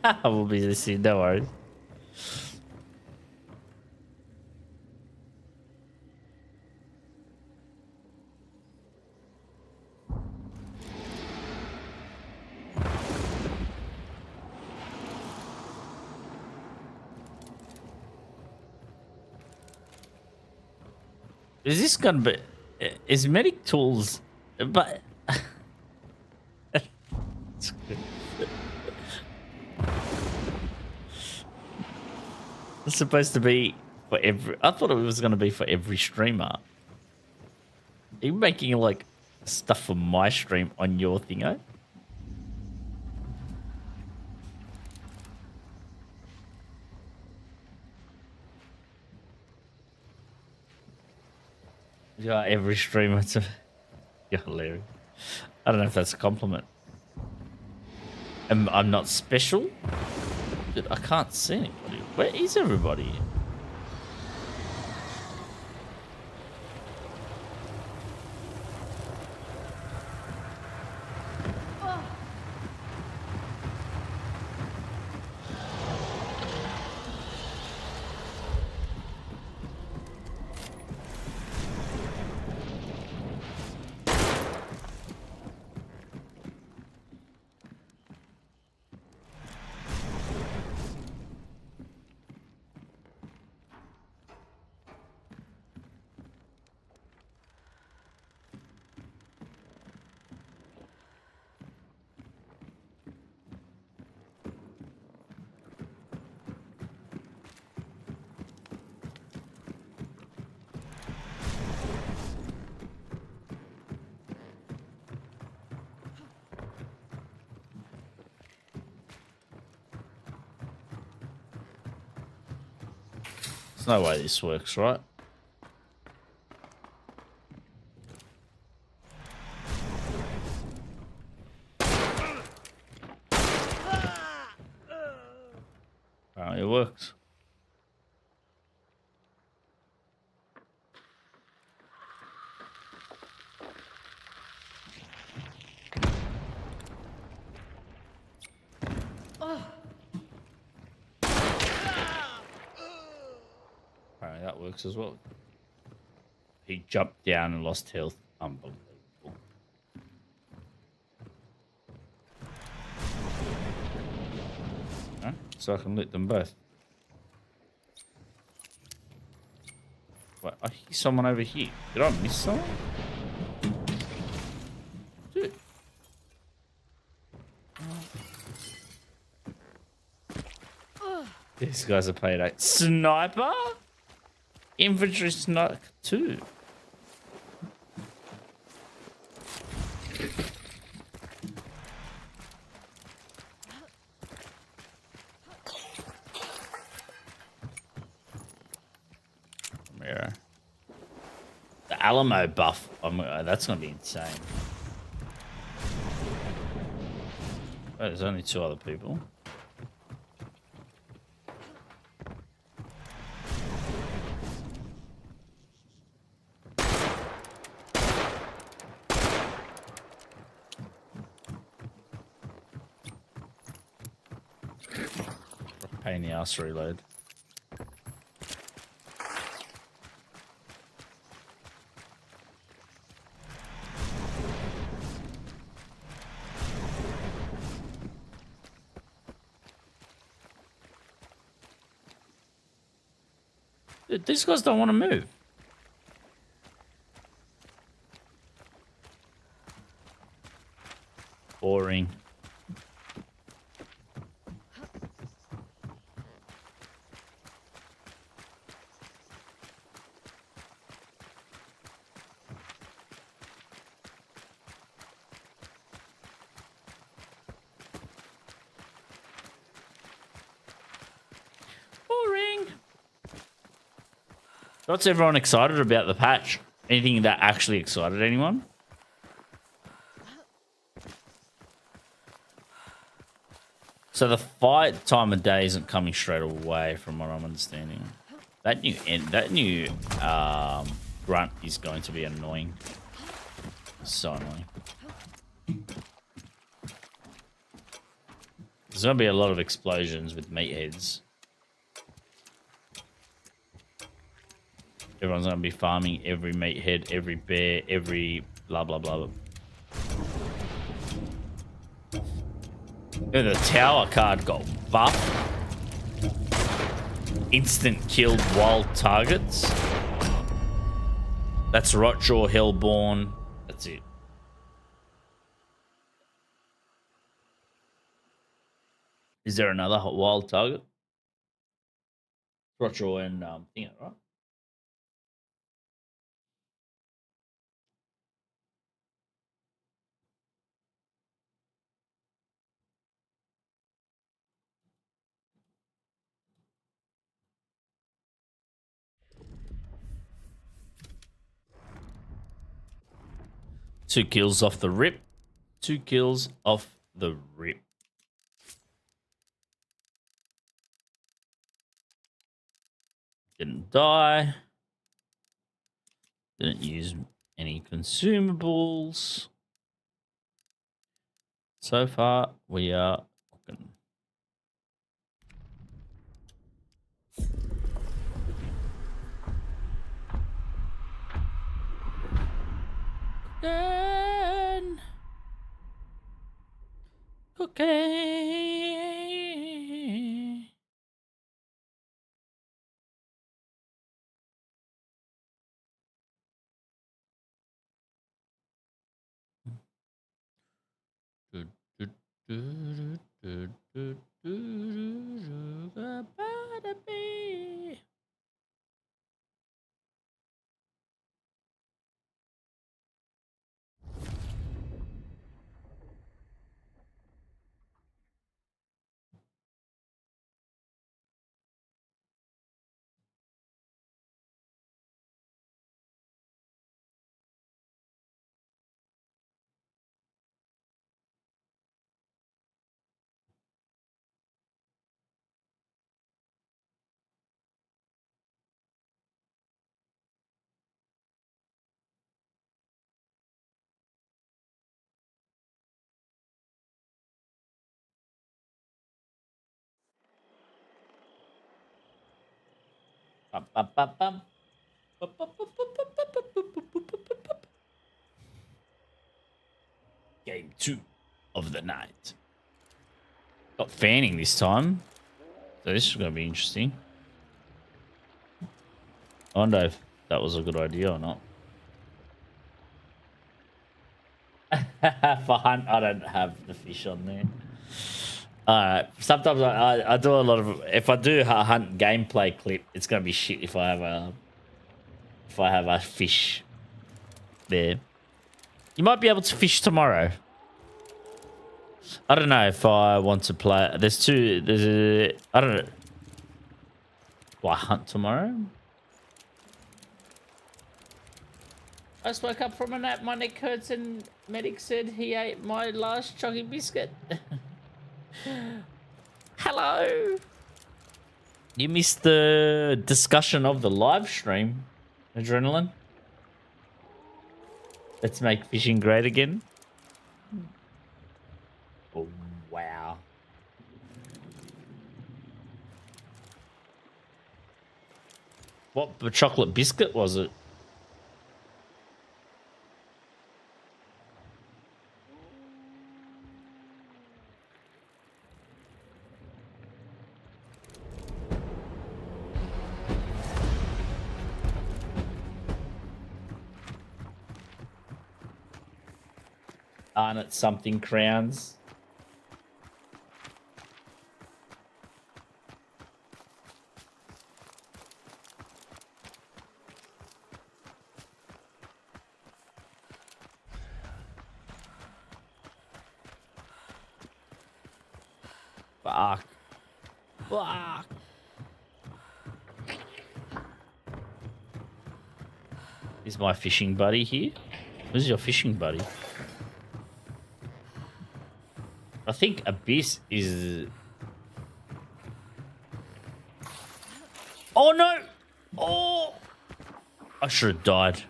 S1: I will be listening, no worries. Is this gonna be... Is medic tools... But... It's supposed to be for every... I thought it was going to be for every streamer. Are you making, like, stuff for my stream on your thingo? Yeah, every streamer. You're hilarious. I don't know if that's a compliment. I'm not special? Dude, I can't see anybody. Where is everybody? There's no way this works, right? Apparently it works. Apparently that works as well. He jumped down and lost health. Unbelievable. Huh? So I can loot them both. Wait, I hear someone over here. Did I miss someone? Dude. These guys are paid 8. Sniper? Infantry sniper 2. Mirror. The Alamo buff. That's gonna be insane. there's only 2 other people. Pain in the ass to reload. Dude, these guys don't want to move. Boring. Boring. What's everyone excited about the patch? Anything that actually excited anyone? So the fight time of day isn't coming straight away, from what I'm understanding. That new grunt is going to be annoying. So annoying. There's going to be a lot of explosions with meatheads. Everyone's going to be farming every meathead, every bear, every blah, blah, blah. And the tower card got buffed. Instant killed wild targets. That's Rotjaw, Hellborn. That's it. Is there another wild target? Rotjaw and Thing, right? Two kills off the rip. 2 kills off the rip. Didn't die. Didn't use any consumables. So far, we are cooking. Cooking. Game 2 of the night. Got fanning this time. So this is going to be interesting. I wonder if that was a good idea or not. For hunt, I don't have the fish on there. Sometimes I do a lot of. If I do a hunt gameplay clip, it's gonna be shit if I have a fish there. You might be able to fish tomorrow. I don't know if I want to play. There's a. I don't know. Do I hunt tomorrow? I just woke up from a nap. My neck hurts, and medic said he ate my last chunky biscuit. Hello. You missed the discussion of the live stream, Adrenaline. Let's make fishing great again. Oh, wow. What chocolate biscuit was it? Aren't it something crowns? Fuck. Fuck. Is my fishing buddy here? Who's your fishing buddy? I think Abyss is... Oh no! Oh! I should have died.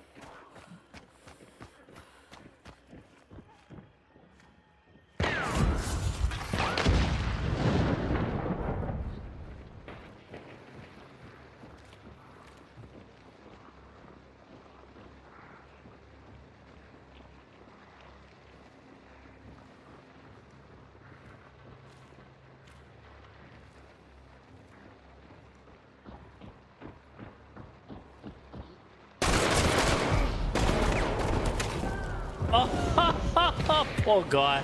S1: Poor guy.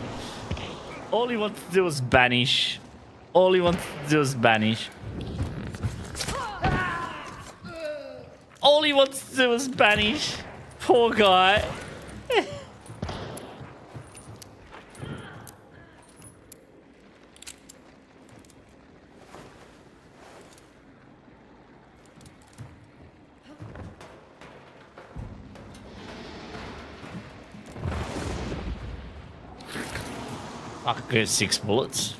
S1: All he wants to do is banish. All he wants to do is banish. All he wants to do is banish. Poor guy. I could get 6 bullets.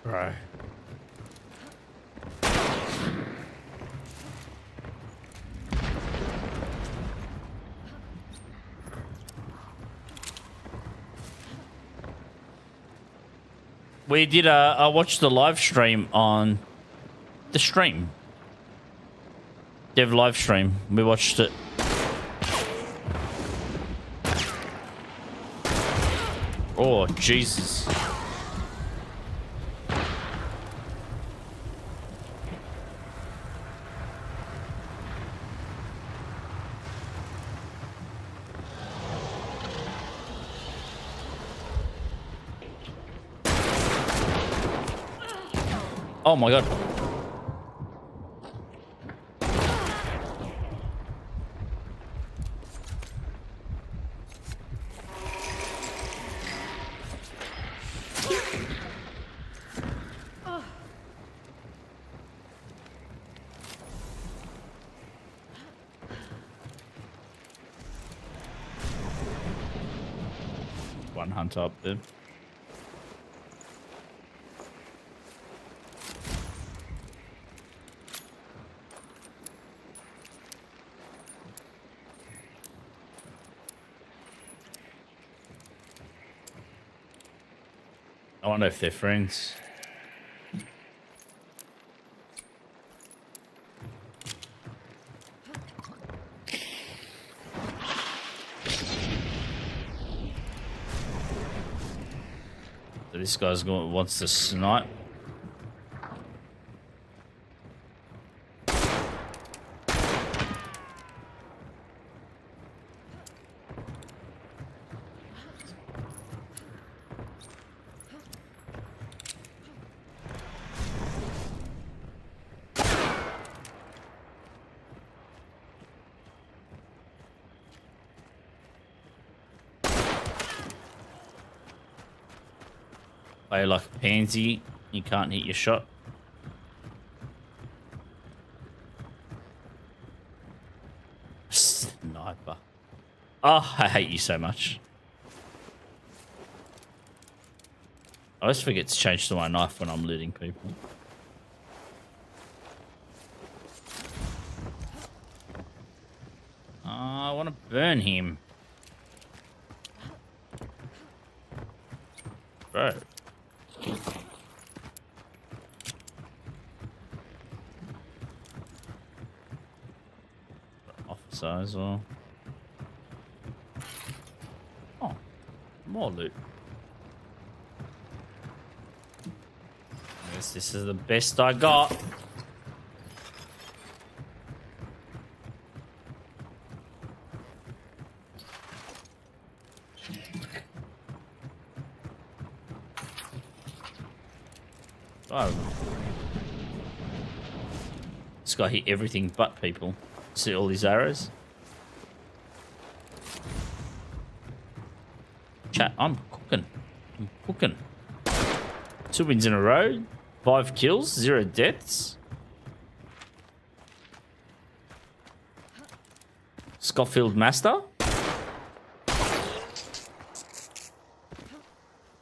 S1: Right. We did I watched the live stream on the stream. Dev live stream. We watched it. Oh, Jesus. Oh my God. One hunter up there. I wonder if they're friends. So this guy's wants to snipe. Play like a pansy. You can't hit your shot. Sniper. Oh, I hate you so much. I always forget to change to my knife when I'm looting people. I want to burn him. Bro. Officer as well. Oh, more loot. I guess this is the best I got. Oh. This guy hit everything but people. See all these arrows? Chat, I'm cooking. I'm cooking. 2 wins in a row. 5 kills. 0 deaths. Scofield Master.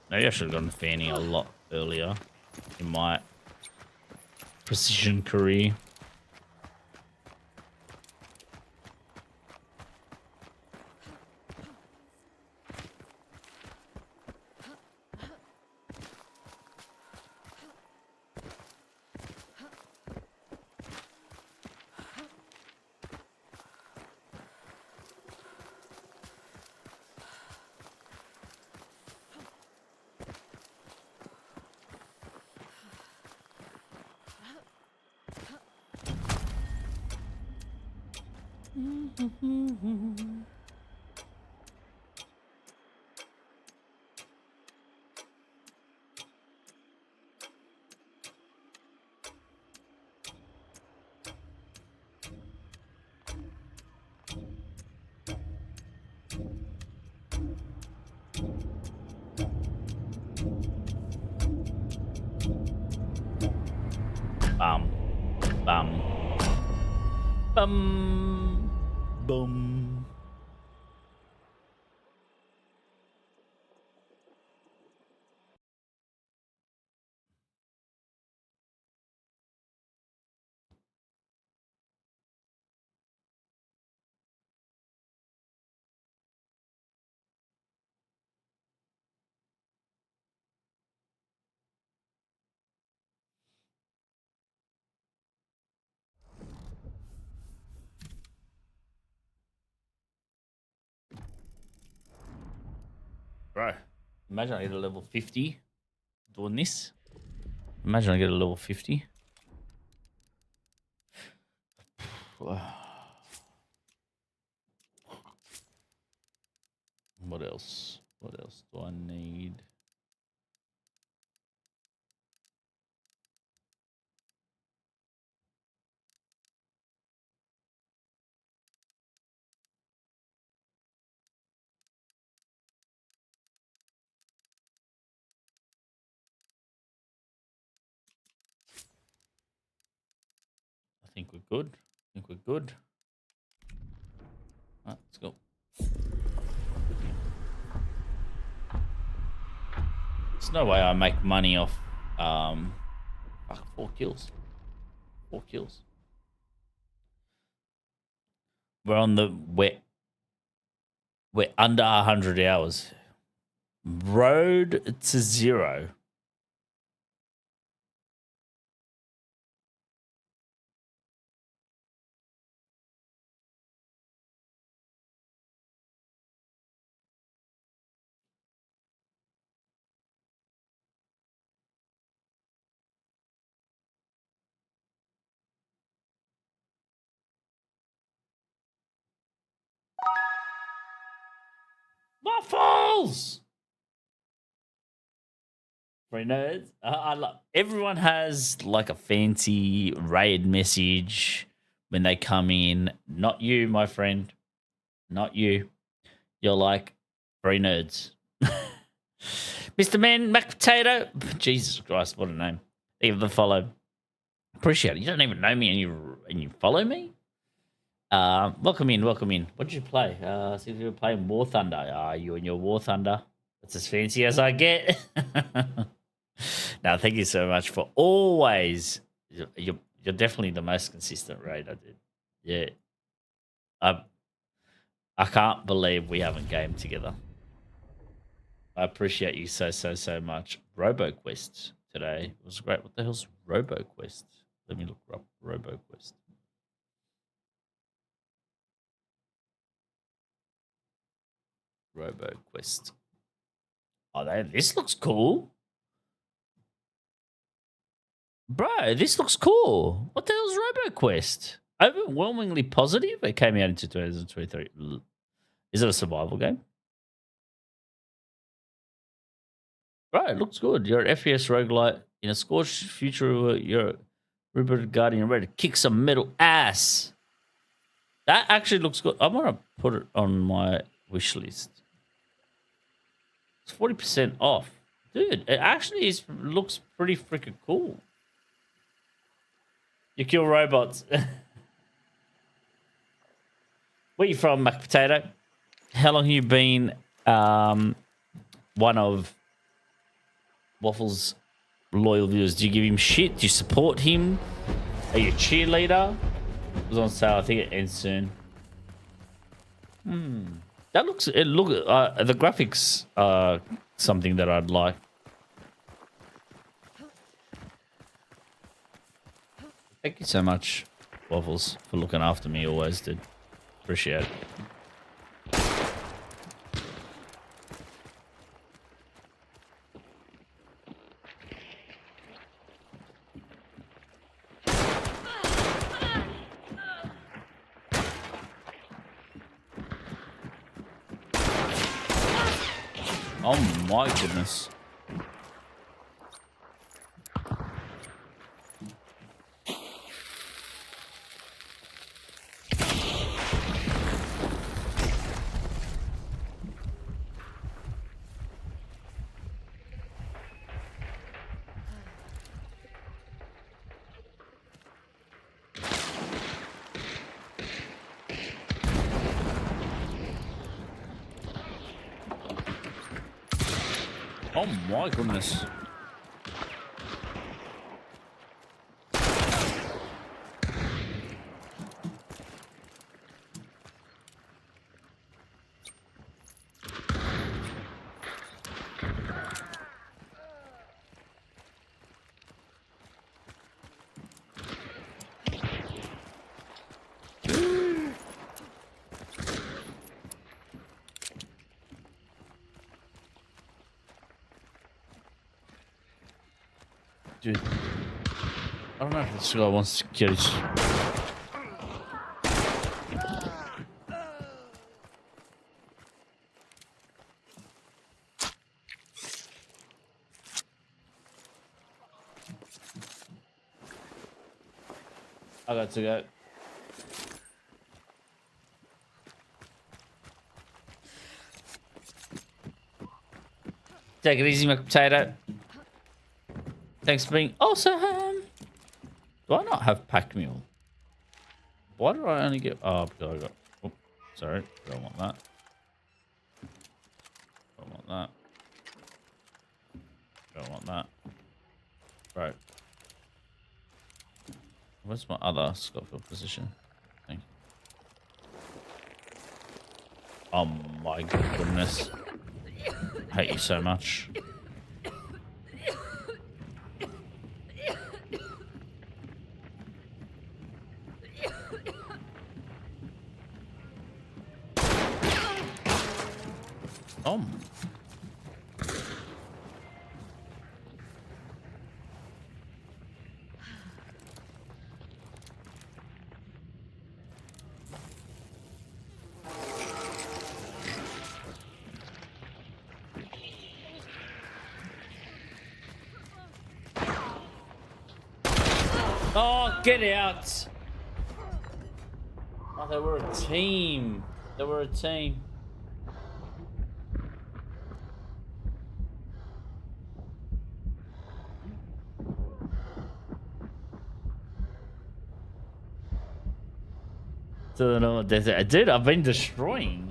S1: Maybe I should have gone to Fanny a lot earlier in my precision career. Bum. Bum. Bum. Boom. Bro, imagine I get a level 50 doing this. Imagine I get a level 50. What else? What else do I need? I think we're good. I think we're good. All right, let's go. There's no way I make money off 4 kills. 4 kills. We're on the we're under 100 hours. Road to 0. Waffles! Free nerds. Everyone has like a fancy raid message when they come in. Not you, my friend. Not you. You're like free nerds. Mr. Man, Mac Potato. Jesus Christ, what a name. Even the follow. Appreciate it. You don't even know me and you follow me? Welcome in. What did you play? See if you were playing War Thunder. You and your War Thunder. That's as fancy as I get. No, thank you so much for always. You're definitely the most consistent raider, dude. Yeah. I can't believe we haven't gamed together. I appreciate you so much. RoboQuest today was great. What the hell's RoboQuest? Let me look up RoboQuest. RoboQuest. Oh, this looks cool. Bro, this looks cool. What the hell's RoboQuest? Overwhelmingly positive. It came out in 2023. Is it a survival game? Bro, it looks good. You're an FPS roguelite in a scorched future. You're a rebooted guardian ready to kick some metal ass. That actually looks good. I'm going to put it on my wish list. It's 40% off. Dude, it actually looks pretty freaking cool. You kill robots. Where you from, Mac Potato? How long have you been one of Waffle's loyal viewers? Do you give him shit? Do you support him? Are you a cheerleader? It was on sale. I think it ends soon. That looks. The graphics are something that I'd like. Thank you so much, Waffles, for looking after me always, dude. Appreciate it. Oh my goodness. Oh my goodness. Dude, I don't know if this guy wants to kill his... I got to go. Take it easy, my potato. Thanks for being awesome. Do I not have pack mule? Why do I only get... Oh, because I got... Oh, sorry. Don't want that. Don't want that. Don't want that. Right. Where's my other Scofield position? Thank you. Oh my goodness. I hate you so much. Oh, get out. Oh, they were a team. They were a team. to the normal desert. Dude, I've been destroying.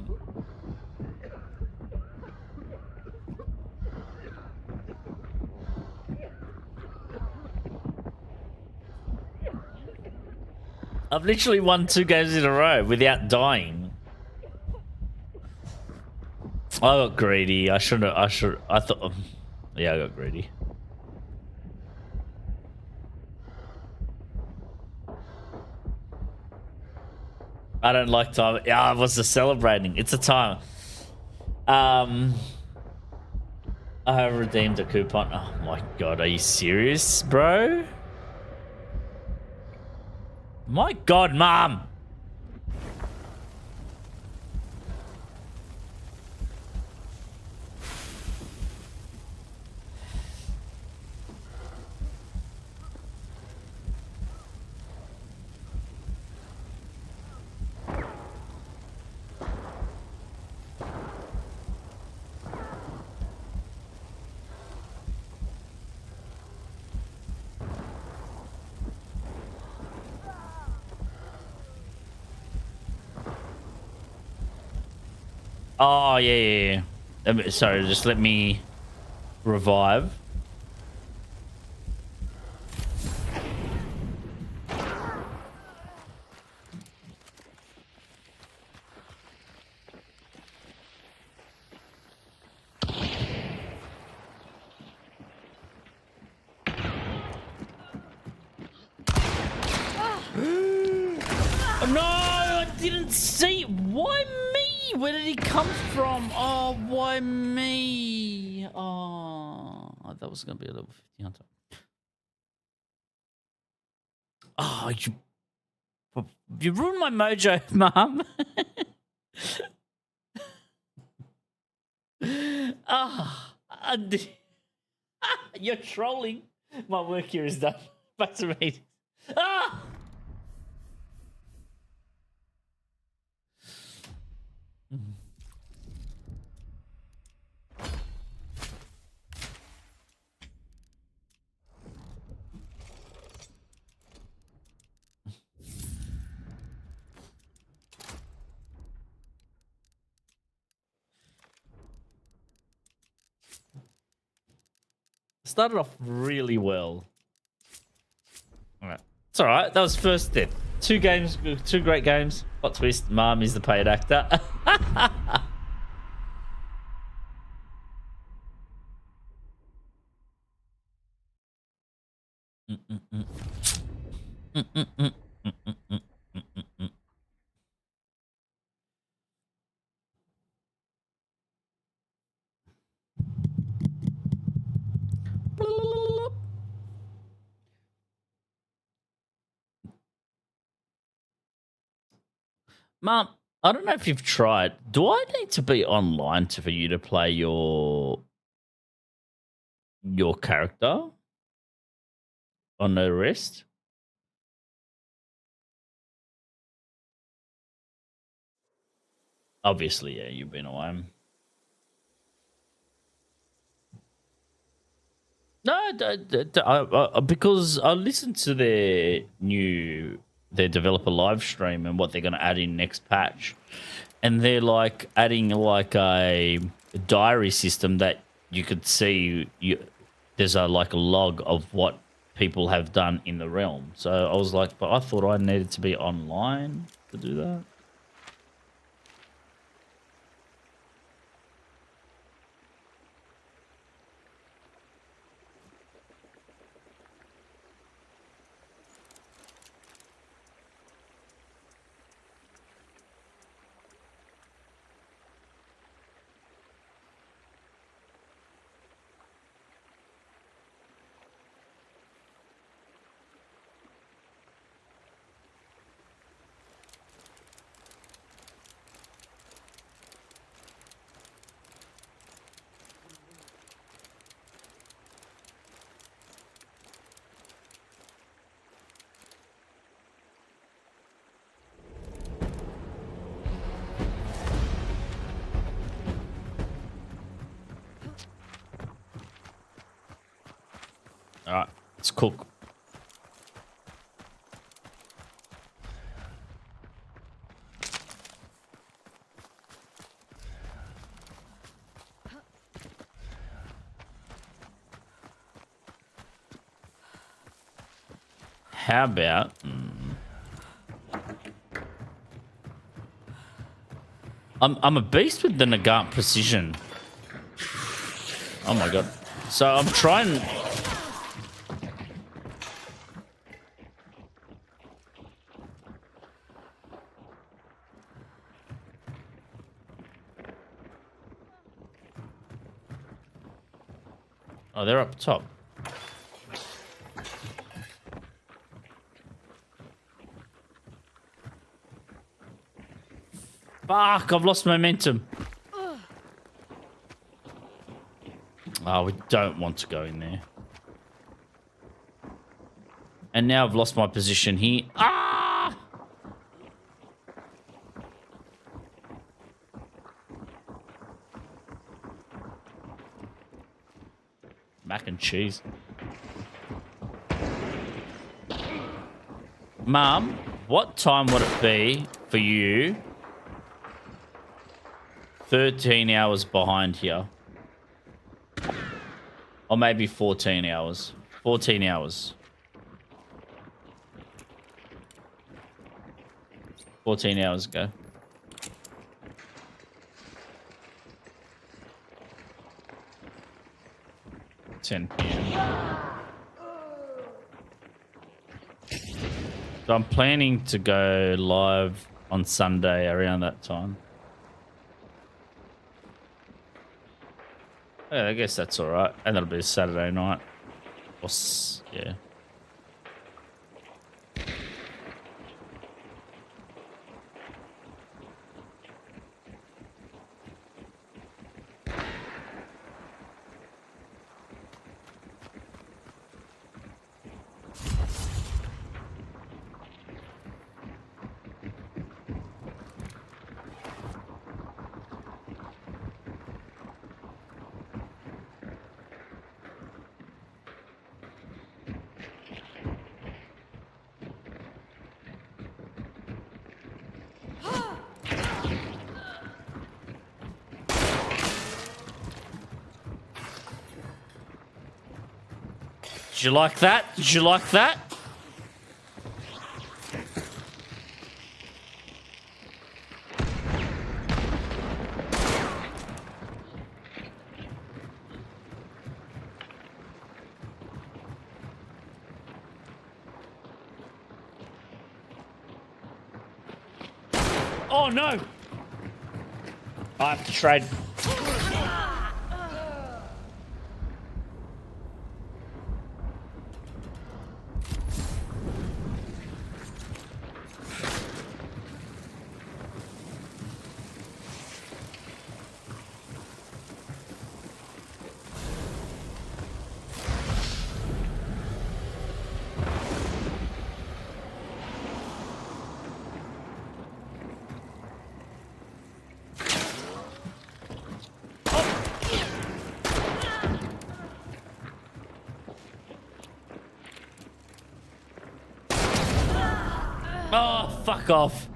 S1: I've literally won 2 games in a row without dying. I got greedy. I thought... Yeah, I got greedy. I don't like time. Yeah, I was just celebrating. It's a time. I have redeemed a coupon. Oh my god, are you serious, bro? My god, Mom! Oh, yeah. Sorry, just let me revive. No, I didn't see. Why me? Where did he come from? Oh, why me? Oh, that was going to be a level 50 hunter. Oh, you ruined my mojo, Mum. You're trolling. My work here is done. Back to me. Ah! Started off really well. All right. It's all right. That was first step. 2 games, 2 great games. Plot twist, Mom is the paid actor. Mom, I don't know if you've tried. Do I need to be online for you to play your character on the rest? Obviously, yeah, you've been away. No, because I listened to their developer live stream and what they're going to add in next patch, and they're like adding like a diary system that you could see. There's a log of what people have done in the realm. So I was like, but I thought I needed to be online to do that. All right, let's cook. How about... I'm a beast with the Nagant precision. Oh my god. So I'm trying... Oh, they're up top. Fuck, I've lost momentum. Oh, we don't want to go in there. And now I've lost my position here. Ah! Mac and cheese. Mum, what time would it be for you? 13 hours behind here. Or maybe 14 hours. 14 hours. 14 hours ago. PM. So I'm planning to go live on Sunday around that time. Yeah, I guess that's all right. And that'll be a Saturday night. Or yeah. Did you like that? Did you like that? Oh no! I have to trade. Oh, fuck off.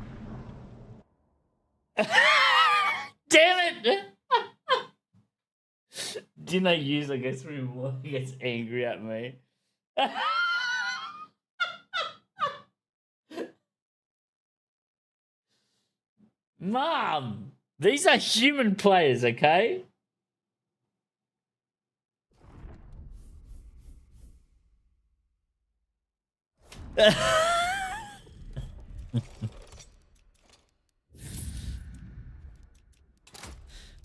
S1: Damn it! Didn't I use, I guess, when he gets angry at me? Mom! These are human players, okay?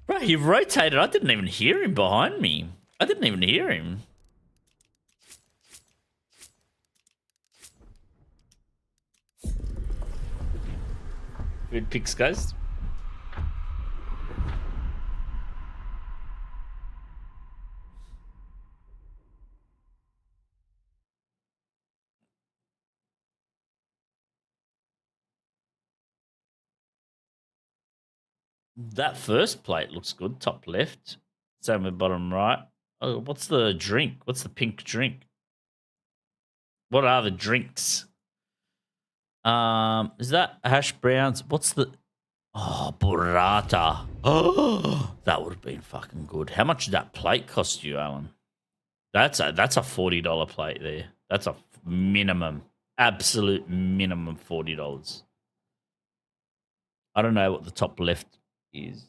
S1: Bro, he rotated. I didn't even hear him behind me. I didn't even hear him. Good picks, guys. That first plate looks good. Top left. Same with bottom right. Oh, what's the drink? What's the pink drink? What are the drinks? Is that hash browns? What's the... Oh, burrata. Oh, that would have been fucking good. How much did that plate cost you, Alan? That's a $40 plate there. That's a minimum. Absolute minimum $40. I don't know what the top left is.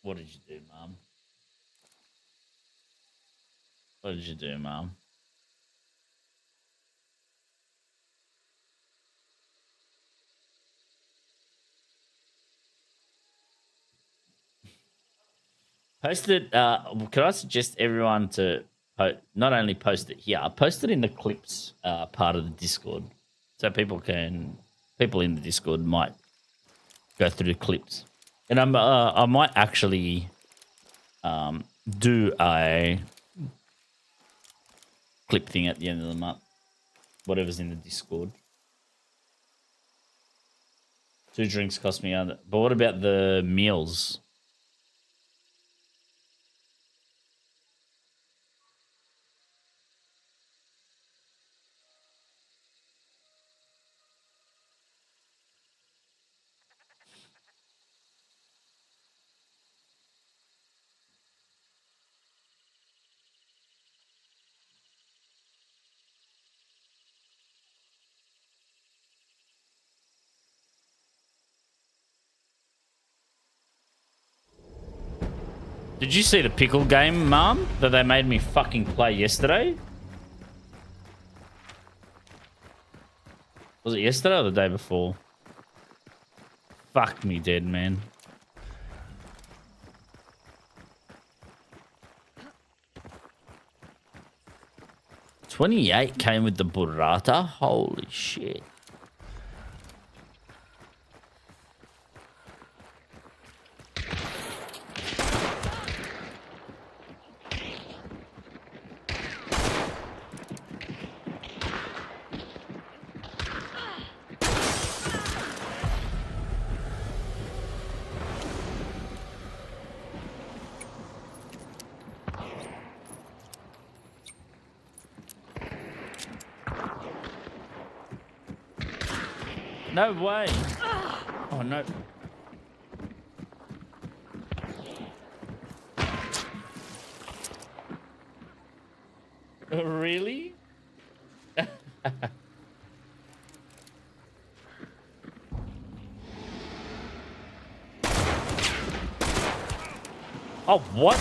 S1: What did you do, Mom? What did you do, Mom? Post it. Can I suggest everyone to not only post it here, post it in the clips part of the Discord, so people in the Discord might go through the clips, and I might actually do a clip thing at the end of the month, whatever's in the Discord. 2 drinks cost me under. But what about the meals? Did you see the pickle game, Mom, that they made me fucking play yesterday? Was it yesterday or the day before? Fuck me dead, man. $28 came with the burrata? Holy shit. No way. Oh, no. Really? Oh, what?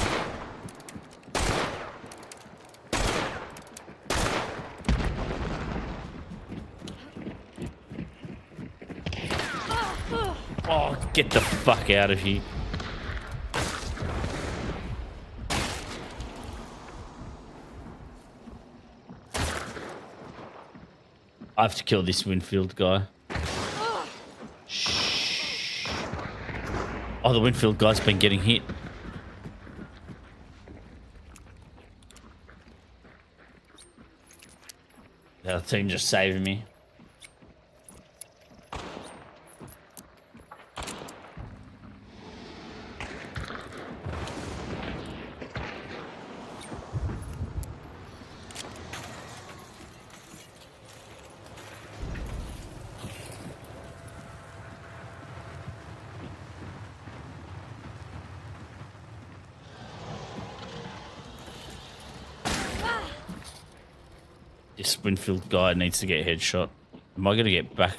S1: Oh, get the fuck out of here. I have to kill this Winfield guy. Shh. Oh, the Winfield guy's been getting hit. The other team just saved me. This Winfield guy needs to get headshot. Am I going to get back?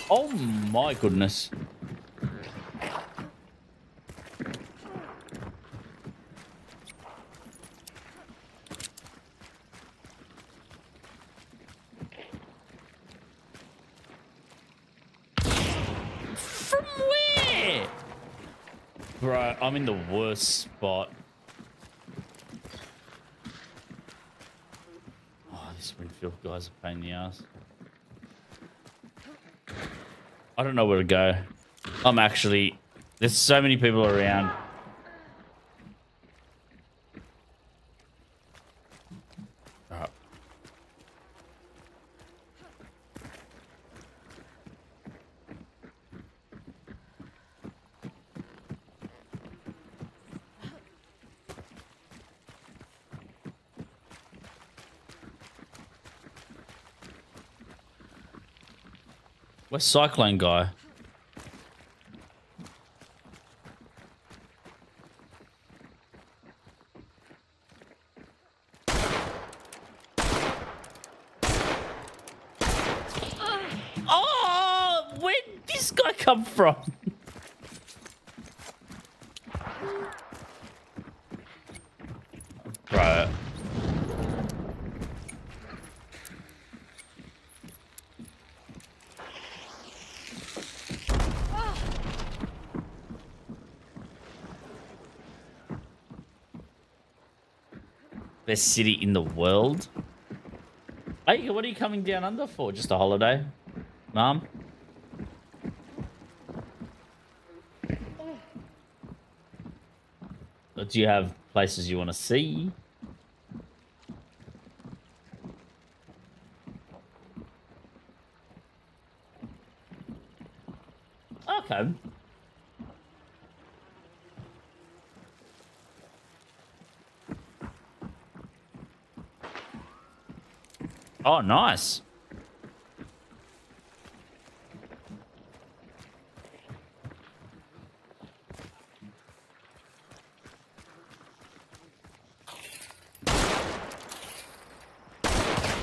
S1: Oh my goodness. From where? Bro, I'm in the worst spot. Oh, this Winfield guy's a pain in the ass. I don't know where to go. I'm actually... There's so many people around. Alright. Where's Cyclone Guy? Oh, where did this guy come from? Right. Best city in the world? Hey, what are you coming down under for? Just a holiday? Mom? Or do you have places you want to see? Okay. Oh, nice.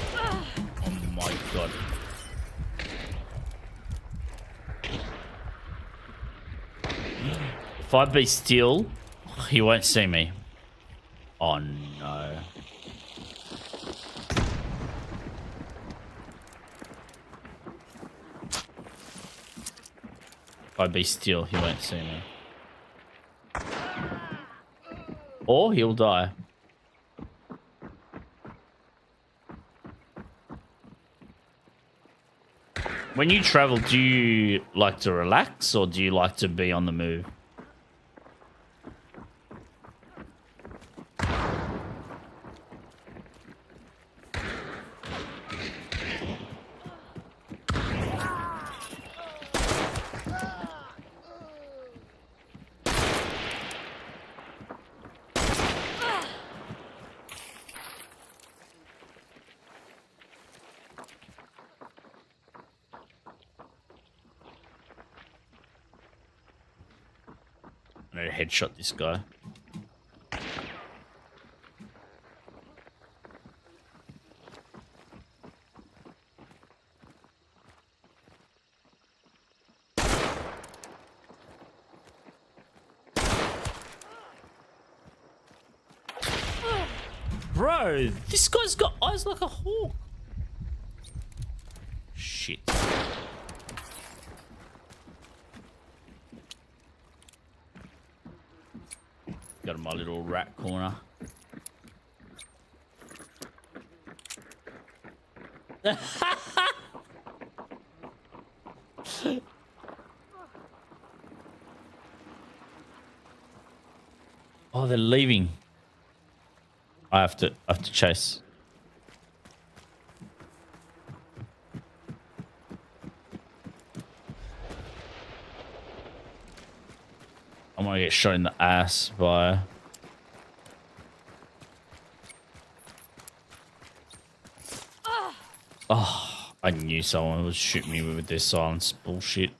S1: Oh my god. If I be still, he won't see me. Oh no. If I be still, he won't see me. Or he'll die. When you travel, do you like to relax or do you like to be on the move? I need to headshot this guy. Bro, this guy's got eyes like a hawk. Shit. Got my little rat corner. Oh, they're leaving. I have to chase. I'm gonna get shot in the ass by... Oh, I knew someone would shoot me with their silence bullshit.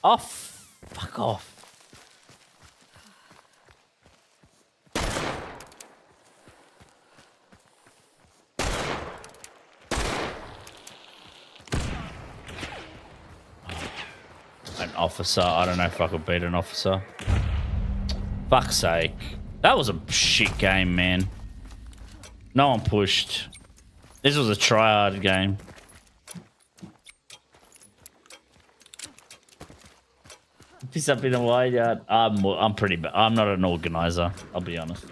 S1: Oh, fuck off. An officer. I don't know if I could beat an officer. Fuck's sake. That was a shit game, man. No one pushed. This was a try-hard game. piss up in a wide yard. I'm pretty bad. I'm not an organizer. I'll be honest.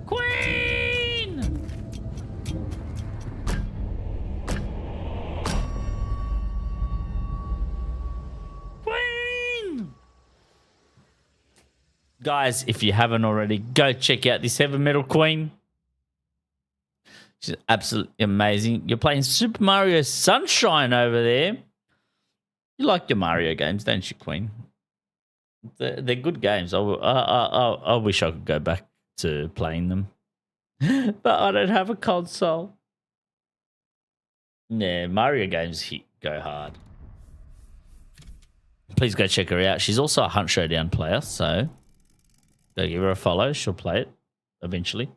S1: Queen! Queen! Guys, if you haven't already, go check out this Heavy Metal Queen. She's absolutely amazing. You're playing Super Mario Sunshine over there. You like your Mario games, don't you, Queen? They're good games. I wish I could go back to playing them. But I don't have a console. Yeah, Mario games go hard. Please go check her out. She's also a Hunt Showdown player, so go give her a follow. She'll play it eventually.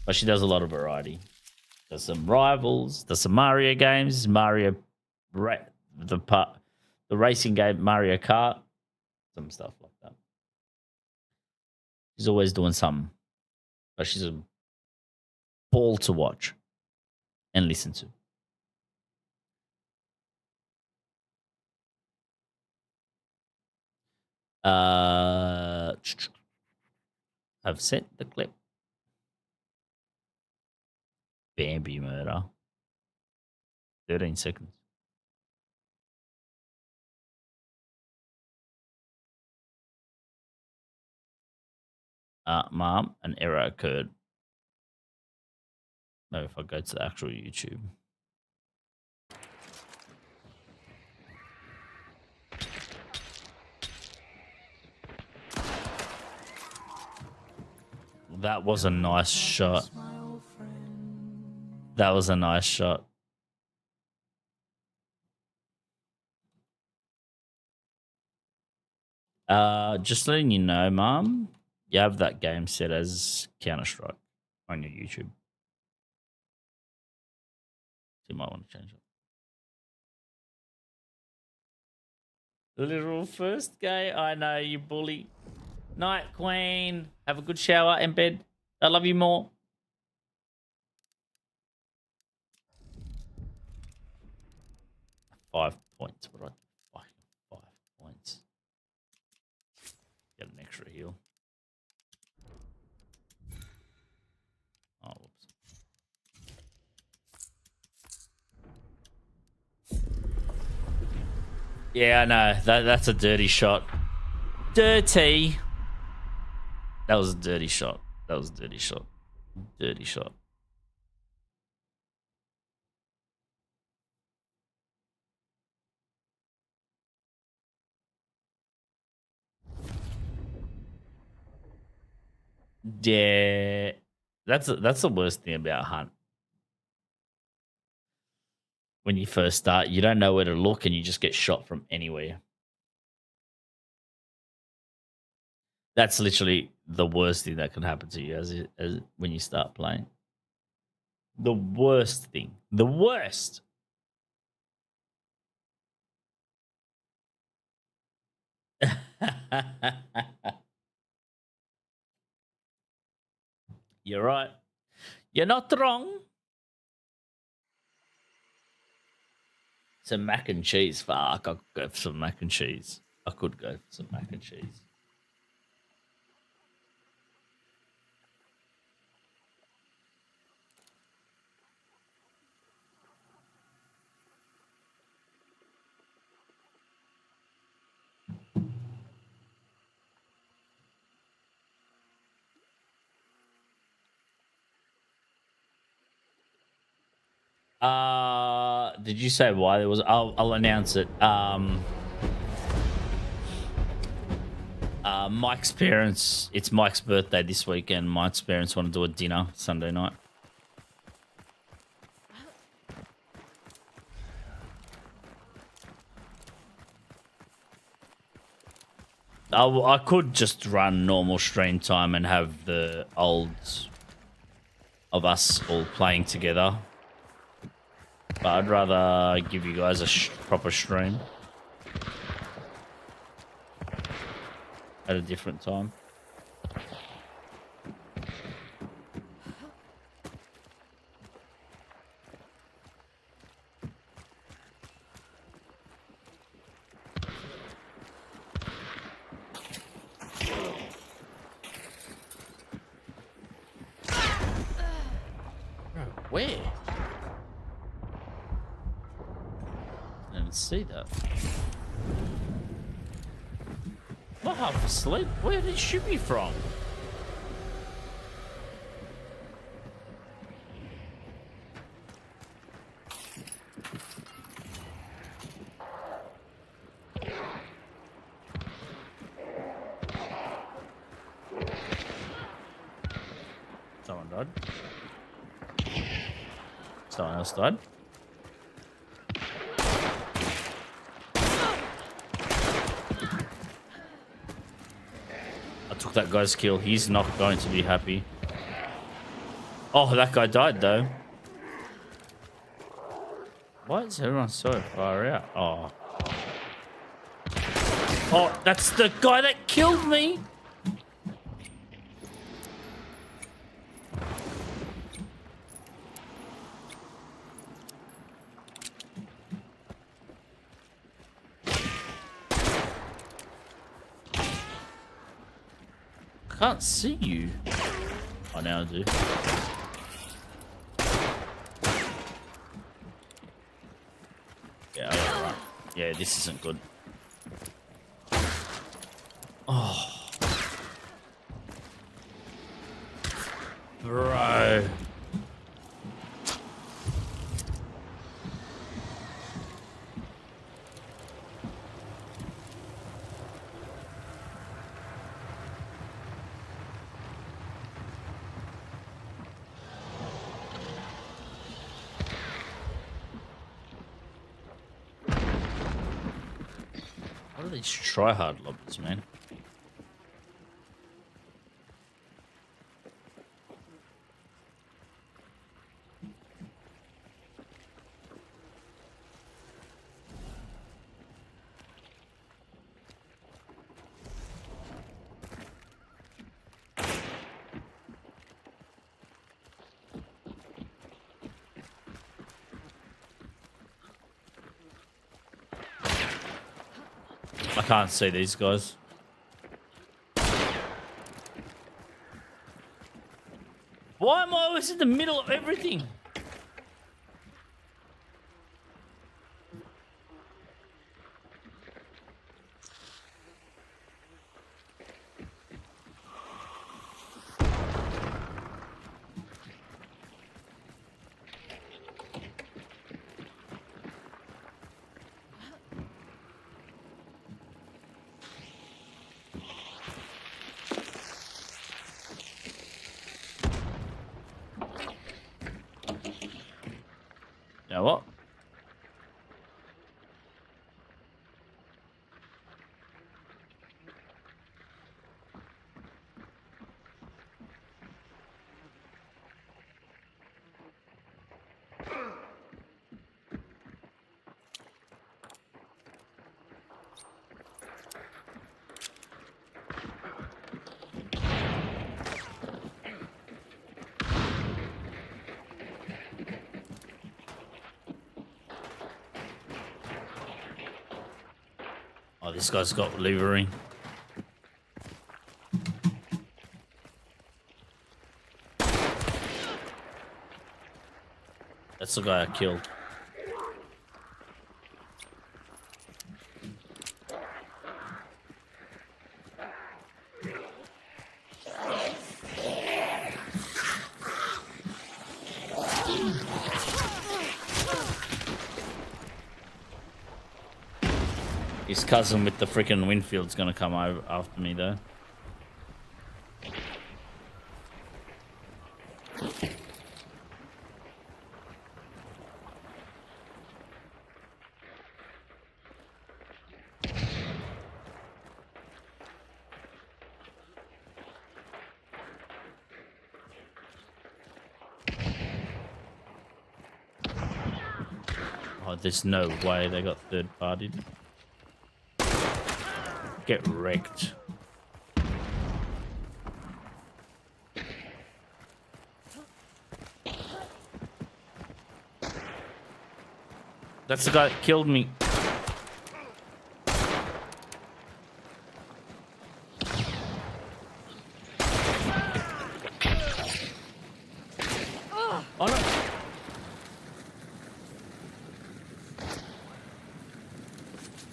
S1: But she does a lot of variety. Does some rivals, does some Mario games, the racing game Mario Kart, some stuff like that. She's always doing something. But she's a ball to watch and listen to. I've sent the clip. Bambi murder. 13 seconds. Mom, an error occurred. No, if I go to the actual YouTube. That was a nice shot. That was a nice shot. Just letting you know, Mom, you have that game set as Counter-Strike on your YouTube. So you might want to change it. Literal first gay. I know, you bully. Night, Queen. Have a good shower and bed. I love you more. $5 points. What do I do? 5 points. Get an extra heal. Oh, whoops. Yeah, I know. That's a dirty shot. Dirty. That was a dirty shot. That was a dirty shot. Dirty shot. Yeah, that's the worst thing about Hunt. When you first start, you don't know where to look, and you just get shot from anywhere. That's literally the worst thing that can happen to you as when you start playing. The worst thing. The worst. You're right. You're not wrong. Some mac and cheese. Fuck, I could go for some mac and cheese. I could go for some mac and cheese. Did you say why there was? I'll announce it. Mike's parents. It's Mike's birthday this weekend. Mike's parents want to do a dinner Sunday night. I could just run normal stream time and have the old of us all playing together. But I'd rather give you guys a proper stream at a different time. didn't see that. I'm not half asleep. Where did he shoot me from? Someone died. Someone else died. I took that guy's kill. He's not going to be happy. Oh, that guy died though. Why is everyone so far out? Oh. Oh, that's the guy that killed me. Can't see you. Oh, now I do. Yeah, alright. Yeah, this isn't good. Oh. Bro. What are these try-hard lobbies, man? I can't see these guys. Why am I always in the middle of everything? Now what? Oh, this guy's got levering. That's the guy I killed. His cousin with the freaking Winfield's gonna come over after me though. Oh, there's no way they got third-partied. Get wrecked. That's the guy that killed me. Oh no.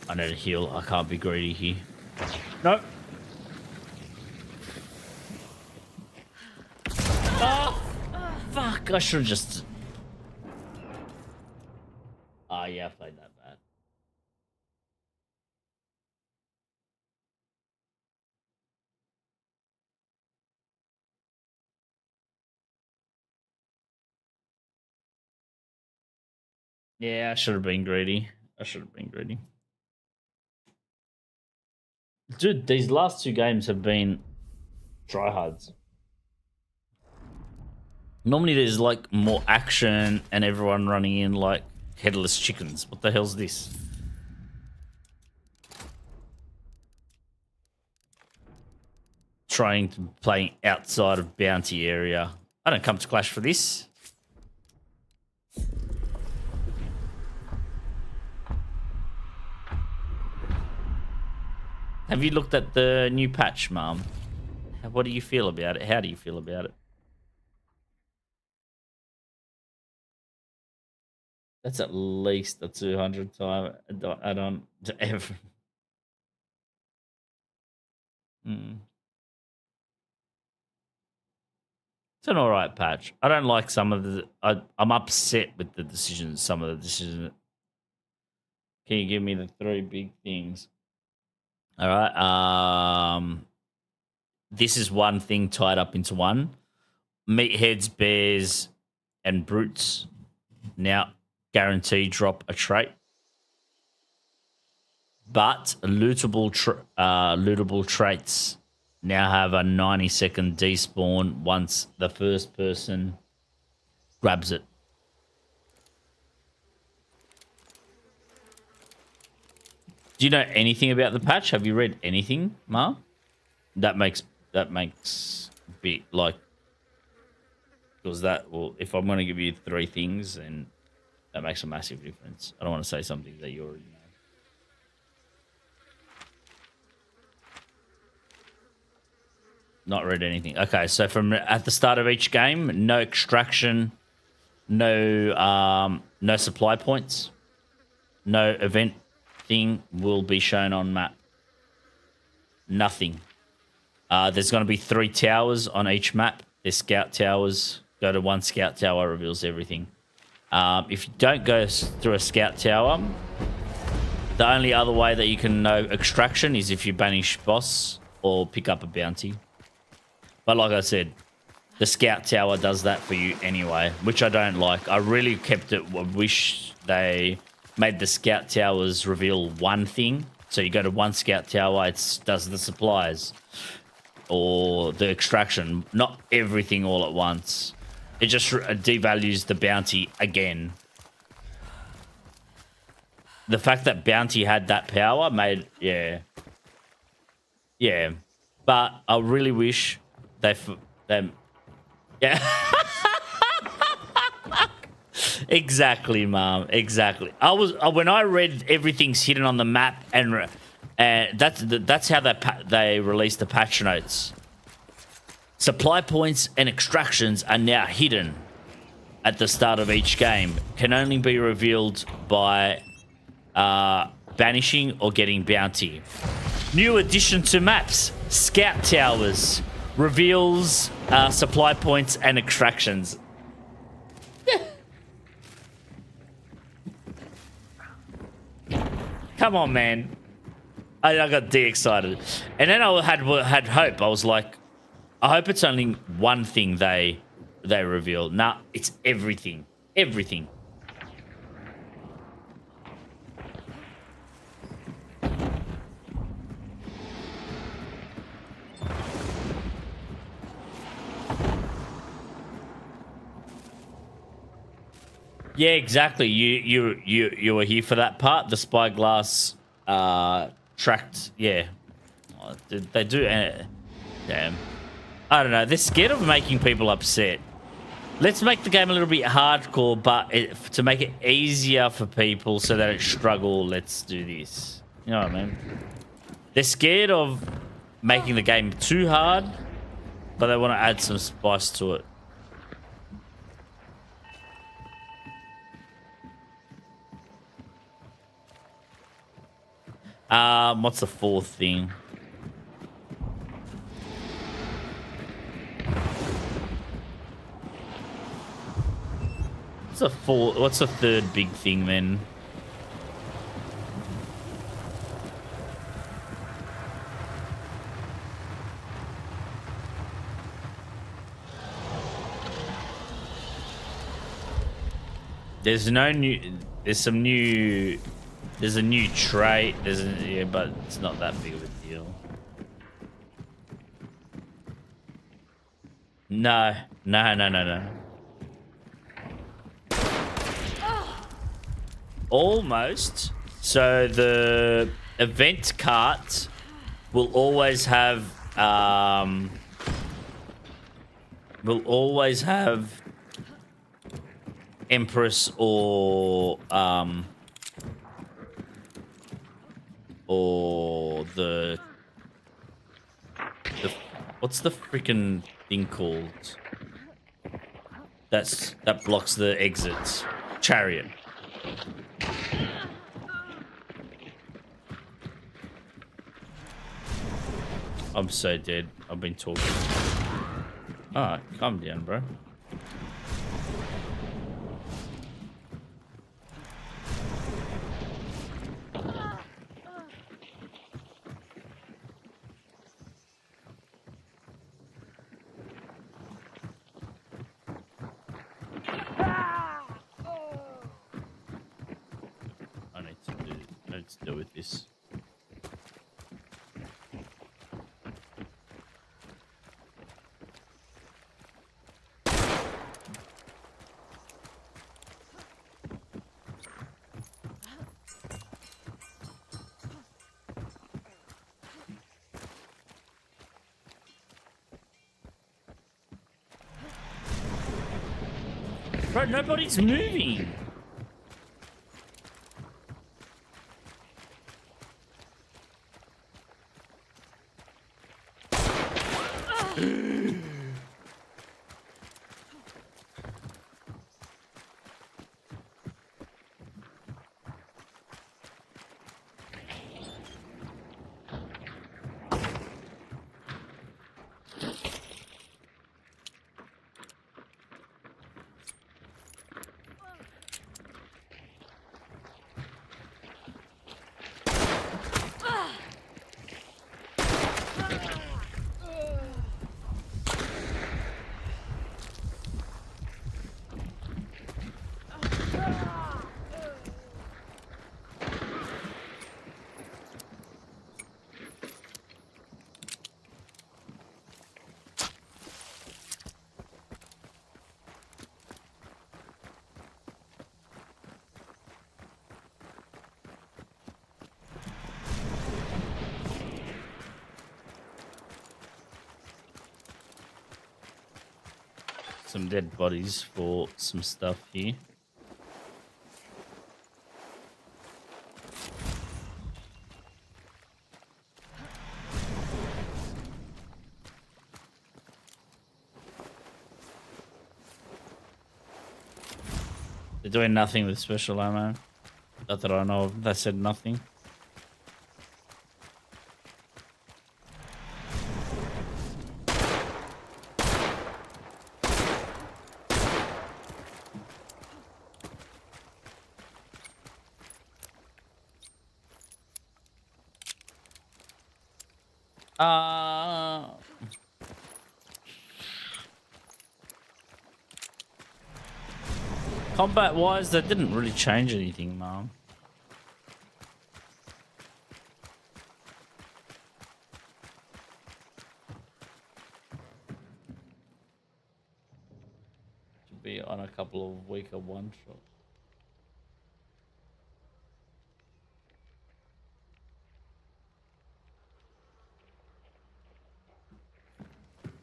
S1: I need to heal. I can't be greedy here. Nope. Oh, fuck. I should have just... Oh, yeah, I played that bad. Yeah, I should have been greedy. I should have been greedy. Dude, these last two games have been tryhards. Normally there's like more action and everyone running in like headless chickens. What the hell's this? Trying to play outside of bounty area. I don't come to Clash for this. Have you looked at the new patch, Mom? What do you feel about it? How do you feel about it? That's at least a 200 time add-on to ever. It's an alright patch. I don't like some of the... I'm upset with the decisions, some of the decisions. Can you give me the 3 big things? Alright, this is one thing tied up into one. Meatheads, bears, and brutes now guarantee drop a trait. But lootable traits now have a 90-second despawn once the first person grabs it. Do you know anything about the patch? Have you read anything, Ma? That makes a bit like, because that will, if I'm going to give you 3 things, then that makes a massive difference. I don't want to say something that you already know. Not read anything. Okay, so from at the start of each game, no extraction, no supply points, no event thing will be shown on map. Nothing. There's going to be 3 towers on each map. They're scout towers. Go to one scout tower, reveals everything. If you don't go through a scout tower, the only other way that you can know extraction is if you banish boss or pick up a bounty. But like I said, the scout tower does that for you anyway, which I don't like. I really kept it. I wish they made the scout towers reveal one thing. So you go to one scout tower, it does the supplies or the extraction, not everything all at once. It just devalues the bounty again. The fact that bounty had that power made, yeah. But I really wish they yeah. Exactly, Mom. Exactly. When I read everything's hidden on the map, and that's how they released the patch notes. Supply points and extractions are now hidden at the start of each game. Can only be revealed by banishing or getting bounty. New addition to maps: Scout Towers reveals supply points and extractions. Come on, man. I got de-excited. And then I had hope. I was like, I hope it's only one thing they reveal. Nah, it's everything. Everything. Yeah, exactly. You were here for that part. The spyglass tracked. Yeah, they do. Damn. I don't know. They're scared of making people upset. Let's make the game a little bit hardcore, but to make it easier for people so that it struggle, let's do this. You know what I mean? They're scared of making the game too hard, but they want to add some spice to it. What's the fourth thing? What's the third big thing then? There's a new trait. Yeah, but it's not that big of a deal. No. Almost. So the event cart will always have Empress or the what's the freaking thing called? That blocks the exits. Chariot. I'm so dead. I've been talking. Alright, calm down, bro. I need to deal with this. Bro, nobody's moving. Some dead bodies for some stuff here. They're doing nothing with special ammo. Not that I know of. They said nothing. Combat wise, that didn't really change anything, Mom. Should be on a couple of weaker one shots.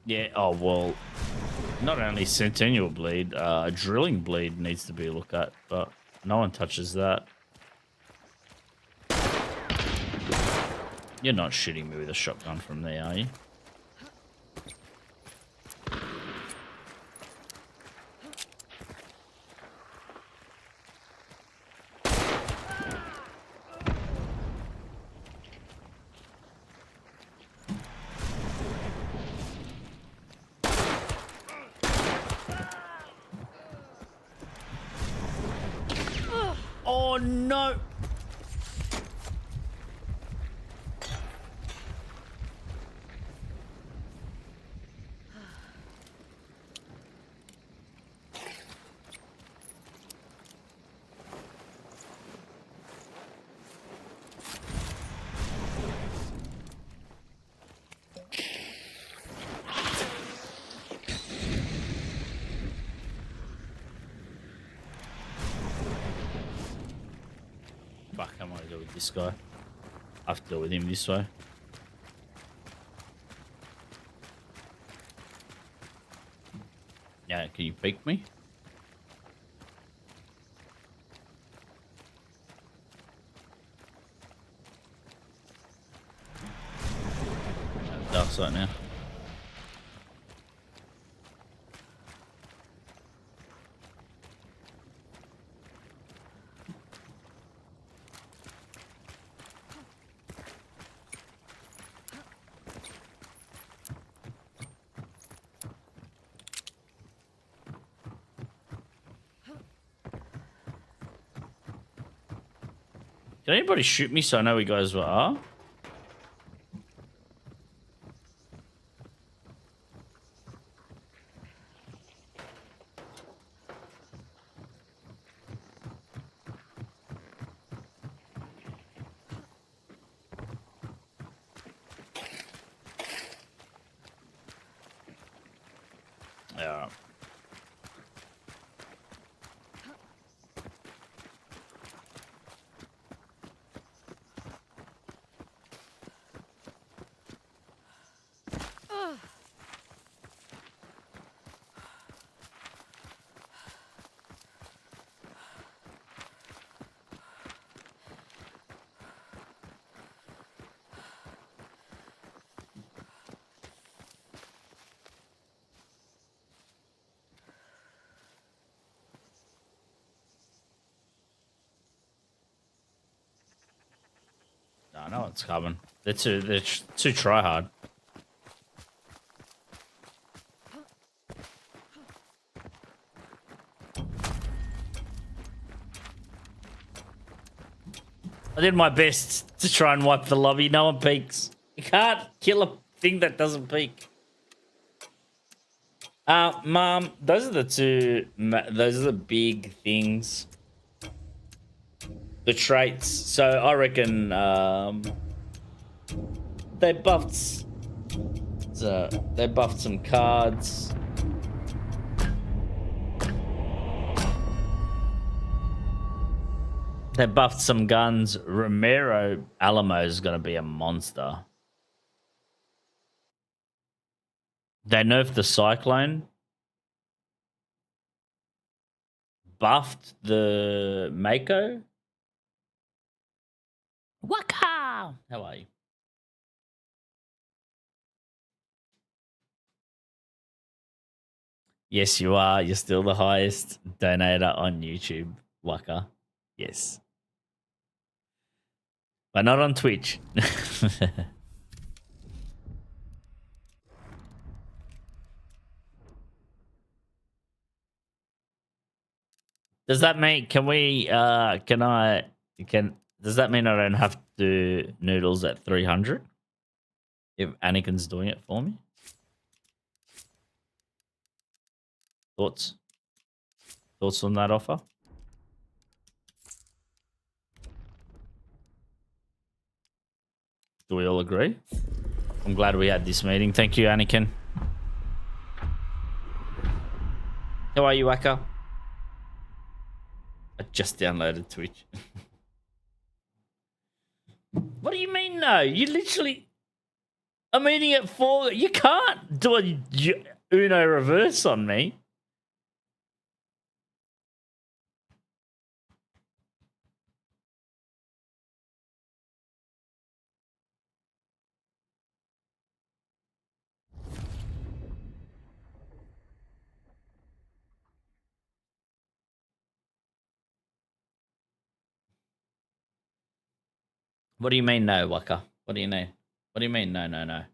S1: Yeah, oh well, not only Centennial Bleed, Drilling Bleed needs to be looked at, but no one touches that. You're not shooting me with a shotgun from there, are you? Oh no! Fuck, I'm gonna go with this guy. I have to deal with him this way. Yeah, can you peek me? Dark side now. Can anybody shoot me so I know where you guys are? Yeah. I know it's coming. They're too try hard. I did my best to try and wipe the lobby. No one peeks. You can't kill a thing that doesn't peek. Mom, those are the two. Those are the big things. The traits. So I reckon they buffed. They buffed some cards. They buffed some guns. Romero Alamo is going to be a monster. They nerfed the Cyclone. Buffed the Mako. Waka! How are you? Yes, you are. You're still the highest donator on YouTube, Waka. Yes. But not on Twitch. Does that mean does that mean I don't have to do noodles at 300? If Anakin's doing it for me? Thoughts? Thoughts on that offer? Do we all agree? I'm glad we had this meeting. Thank you, Anakin. How are you, Waka? I just downloaded Twitch. What do you mean, no? You literally... I'm meeting at 4. You can't do a Uno reverse on me. What do you mean, no, Waka? What do you mean? What do you mean, no, no, no?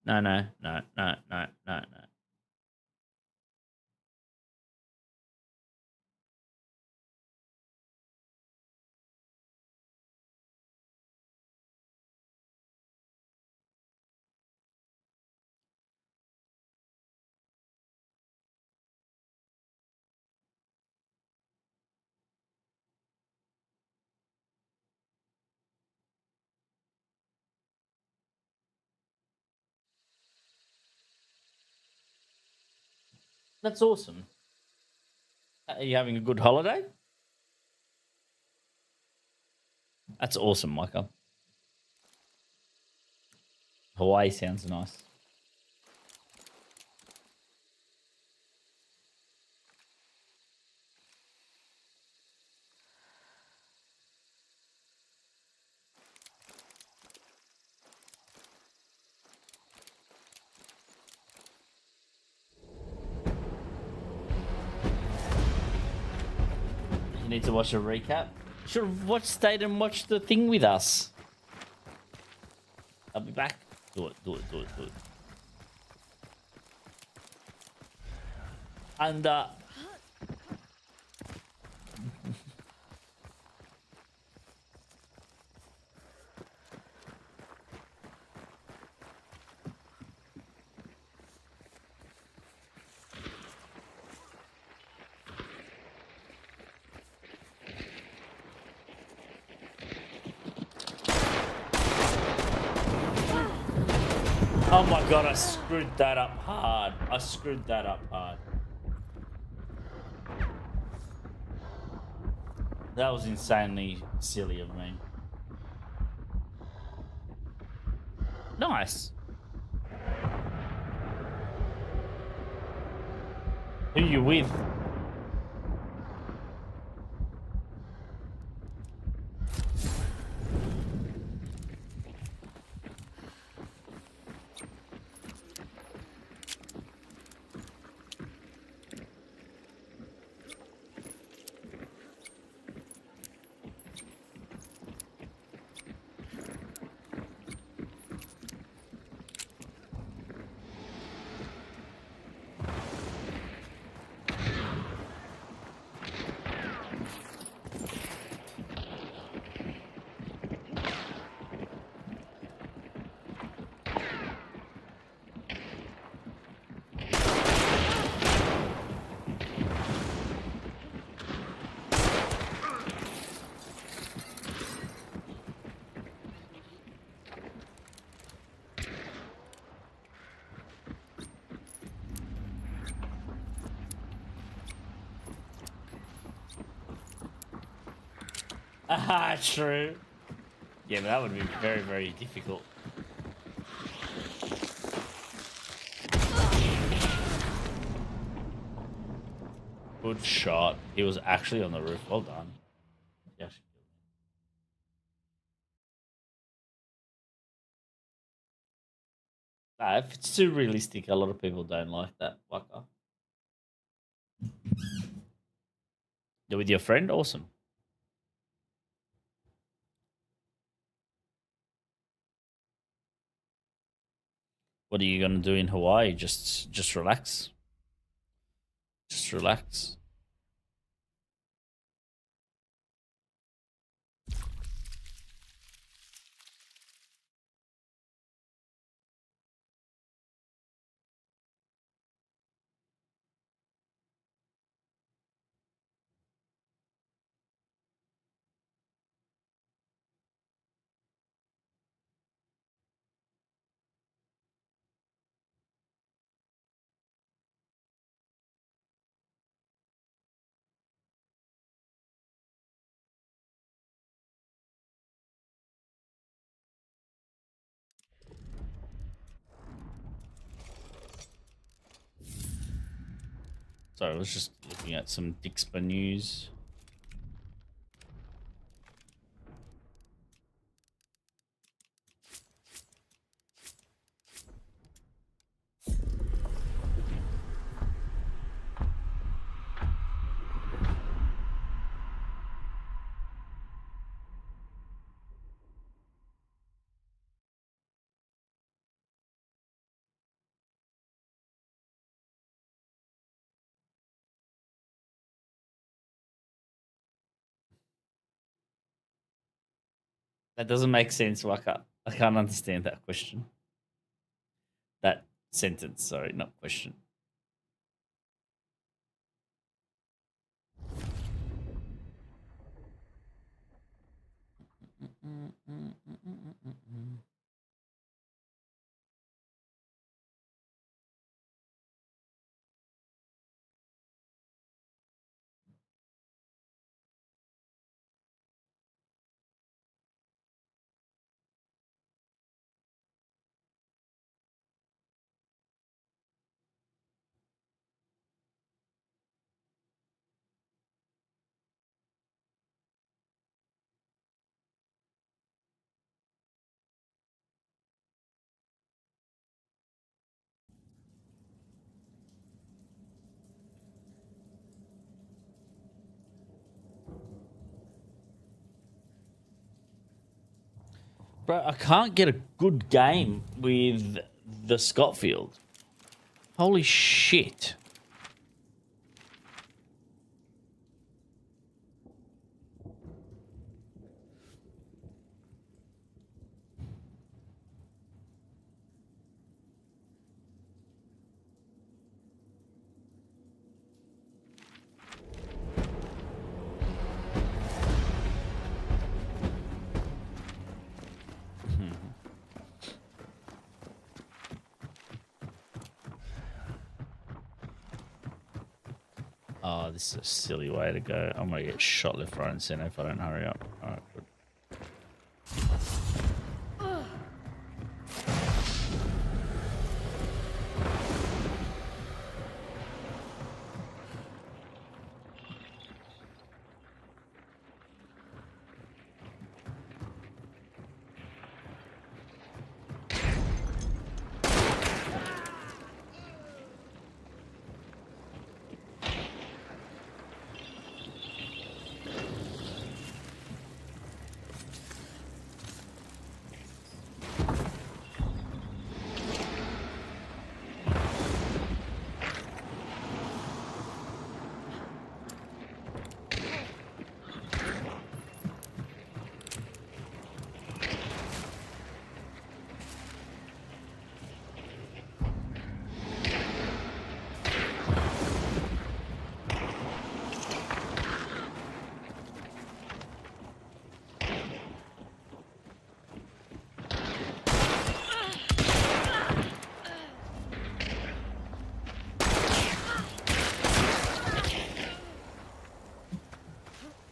S1: No, no, no, no, no, no, no. That's awesome. Are you having a good holiday? That's awesome, Micah. Hawaii sounds nice. You need to watch a recap. Should have stayed and watched the thing with us. I'll be back. Do it. And oh my god, I screwed that up hard. That was insanely silly of me. Nice. Who you with? Ah, true. Yeah, but that would be very, very difficult. Good shot. He was actually on the roof. Well done. He actually killed me. Nah, if it's too realistic, a lot of people don't like that. Waka. You're with your friend? Awesome. What are you gonna do in Hawaii? Just relax. Just relax. Sorry, I was just looking at some Dixper news. That doesn't make sense, Waka. I can't understand that question. That sentence, sorry, not question. Bro, I can't get a good game with the Scotfield. Holy shit. Oh, this is a silly way to go. I'm gonna get shot left, right, and center if I don't hurry up. All right, good.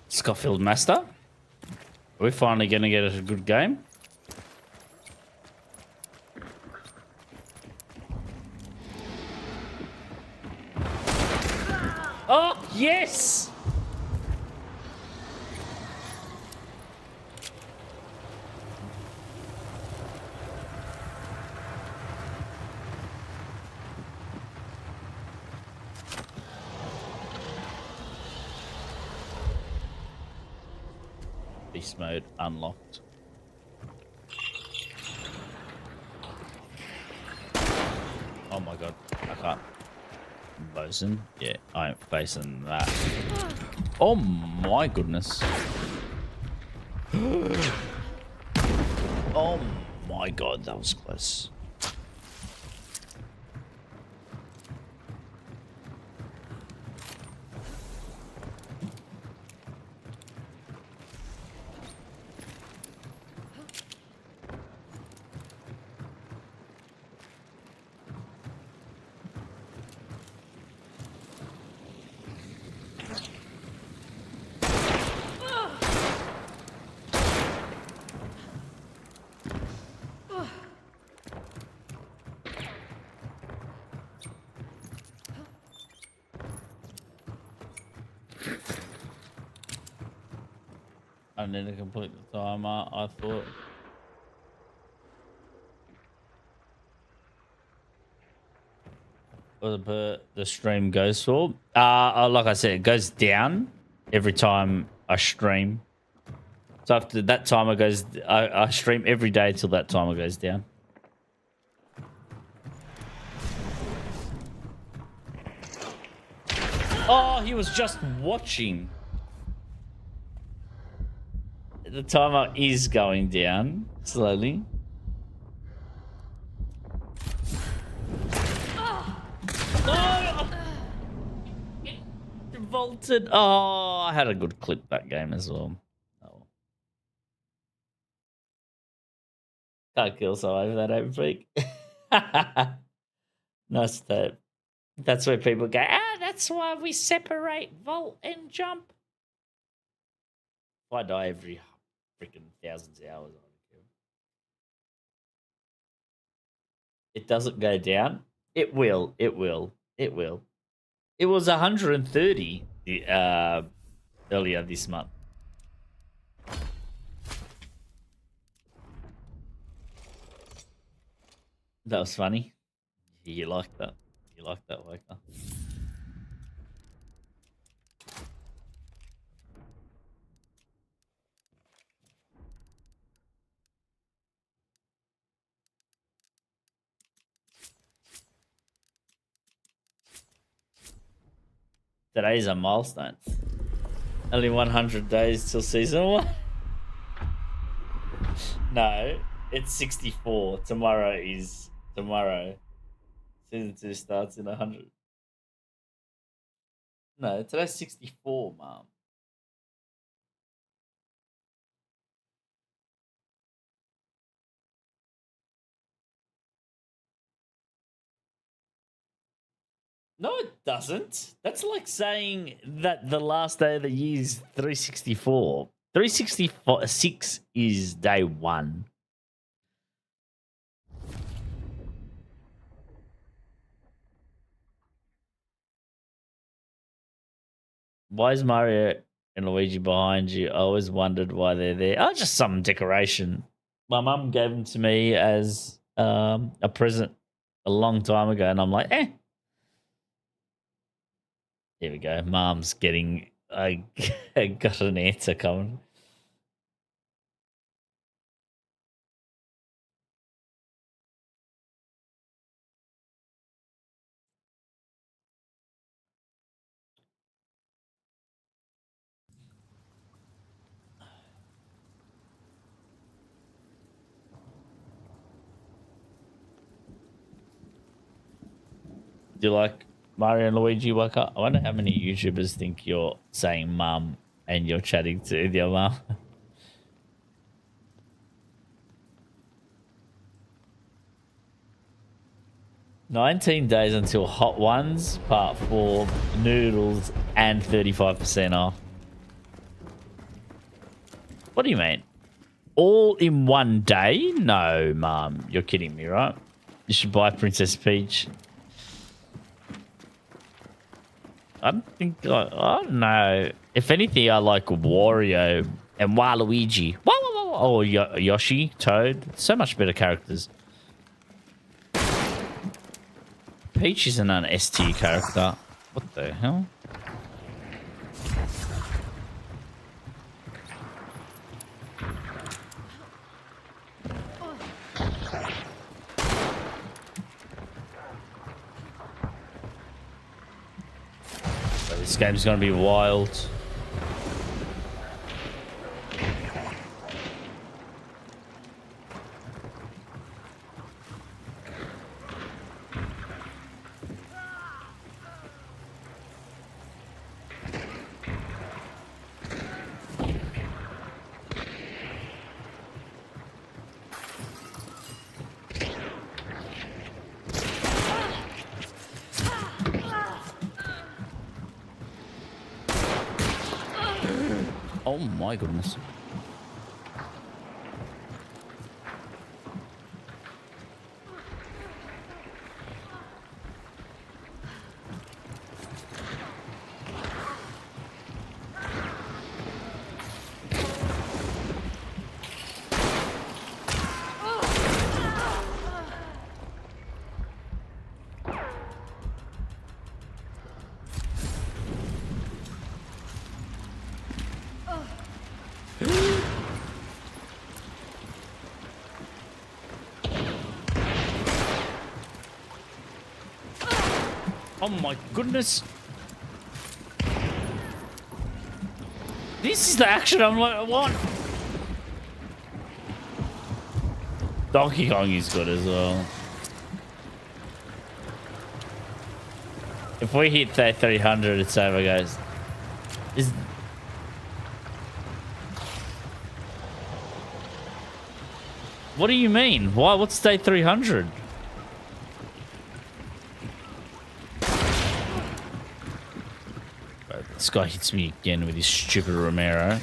S1: Scotfield Master. Are we finally going to get a good game? Oh, yes! Beast mode unlocked. Oh my god, I can't. Bosun? Yeah, I ain't facing that. Oh my goodness. Oh my god, that was close. I need to complete the timer, I thought. What the stream goes for? Like I said, it goes down every time I stream. So after that timer goes, I stream every day till that timer goes down. Oh, he was just watching. The timer is going down slowly. Oh! It vaulted. Oh, I had a good clip that game as well. Oh. Can't kill someone with that open freak. Nice tape. That's where people go, that's why we separate vault and jump. If I die every freaking thousands of hours, I don't care. It doesn't go down. It will. It will. It will. It was 130 earlier this month. That was funny. You like that. You like that, Waker. Today's a milestone. Only 100 days till season 1. No, it's 64. Tomorrow. Season 2 starts in 100. No, today's 64, Mom. No, it doesn't. That's like saying that the last day of the year is 364. 366 is day 1. Why is Mario and Luigi behind you? I always wondered why they're there. Oh, just some decoration. My mum gave them to me as a present a long time ago, and I'm like, eh. Here we go. Mom's getting... I got an answer coming. Do you like Mario and Luigi woke up? I wonder how many YouTubers think you're saying mum and you're chatting to your mum. $19 days until Hot Ones Part 4 noodles and 35% off. What do you mean? All in one day? No, Mum, you're kidding me, right? You should buy Princess Peach. I don't know. If anything, I like Wario and Waluigi. Or Yoshi, Toad. So much better characters. Peach isn't an S tier character. What the hell? This game's gonna be wild. Oh my goodness. Oh my goodness. This is the action I want. Donkey Kong is good as well. If we hit that 300, it's over, guys. What do you mean? Why? What's day 300? This guy hits me again with his stupid Romero.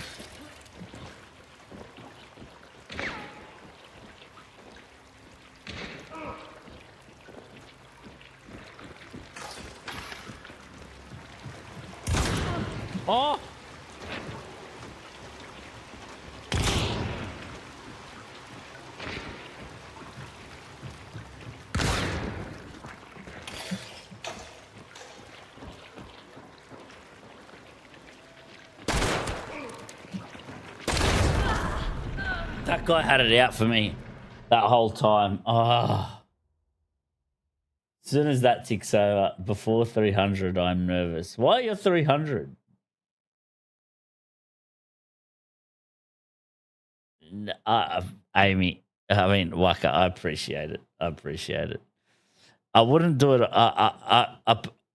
S1: Oh! That guy had it out for me that whole time. Oh. As soon as that ticks over, before 300, I'm nervous. Why are you 300? Amy, I mean, Waka, I appreciate it. I wouldn't do it.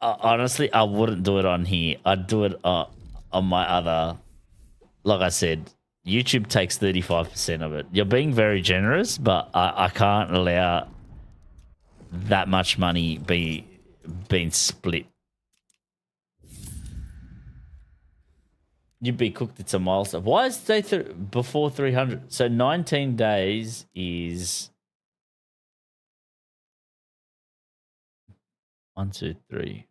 S1: Honestly, I wouldn't do it on here. I'd do it on my other. Like I said, YouTube takes 35% of it. You're being very generous, but I can't allow that much money being split. You'd be cooked. It's a milestone. Why is day before 300? So 19 days is 1, 2, 3,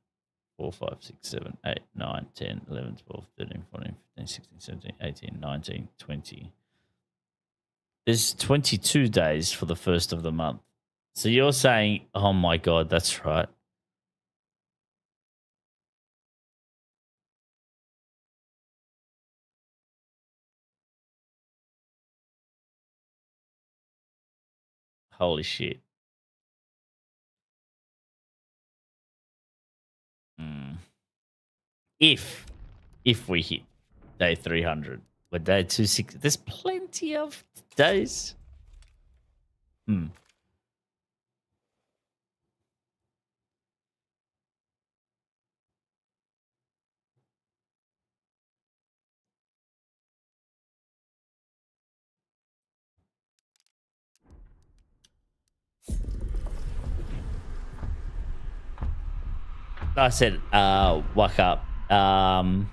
S1: 4, 5, 6, 7, 8, 9, 10, 11, 12, 13, 14, 15, 16, 17, 18, 19, 20. There's 22 days for the first of the month. So you're saying, oh my God, that's right. Holy shit. If we hit day 300, but day 260, there's plenty of days. I said, whack up. I'd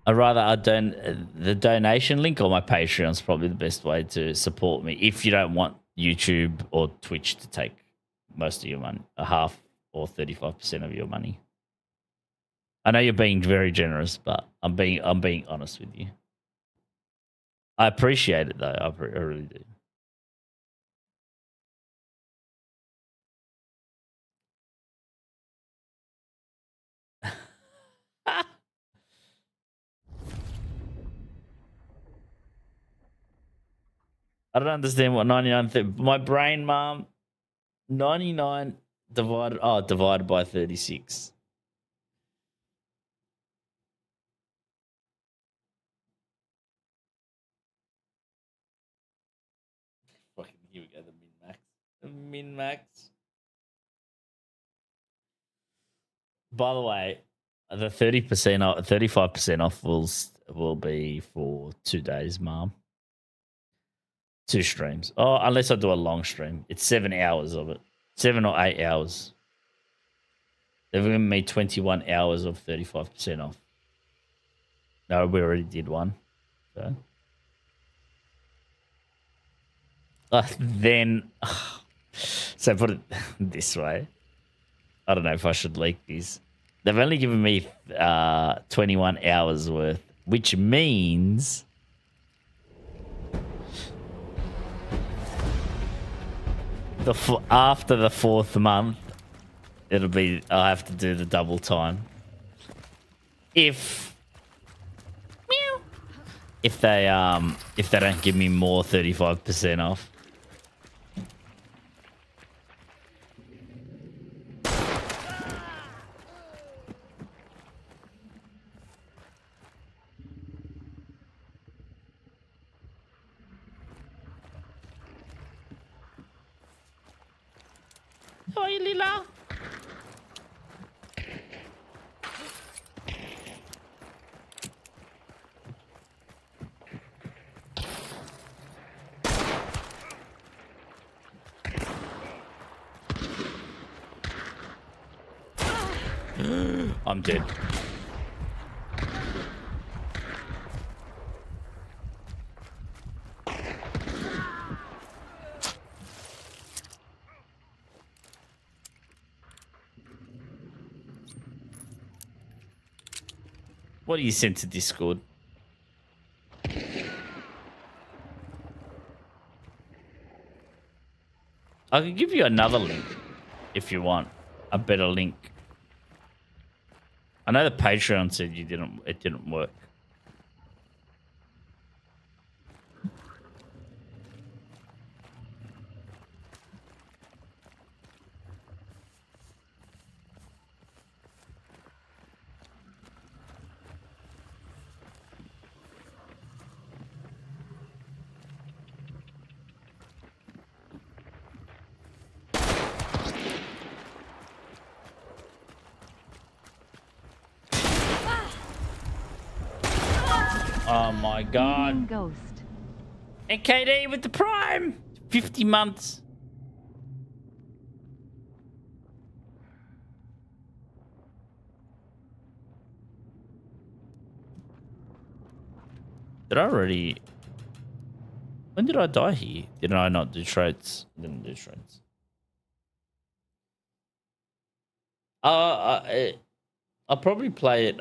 S1: rather the donation link or my Patreon is probably the best way to support me if you don't want YouTube or Twitch to take most of your money, a half or 35% of your money. I know you're being very generous, but I'm being honest with you. I appreciate it though. I really do. I don't understand what 99. My brain, Mom. 99 divided by 36. Fucking here we go. The min-max. The min-max. By the way, the 30% off, 35% off will be for 2 days, Mom. 2 streams. Oh, unless I do a long stream. It's 7 hours of it. 7 or 8 hours. They've given me 21 hours of 35% off. No, we already did one. So, so put it this way. I don't know if I should leak this. They've only given me 21 hours worth, which means after the 4th month, I'll have to do the double time. If they don't give me more 35% off. Oi, Lila. I'm dead. What do you send to Discord? I can give you another link if you want a better link. I know the Patreon said it didn't work. Oh my god.
S8: Ghost.
S1: And KD with the Prime. 50 months. Did I already... When did I die here? Did I not do trades? Didn't do trades. I'll probably play it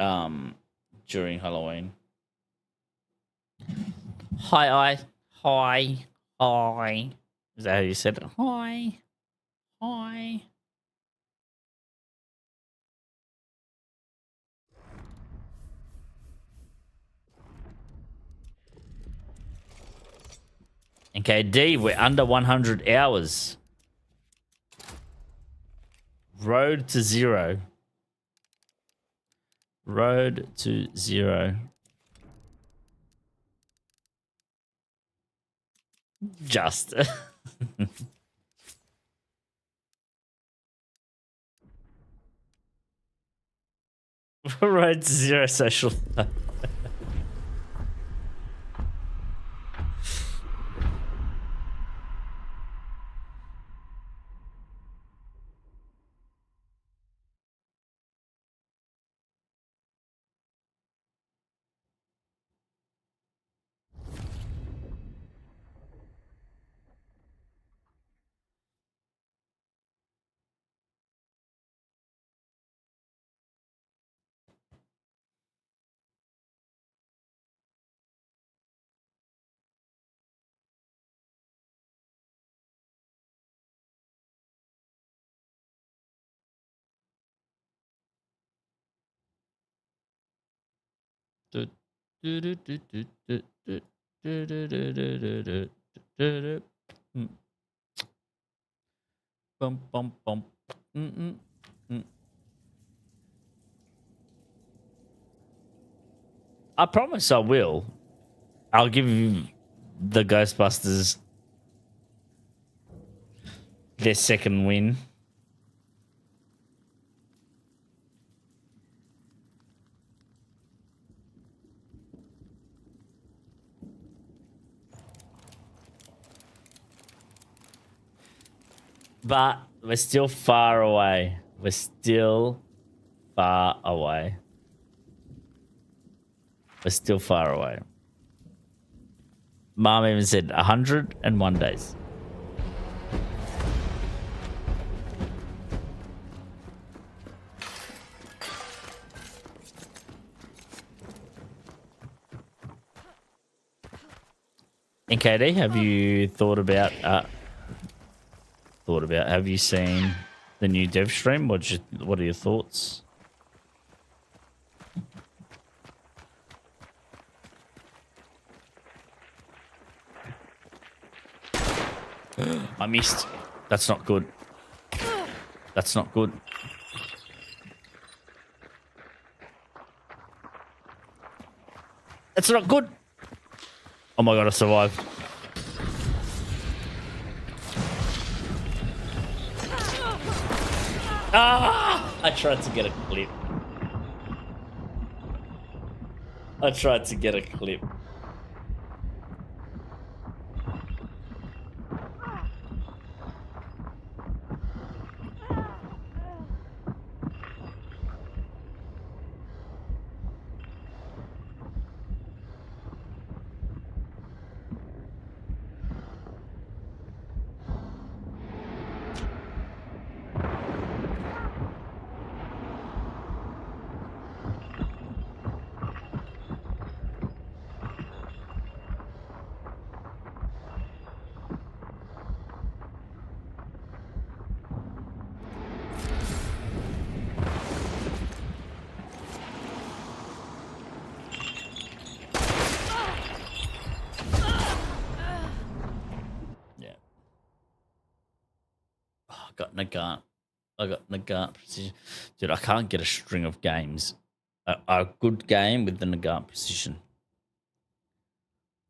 S1: during Halloween. Hi. Is that how you said it? Hi. Okay, D, we're under 100 hours. Road to zero. Road to zero. Just. Road to zero social. Bum, bum, bum. I promise I will. I'll give you the Ghostbusters their second win. But we're still far away. We're still far away. We're still far away. Mom even said 101 days. And KD, have you thought about have you seen the new dev stream? What are your thoughts? I missed. That's not good. That's not good. That's not good. Oh my god, I survived. Ah! I tried to get a clip. I got Nagant precision. Dude, I can't get a string of games. A good game with the Nagant precision.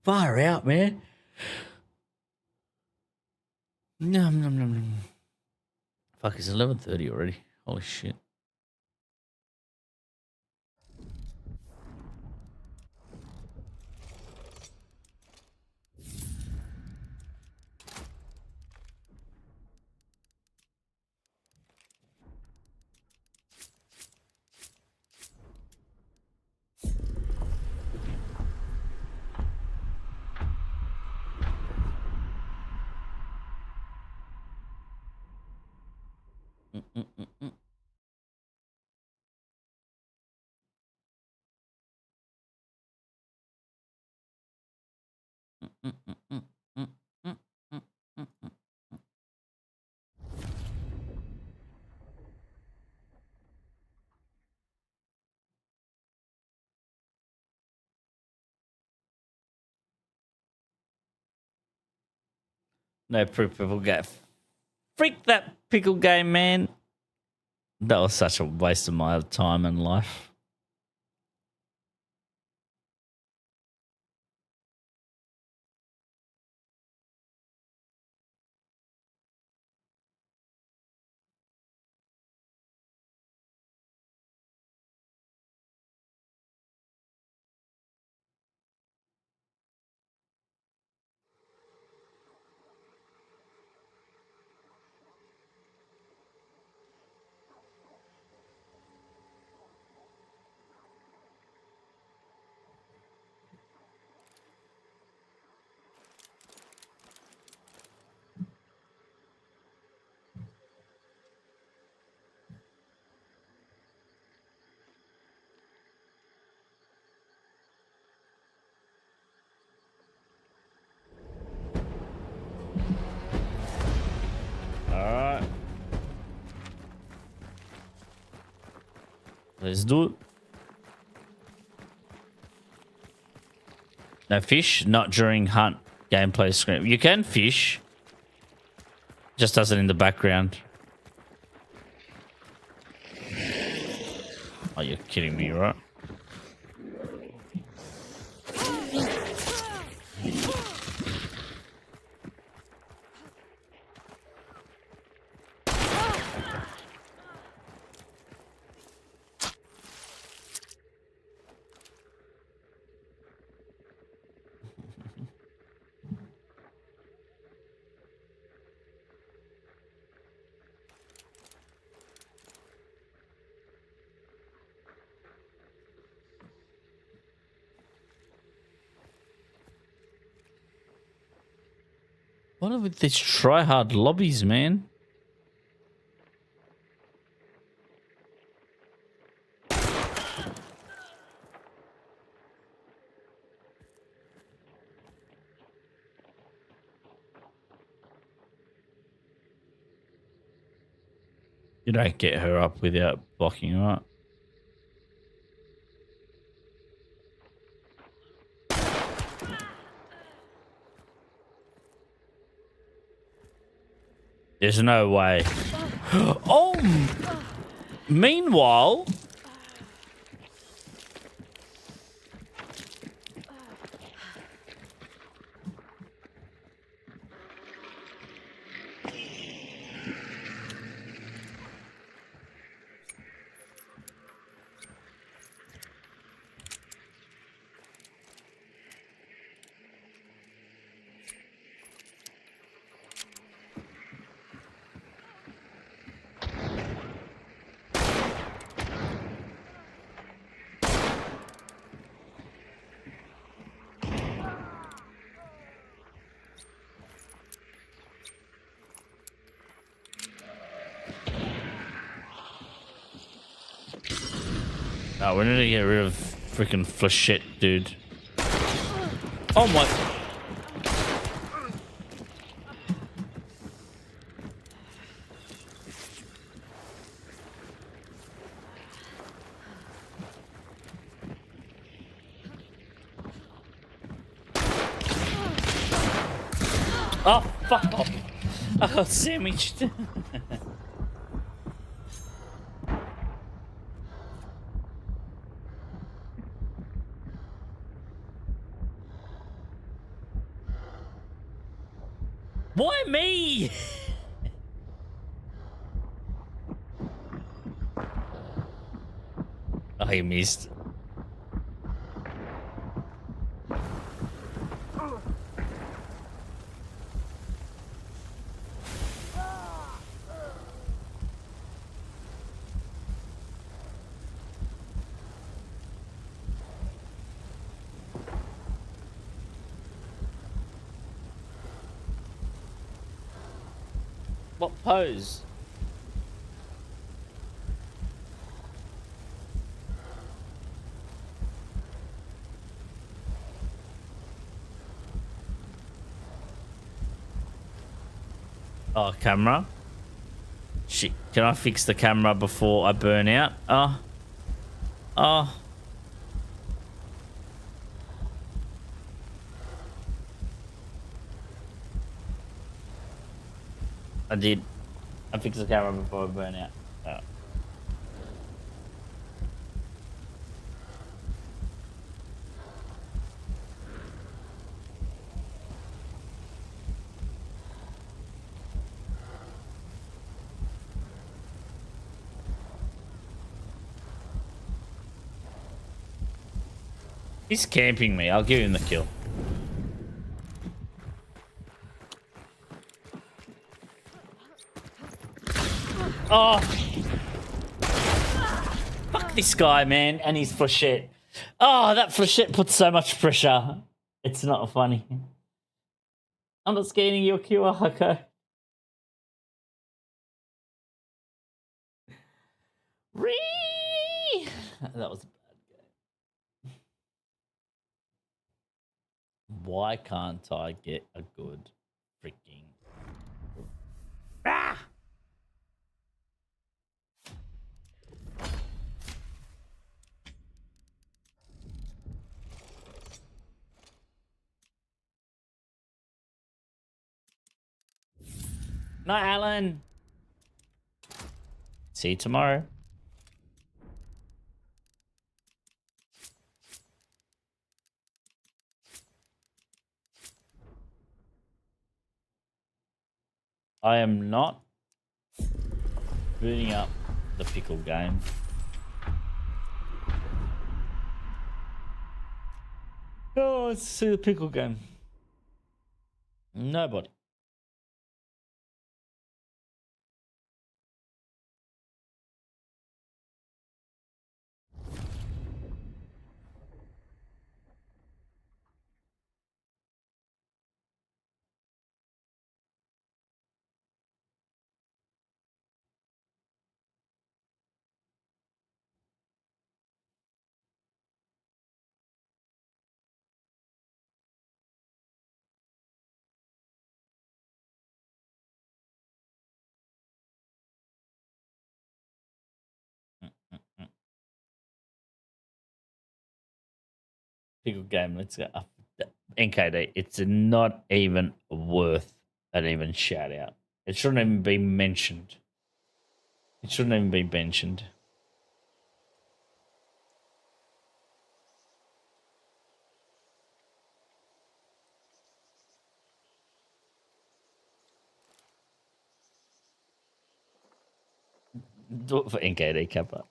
S1: Far out, man. Nom. Fuck, it's 11:30 already. Holy shit. No pickle game. Freak that pickle game, man. That was such a waste of my time and life. Alright. Let's do it. No fish, not during hunt gameplay screen. You can fish. Just does it in the background. Oh, you're kidding me, right? What are with these try-hard lobbies, man? You don't get her up without blocking, right? There's no way. Oh! Meanwhile... Oh, we need to get rid of freaking flechette, dude. Oh my... Oh, fuck off. I got sandwiched. Why me? Oh, he missed. What pose? Oh, camera. Shit, can I fix the camera before I burn out? Oh. Oh. I did. I fixed the camera before I burn out. Oh. He's camping me. I'll give him the kill. Oh! Fuck this guy, man, and his flechette. Oh, that flechette puts so much pressure. It's not funny. I'm not scanning your QR code. That was a bad game. Why can't I get a good freaking... Ah! No, Alan. See you tomorrow. I am not booting up the pickle game. Oh, let's see the pickle game. Nobody. Pickle game, let's go. NKD, it's not even worth an even shout out. It shouldn't even be mentioned. It shouldn't even be mentioned. Do it for NKD, Kappa.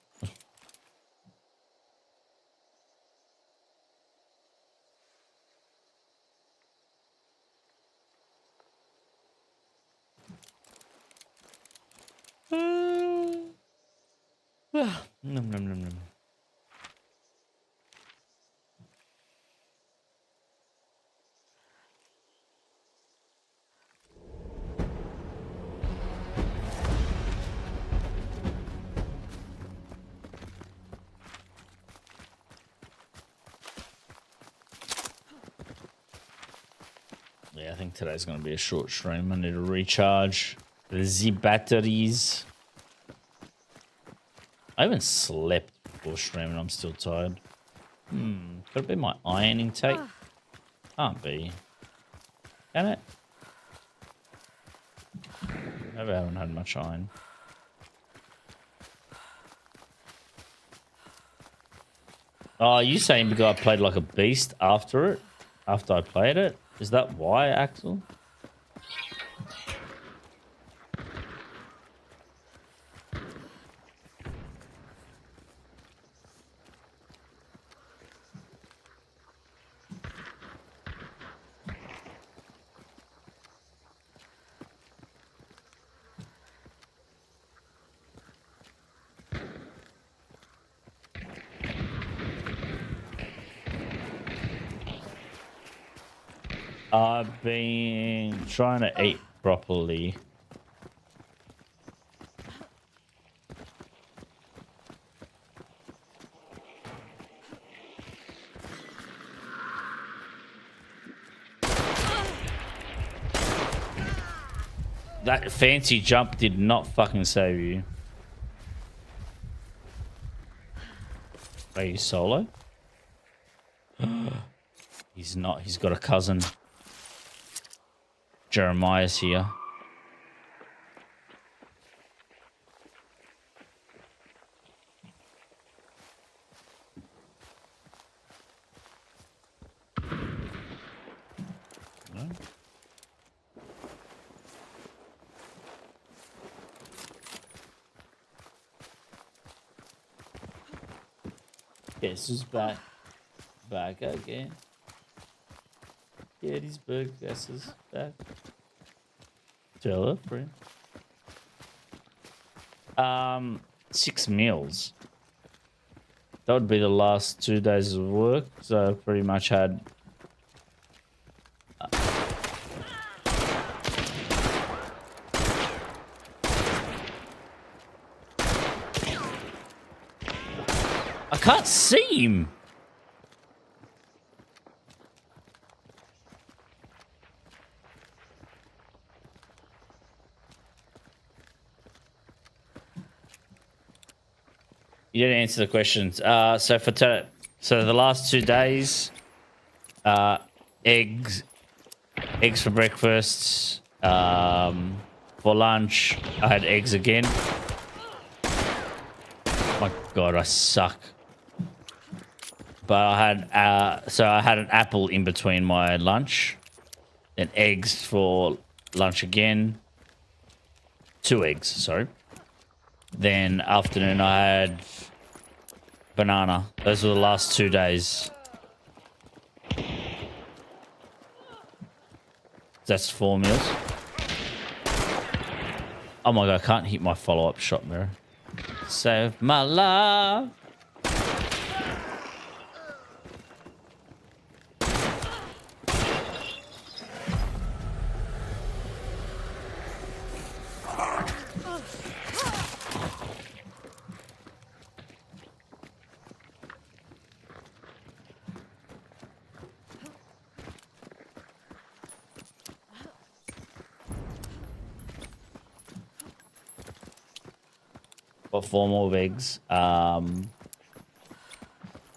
S1: Nom, nom, nom, nom. Yeah, I think today's going to be a short stream. I need to recharge the batteries. I haven't slept before streaming. I'm still tired. Could it be my iron intake? Can't be. Can it? Maybe I haven't had much iron. Oh, are you saying because I played like a beast after it? After I played it? Is that why, Axel? I've been trying to eat properly. That fancy jump did not fucking save you. Are you solo? He's not. He's got a cousin. Jeremiah's here. No? Guess who's back? Back again. Gettysburg, guess who's back? Tell her, friend. 6 meals. That would be the last 2 days of work, so I pretty much had I can't see him. You didn't answer the questions. So so the last 2 days, eggs for breakfast. For lunch, I had eggs again. My God, I suck. But I had an apple in between my lunch, then eggs for lunch again. 2 eggs, sorry. Then afternoon I had banana. Those were the last 2 days. That's 4 meals. Oh my God, I can't hit my follow-up shot mirror. Save my life. Got 4 more eggs.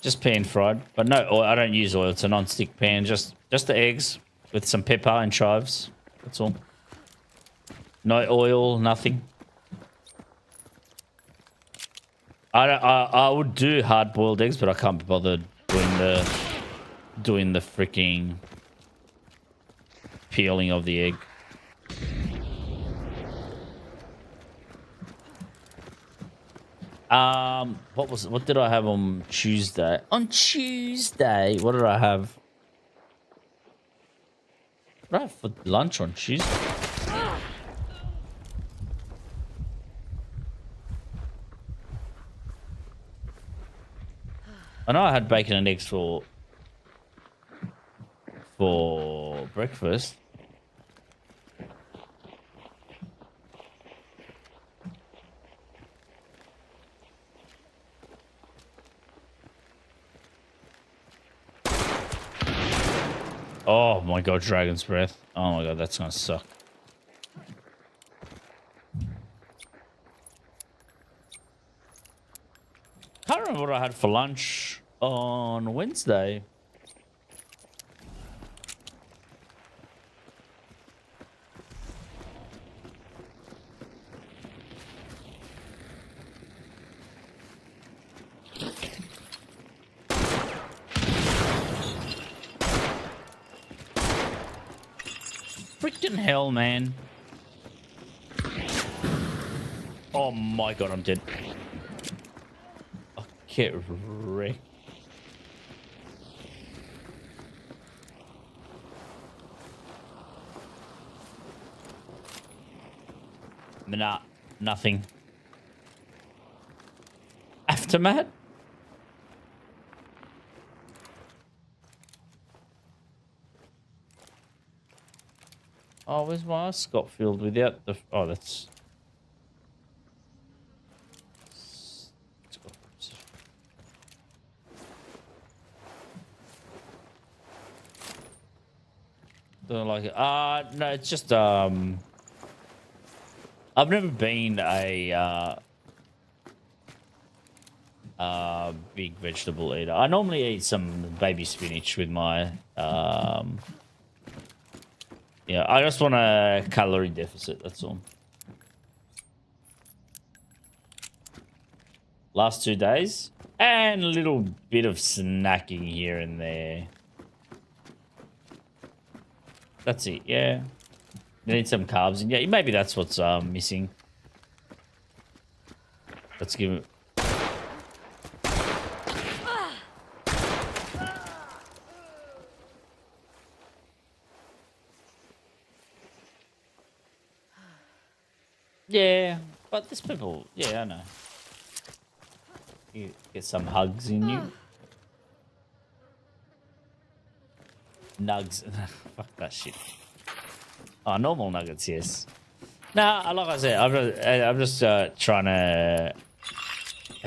S1: Just pan fried, but no oil. I don't use oil. It's a non-stick pan. Just the eggs with some pepper and chives. That's all. No oil, nothing. I would do hard-boiled eggs, but I can't be bothered doing the freaking peeling of the egg. What did I have on Tuesday? On Tuesday, what did I have? What did I have for lunch on Tuesday? I know I had bacon and eggs for breakfast. Oh my God, Dragon's Breath. Oh my God, that's gonna suck. Can't remember what I had for lunch on Wednesday. Freaking hell, man. Oh my God, I'm dead. I get wrecked. Nah, nothing. Aftermath? Oh, where's my Scott field without the... Oh, that's... Don't like it. No, it's just, I've never been a big vegetable eater. I normally eat some baby spinach with my yeah, I just want a calorie deficit, that's all. Last 2 days, and a little bit of snacking here and there. That's it, yeah. You need some carbs, and yeah, maybe that's what's missing. Let's give it. Yeah, but there's people. Yeah, I know. You get some hugs in you. Nugs. Fuck that shit. Oh, normal nuggets, yes. Nah, like I said, I'm just trying to.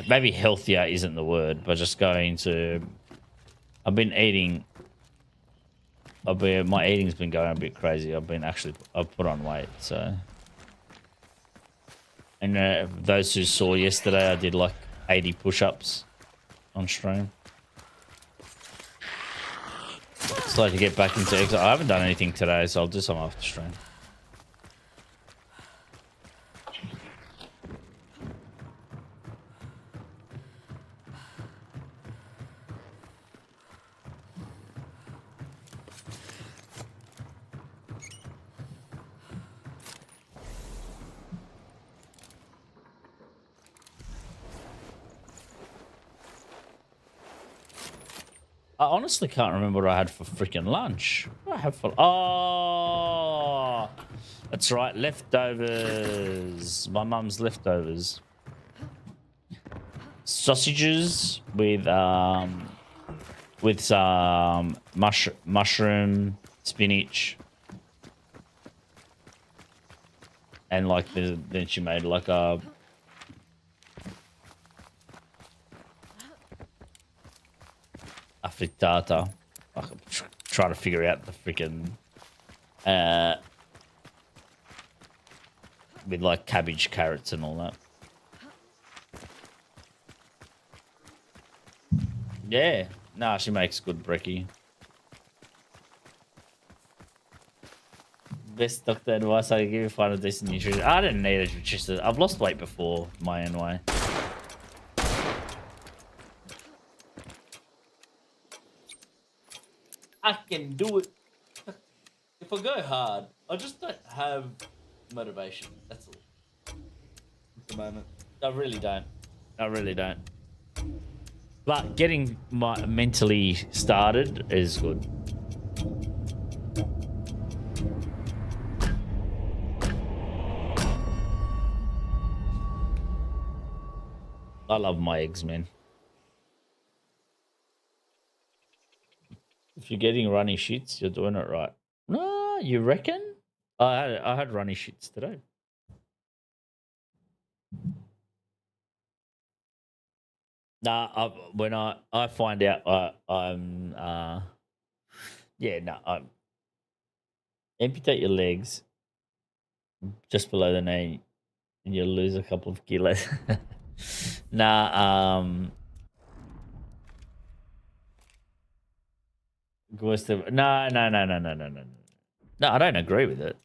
S1: Maybe healthier isn't the word, but just going to. I've been eating. My eating's been going a bit crazy. I've put on weight, so. And those who saw yesterday, I did like 80 push-ups on stream. So to get back into exercise. I haven't done anything today, so I'll do some after stream. I honestly can't remember what I had for freaking lunch. What did I have for... Oh, that's right. Leftovers. My mum's leftovers. Sausages with some mushroom, spinach, and like then she made like a. Frittata. I try to figure out the freaking with like cabbage, carrots, and all that. Yeah, nah, she makes good brekkie. Best doctor advice I can give you: find a decent nutrition. I didn't need a nutritionist. I've lost weight before my own way. I can do it. If I go hard, I just don't have motivation. That's all. At the moment. I really don't. I really don't. But getting mentally started is good. I love my eggs, man. If you're getting runny shits, you're doing it right. No, you reckon? I had runny shits today. Nah, when I find out I'm amputate your legs just below the knee and you'll lose a couple of kilos. Nah, no. No, I don't agree with it.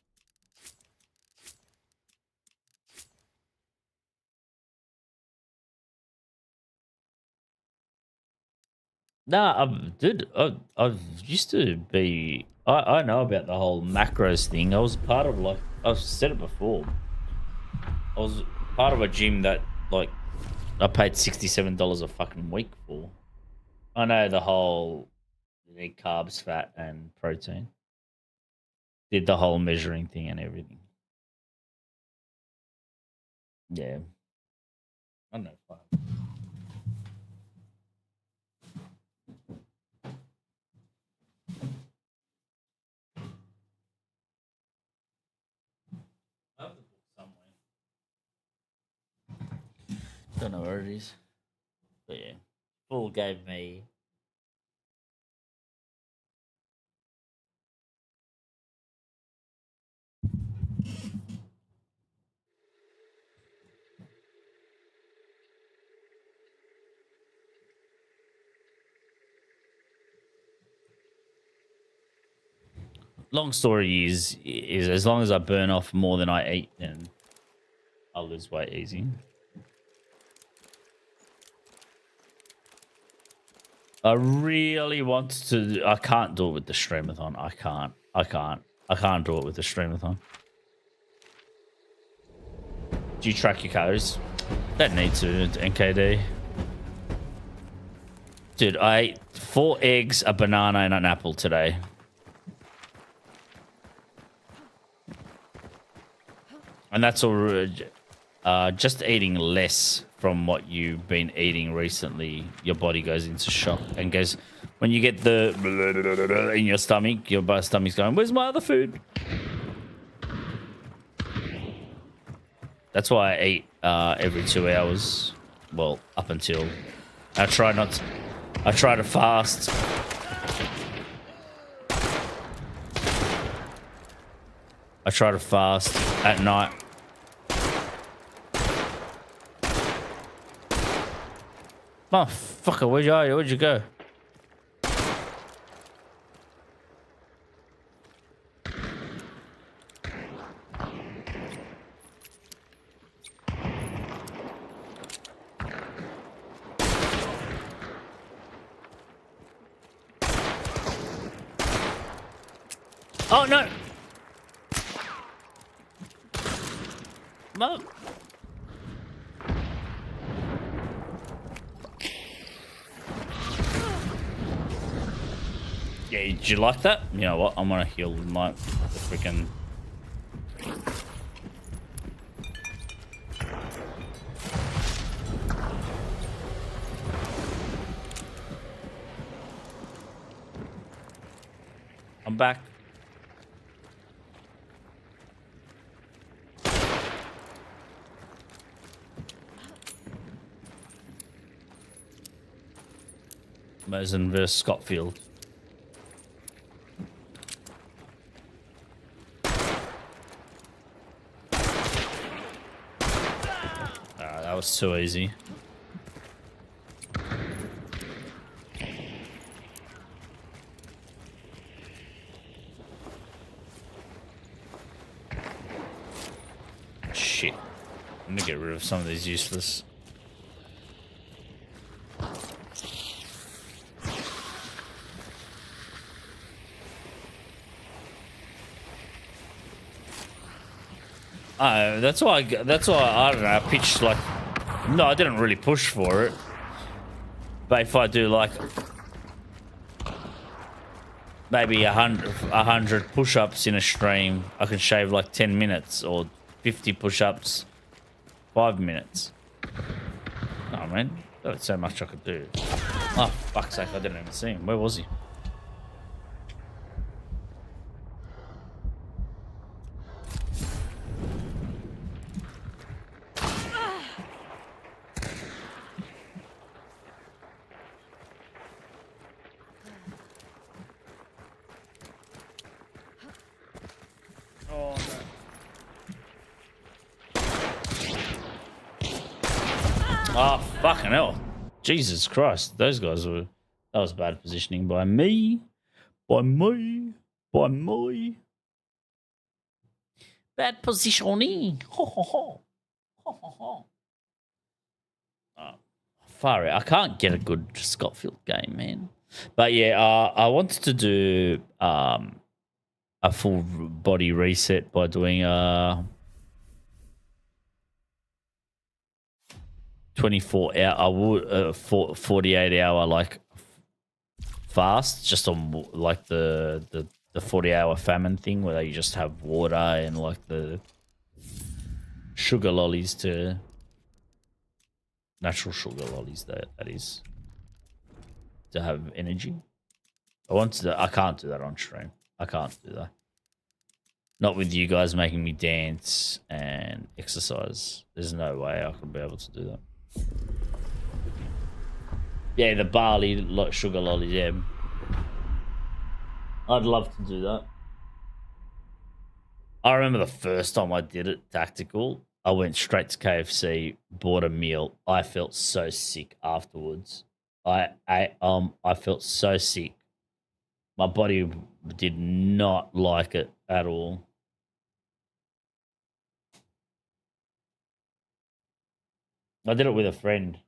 S1: Nah, dude, I used to be. I know about the whole macros thing. I was part of like I've said it before. I was part of a gym that like I paid $67 a fucking week for. I know the whole you need carbs, fat, and protein. Did the whole measuring thing and everything. Yeah, I know. Fuck. I have the book somewhere. Don't know where it is. But yeah, Paul gave me. long story is as long as I burn off more than I eat, then I'll lose weight easy. I really want to. I can't do it with the streamathon. I can't do it with the streamathon. Do you track your calories? Don't need to, NKD. Dude, I ate 4 eggs, a banana, and an apple today. And that's all. Just eating less from what you've been eating recently, your body goes into shock and goes. When you get the in your stomach, your stomach's going, "Where's my other food?" That's why I eat every 2 hours. Well, up until I try to fast. I try to fast at night. Oh, fucker, where'd you go? Oh, no! No! Yeah, did you like that? You know what? I'm gonna heal my freaking. I'm back. Mosen versus Scotfield. That was so easy. Shit. I'm gonna get rid of some of these useless. That's why I don't know. I pitched like, no, I didn't really push for it. But if I do like maybe 100 push-ups in a stream, I can shave like 10 minutes, or 50 push-ups, 5 minutes. Oh man, that's so much I could do. Oh fuck's sake! I didn't even see him. Where was he? Oh, fucking hell. Jesus Christ. Those guys were... That was bad positioning by me. Bad positioning. Ho, ho, ho. Ho, ho, ho. Far out. I can't get a good Scotfield game, man. But yeah, I wanted to do a full body reset by doing 24 hour, I would 48 hour like fast, just on like the 40-hour famine thing where you just have water and like the sugar lollies to natural sugar lollies, that is, to have energy. I can't do that on stream. I can't do that. Not with you guys making me dance and exercise. There's no way I could be able to do that. Yeah, the barley sugar lollies, yeah. I'd love to do that. I remember the first time I did it, tactical. I went straight to KFC, bought a meal. I felt so sick afterwards. I felt so sick. My body did not like it at all. I did it with a friend.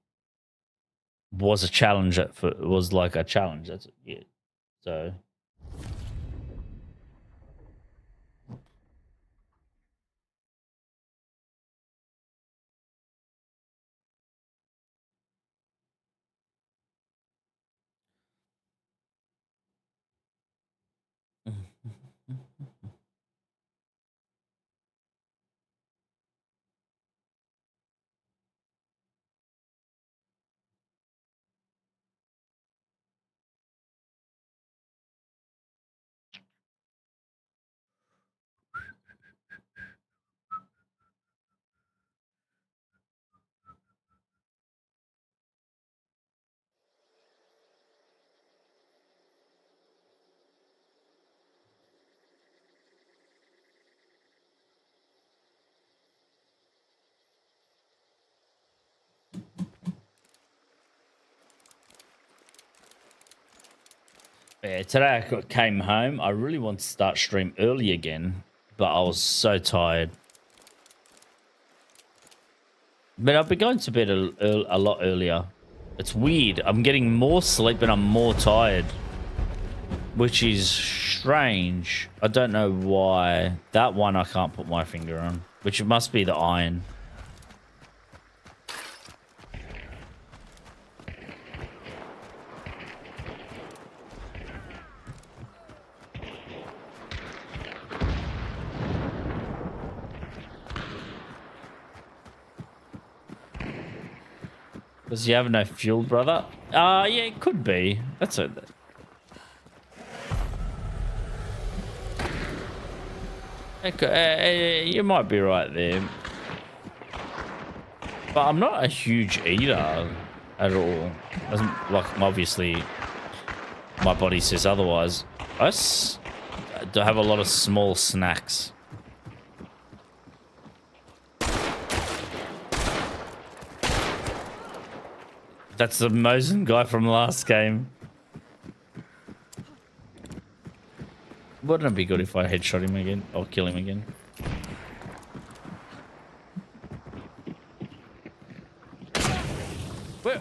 S1: Was a challenge was like a challenge. That's it. So yeah, today I came home. I really wanted to start stream early again, but I was so tired. But I've been going to bed a lot earlier. It's weird. I'm getting more sleep and I'm more tired, which is strange. I don't know why. That one I can't put my finger on, which must be the iron. Does you have no fuel, brother? Yeah, it could be. That's it. You might be right there. But I'm not a huge eater at all. Doesn't, like, obviously, my body says otherwise. I have a lot of small snacks. That's the Mosin guy from last game. Wouldn't it be good if I headshot him again or kill him again? Where?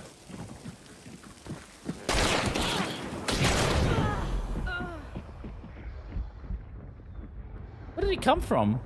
S1: Where did he come from?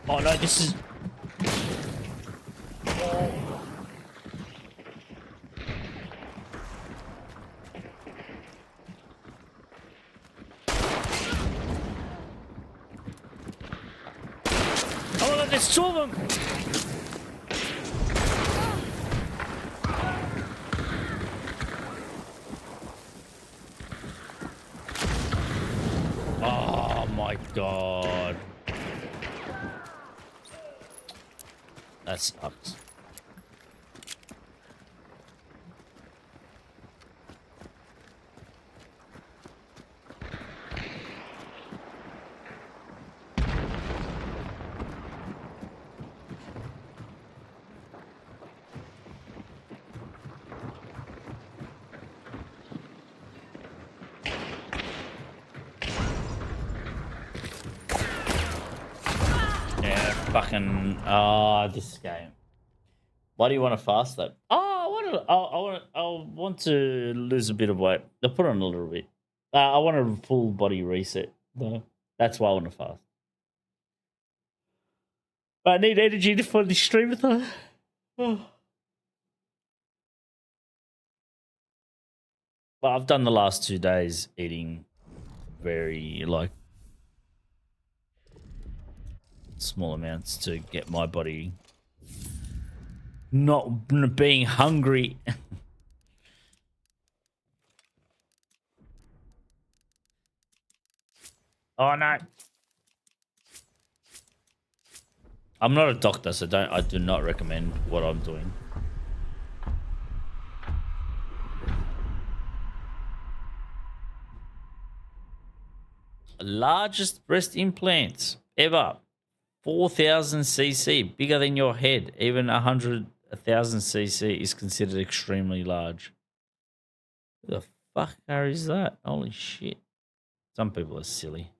S1: Oh no, this is... Oh no, there's two of them! Oh my god. That sucks. Yeah, fucking this game. Why do you want to fast though? I want to lose a bit of weight. I'll put on a little bit. I want a full body reset though. That's why I want to fast. But I need energy for the streamathon. Oh. But I've done the last 2 days eating very like small amounts to get my body not being hungry. Oh no. I'm not a doctor, so I do not recommend what I'm doing. Largest breast implants ever. 4,000 cc, bigger than your head. Even 100,000 cc is considered extremely large. Who the fuck carries that? Holy shit. Some people are silly.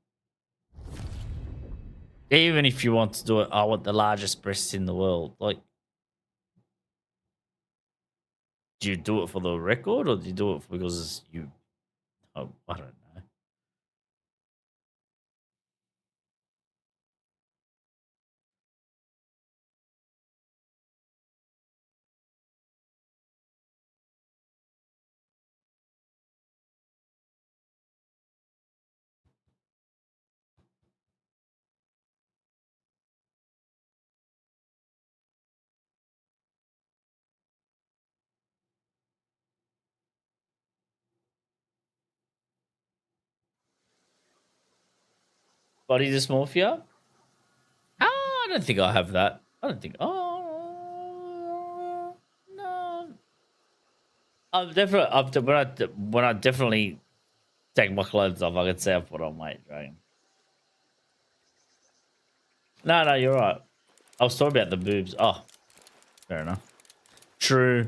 S1: Even if you want to do it, I want the largest breasts in the world. Like, do you do it for the record, or do you do it because you... Oh, I don't know. Body dysmorphia? Oh, I don't think I have that. I don't think. Oh no. I'm definitely. When I definitely take my clothes off, I can say I put on weight, right? No, you're right. I was talking about the boobs. Oh, fair enough. True.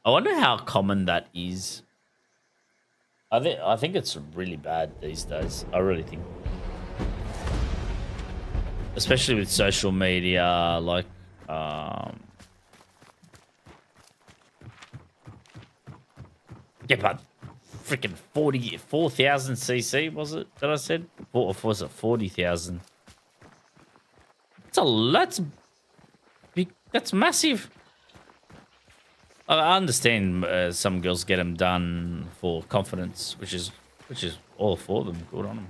S1: I wonder how common that is. I think it's really bad these days. I really think, especially with social media, like yeah, but freaking 4,000 cc was it that I said? Or was it 40,000? That's big. That's massive. I understand some girls get them done for confidence, which is all for them. Good on them.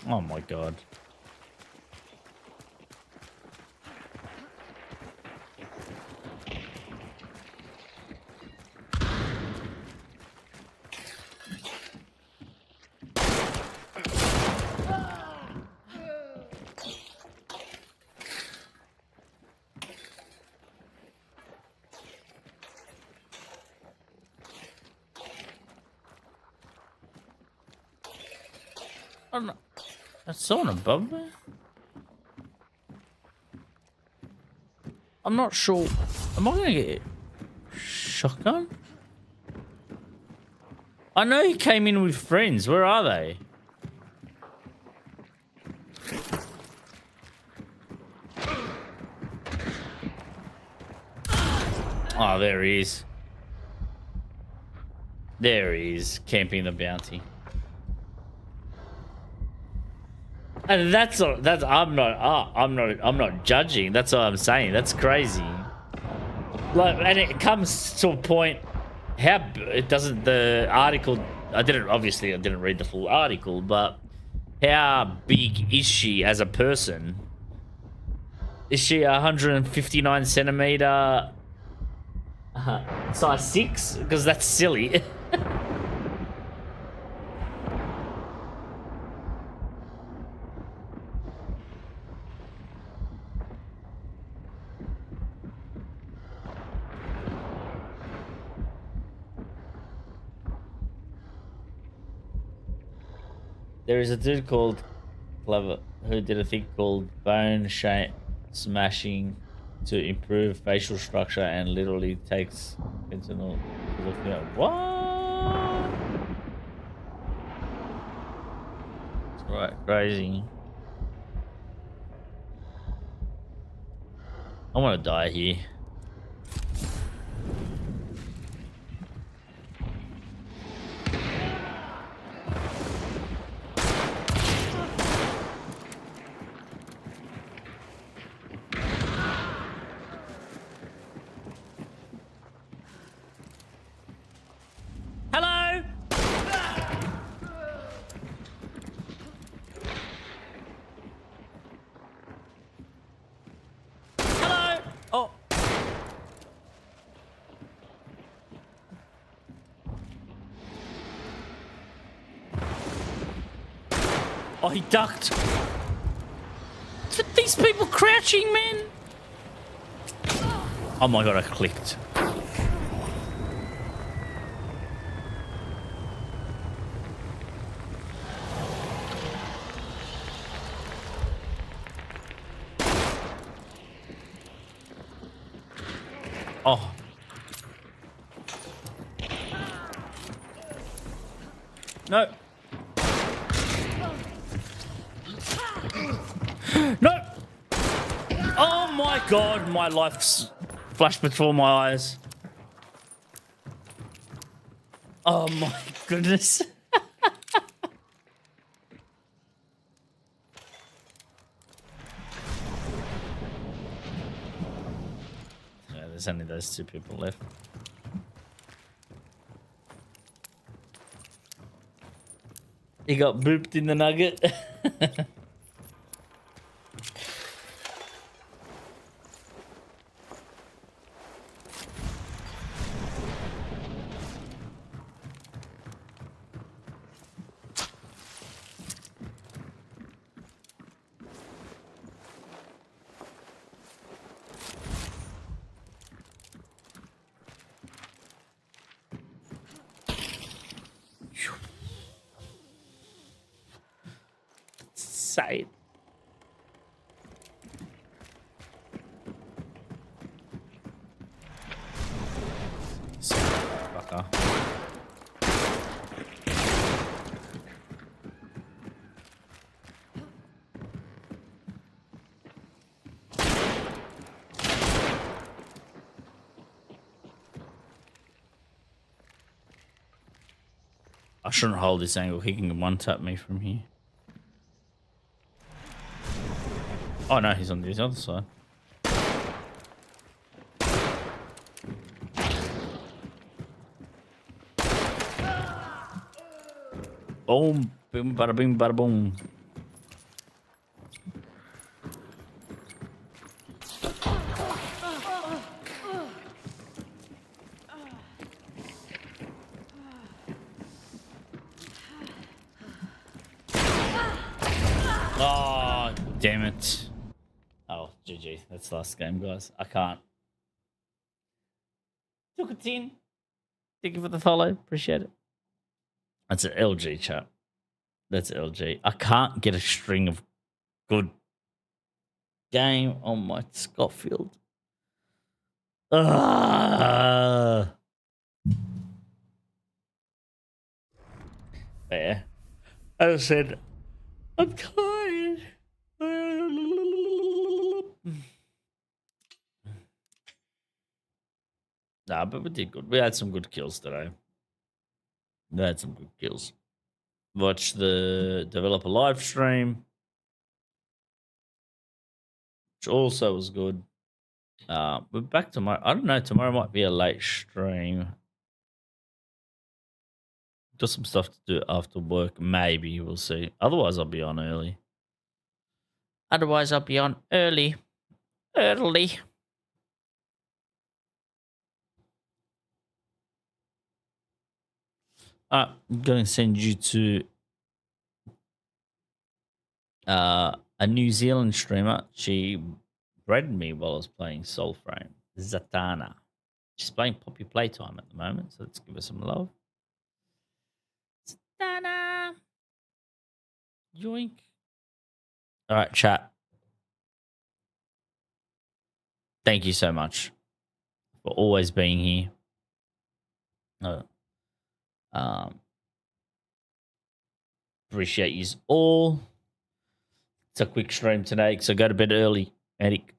S1: Oh my god. That's someone above me? I'm not sure. Am I going to get shotgun? I know he came in with friends. Where are they? Oh, there he is. There he is, camping the bounty. And that's I'm not judging. That's what I'm saying. That's crazy. Like, and it comes to a point. How it doesn't the article? I didn't read the full article, but how big is she as a person? Is she 159 centimeter? Size 6? Because that's silly. There is a dude called Clever who did a thing called bone smashing to improve facial structure and literally takes fentanyl to the field. What? It's right, crazy. I want to die here. Oh, he ducked. But these people crouching, man. Oh my god, I clicked. Oh. No. No. Oh my god, my life's flashed before my eyes. Oh my goodness. Yeah, there's only those two people left. He got booped in the nugget. Side. Fucker. I shouldn't hold this angle. He can one-tap me from here. Oh no, he's on the other side. Boom, boom, bada boom, bada boom. Oh, damn it. Oh, GG. That's the last game, guys. I can't. Took it in. Thank you for the follow. Appreciate it. That's an LG, chat. That's LG. I can't get a string of good game on my Scottfield. Yeah. As I said, I'm tired. Nah, but we did good. We had some good kills today. We had some good kills. Watch the developer live stream, which also was good. We're back tomorrow. I don't know. Tomorrow might be a late stream. Got some stuff to do after work. Maybe we'll see. Otherwise, I'll be on early. Early. I'm going to send you to a New Zealand streamer. She bred me while I was playing Soulframe. Zatanna. She's playing Poppy Playtime at the moment, so let's give her some love. Zatanna. Yoink. All right, chat. Thank you so much for always being here. Appreciate you all. It's a quick stream today because I go to bed early, Eric.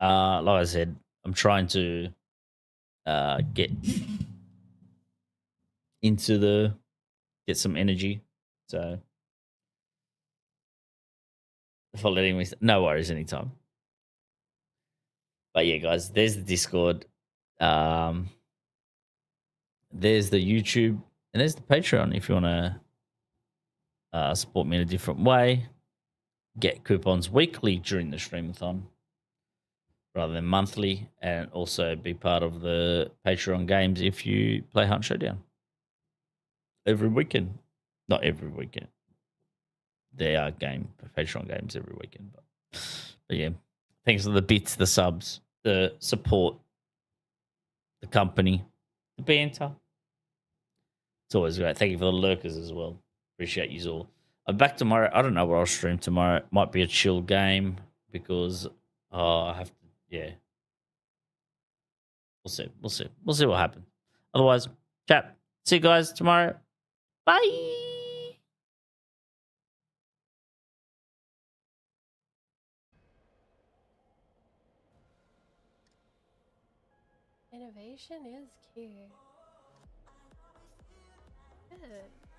S1: Like I said, I'm trying to get some energy. So for letting me, no worries, anytime. But yeah, guys, there's the Discord. There's the YouTube, and there's the Patreon if you want to support me in a different way. Get coupons weekly during the streamathon rather than monthly, and also be part of the Patreon games if you play Hunt Showdown every weekend. Not every weekend. There are professional games every weekend, but yeah. Thanks for the bits, the subs, the support, the company, the banter. It's always great. Thank you for the lurkers as well. Appreciate you all. I'm back tomorrow. I don't know what I'll stream tomorrow. Might be a chill game because I have to. Yeah, we'll see. We'll see. We'll see what happens. Otherwise, chat. See you guys tomorrow. Bye.
S8: Innovation is key. Good.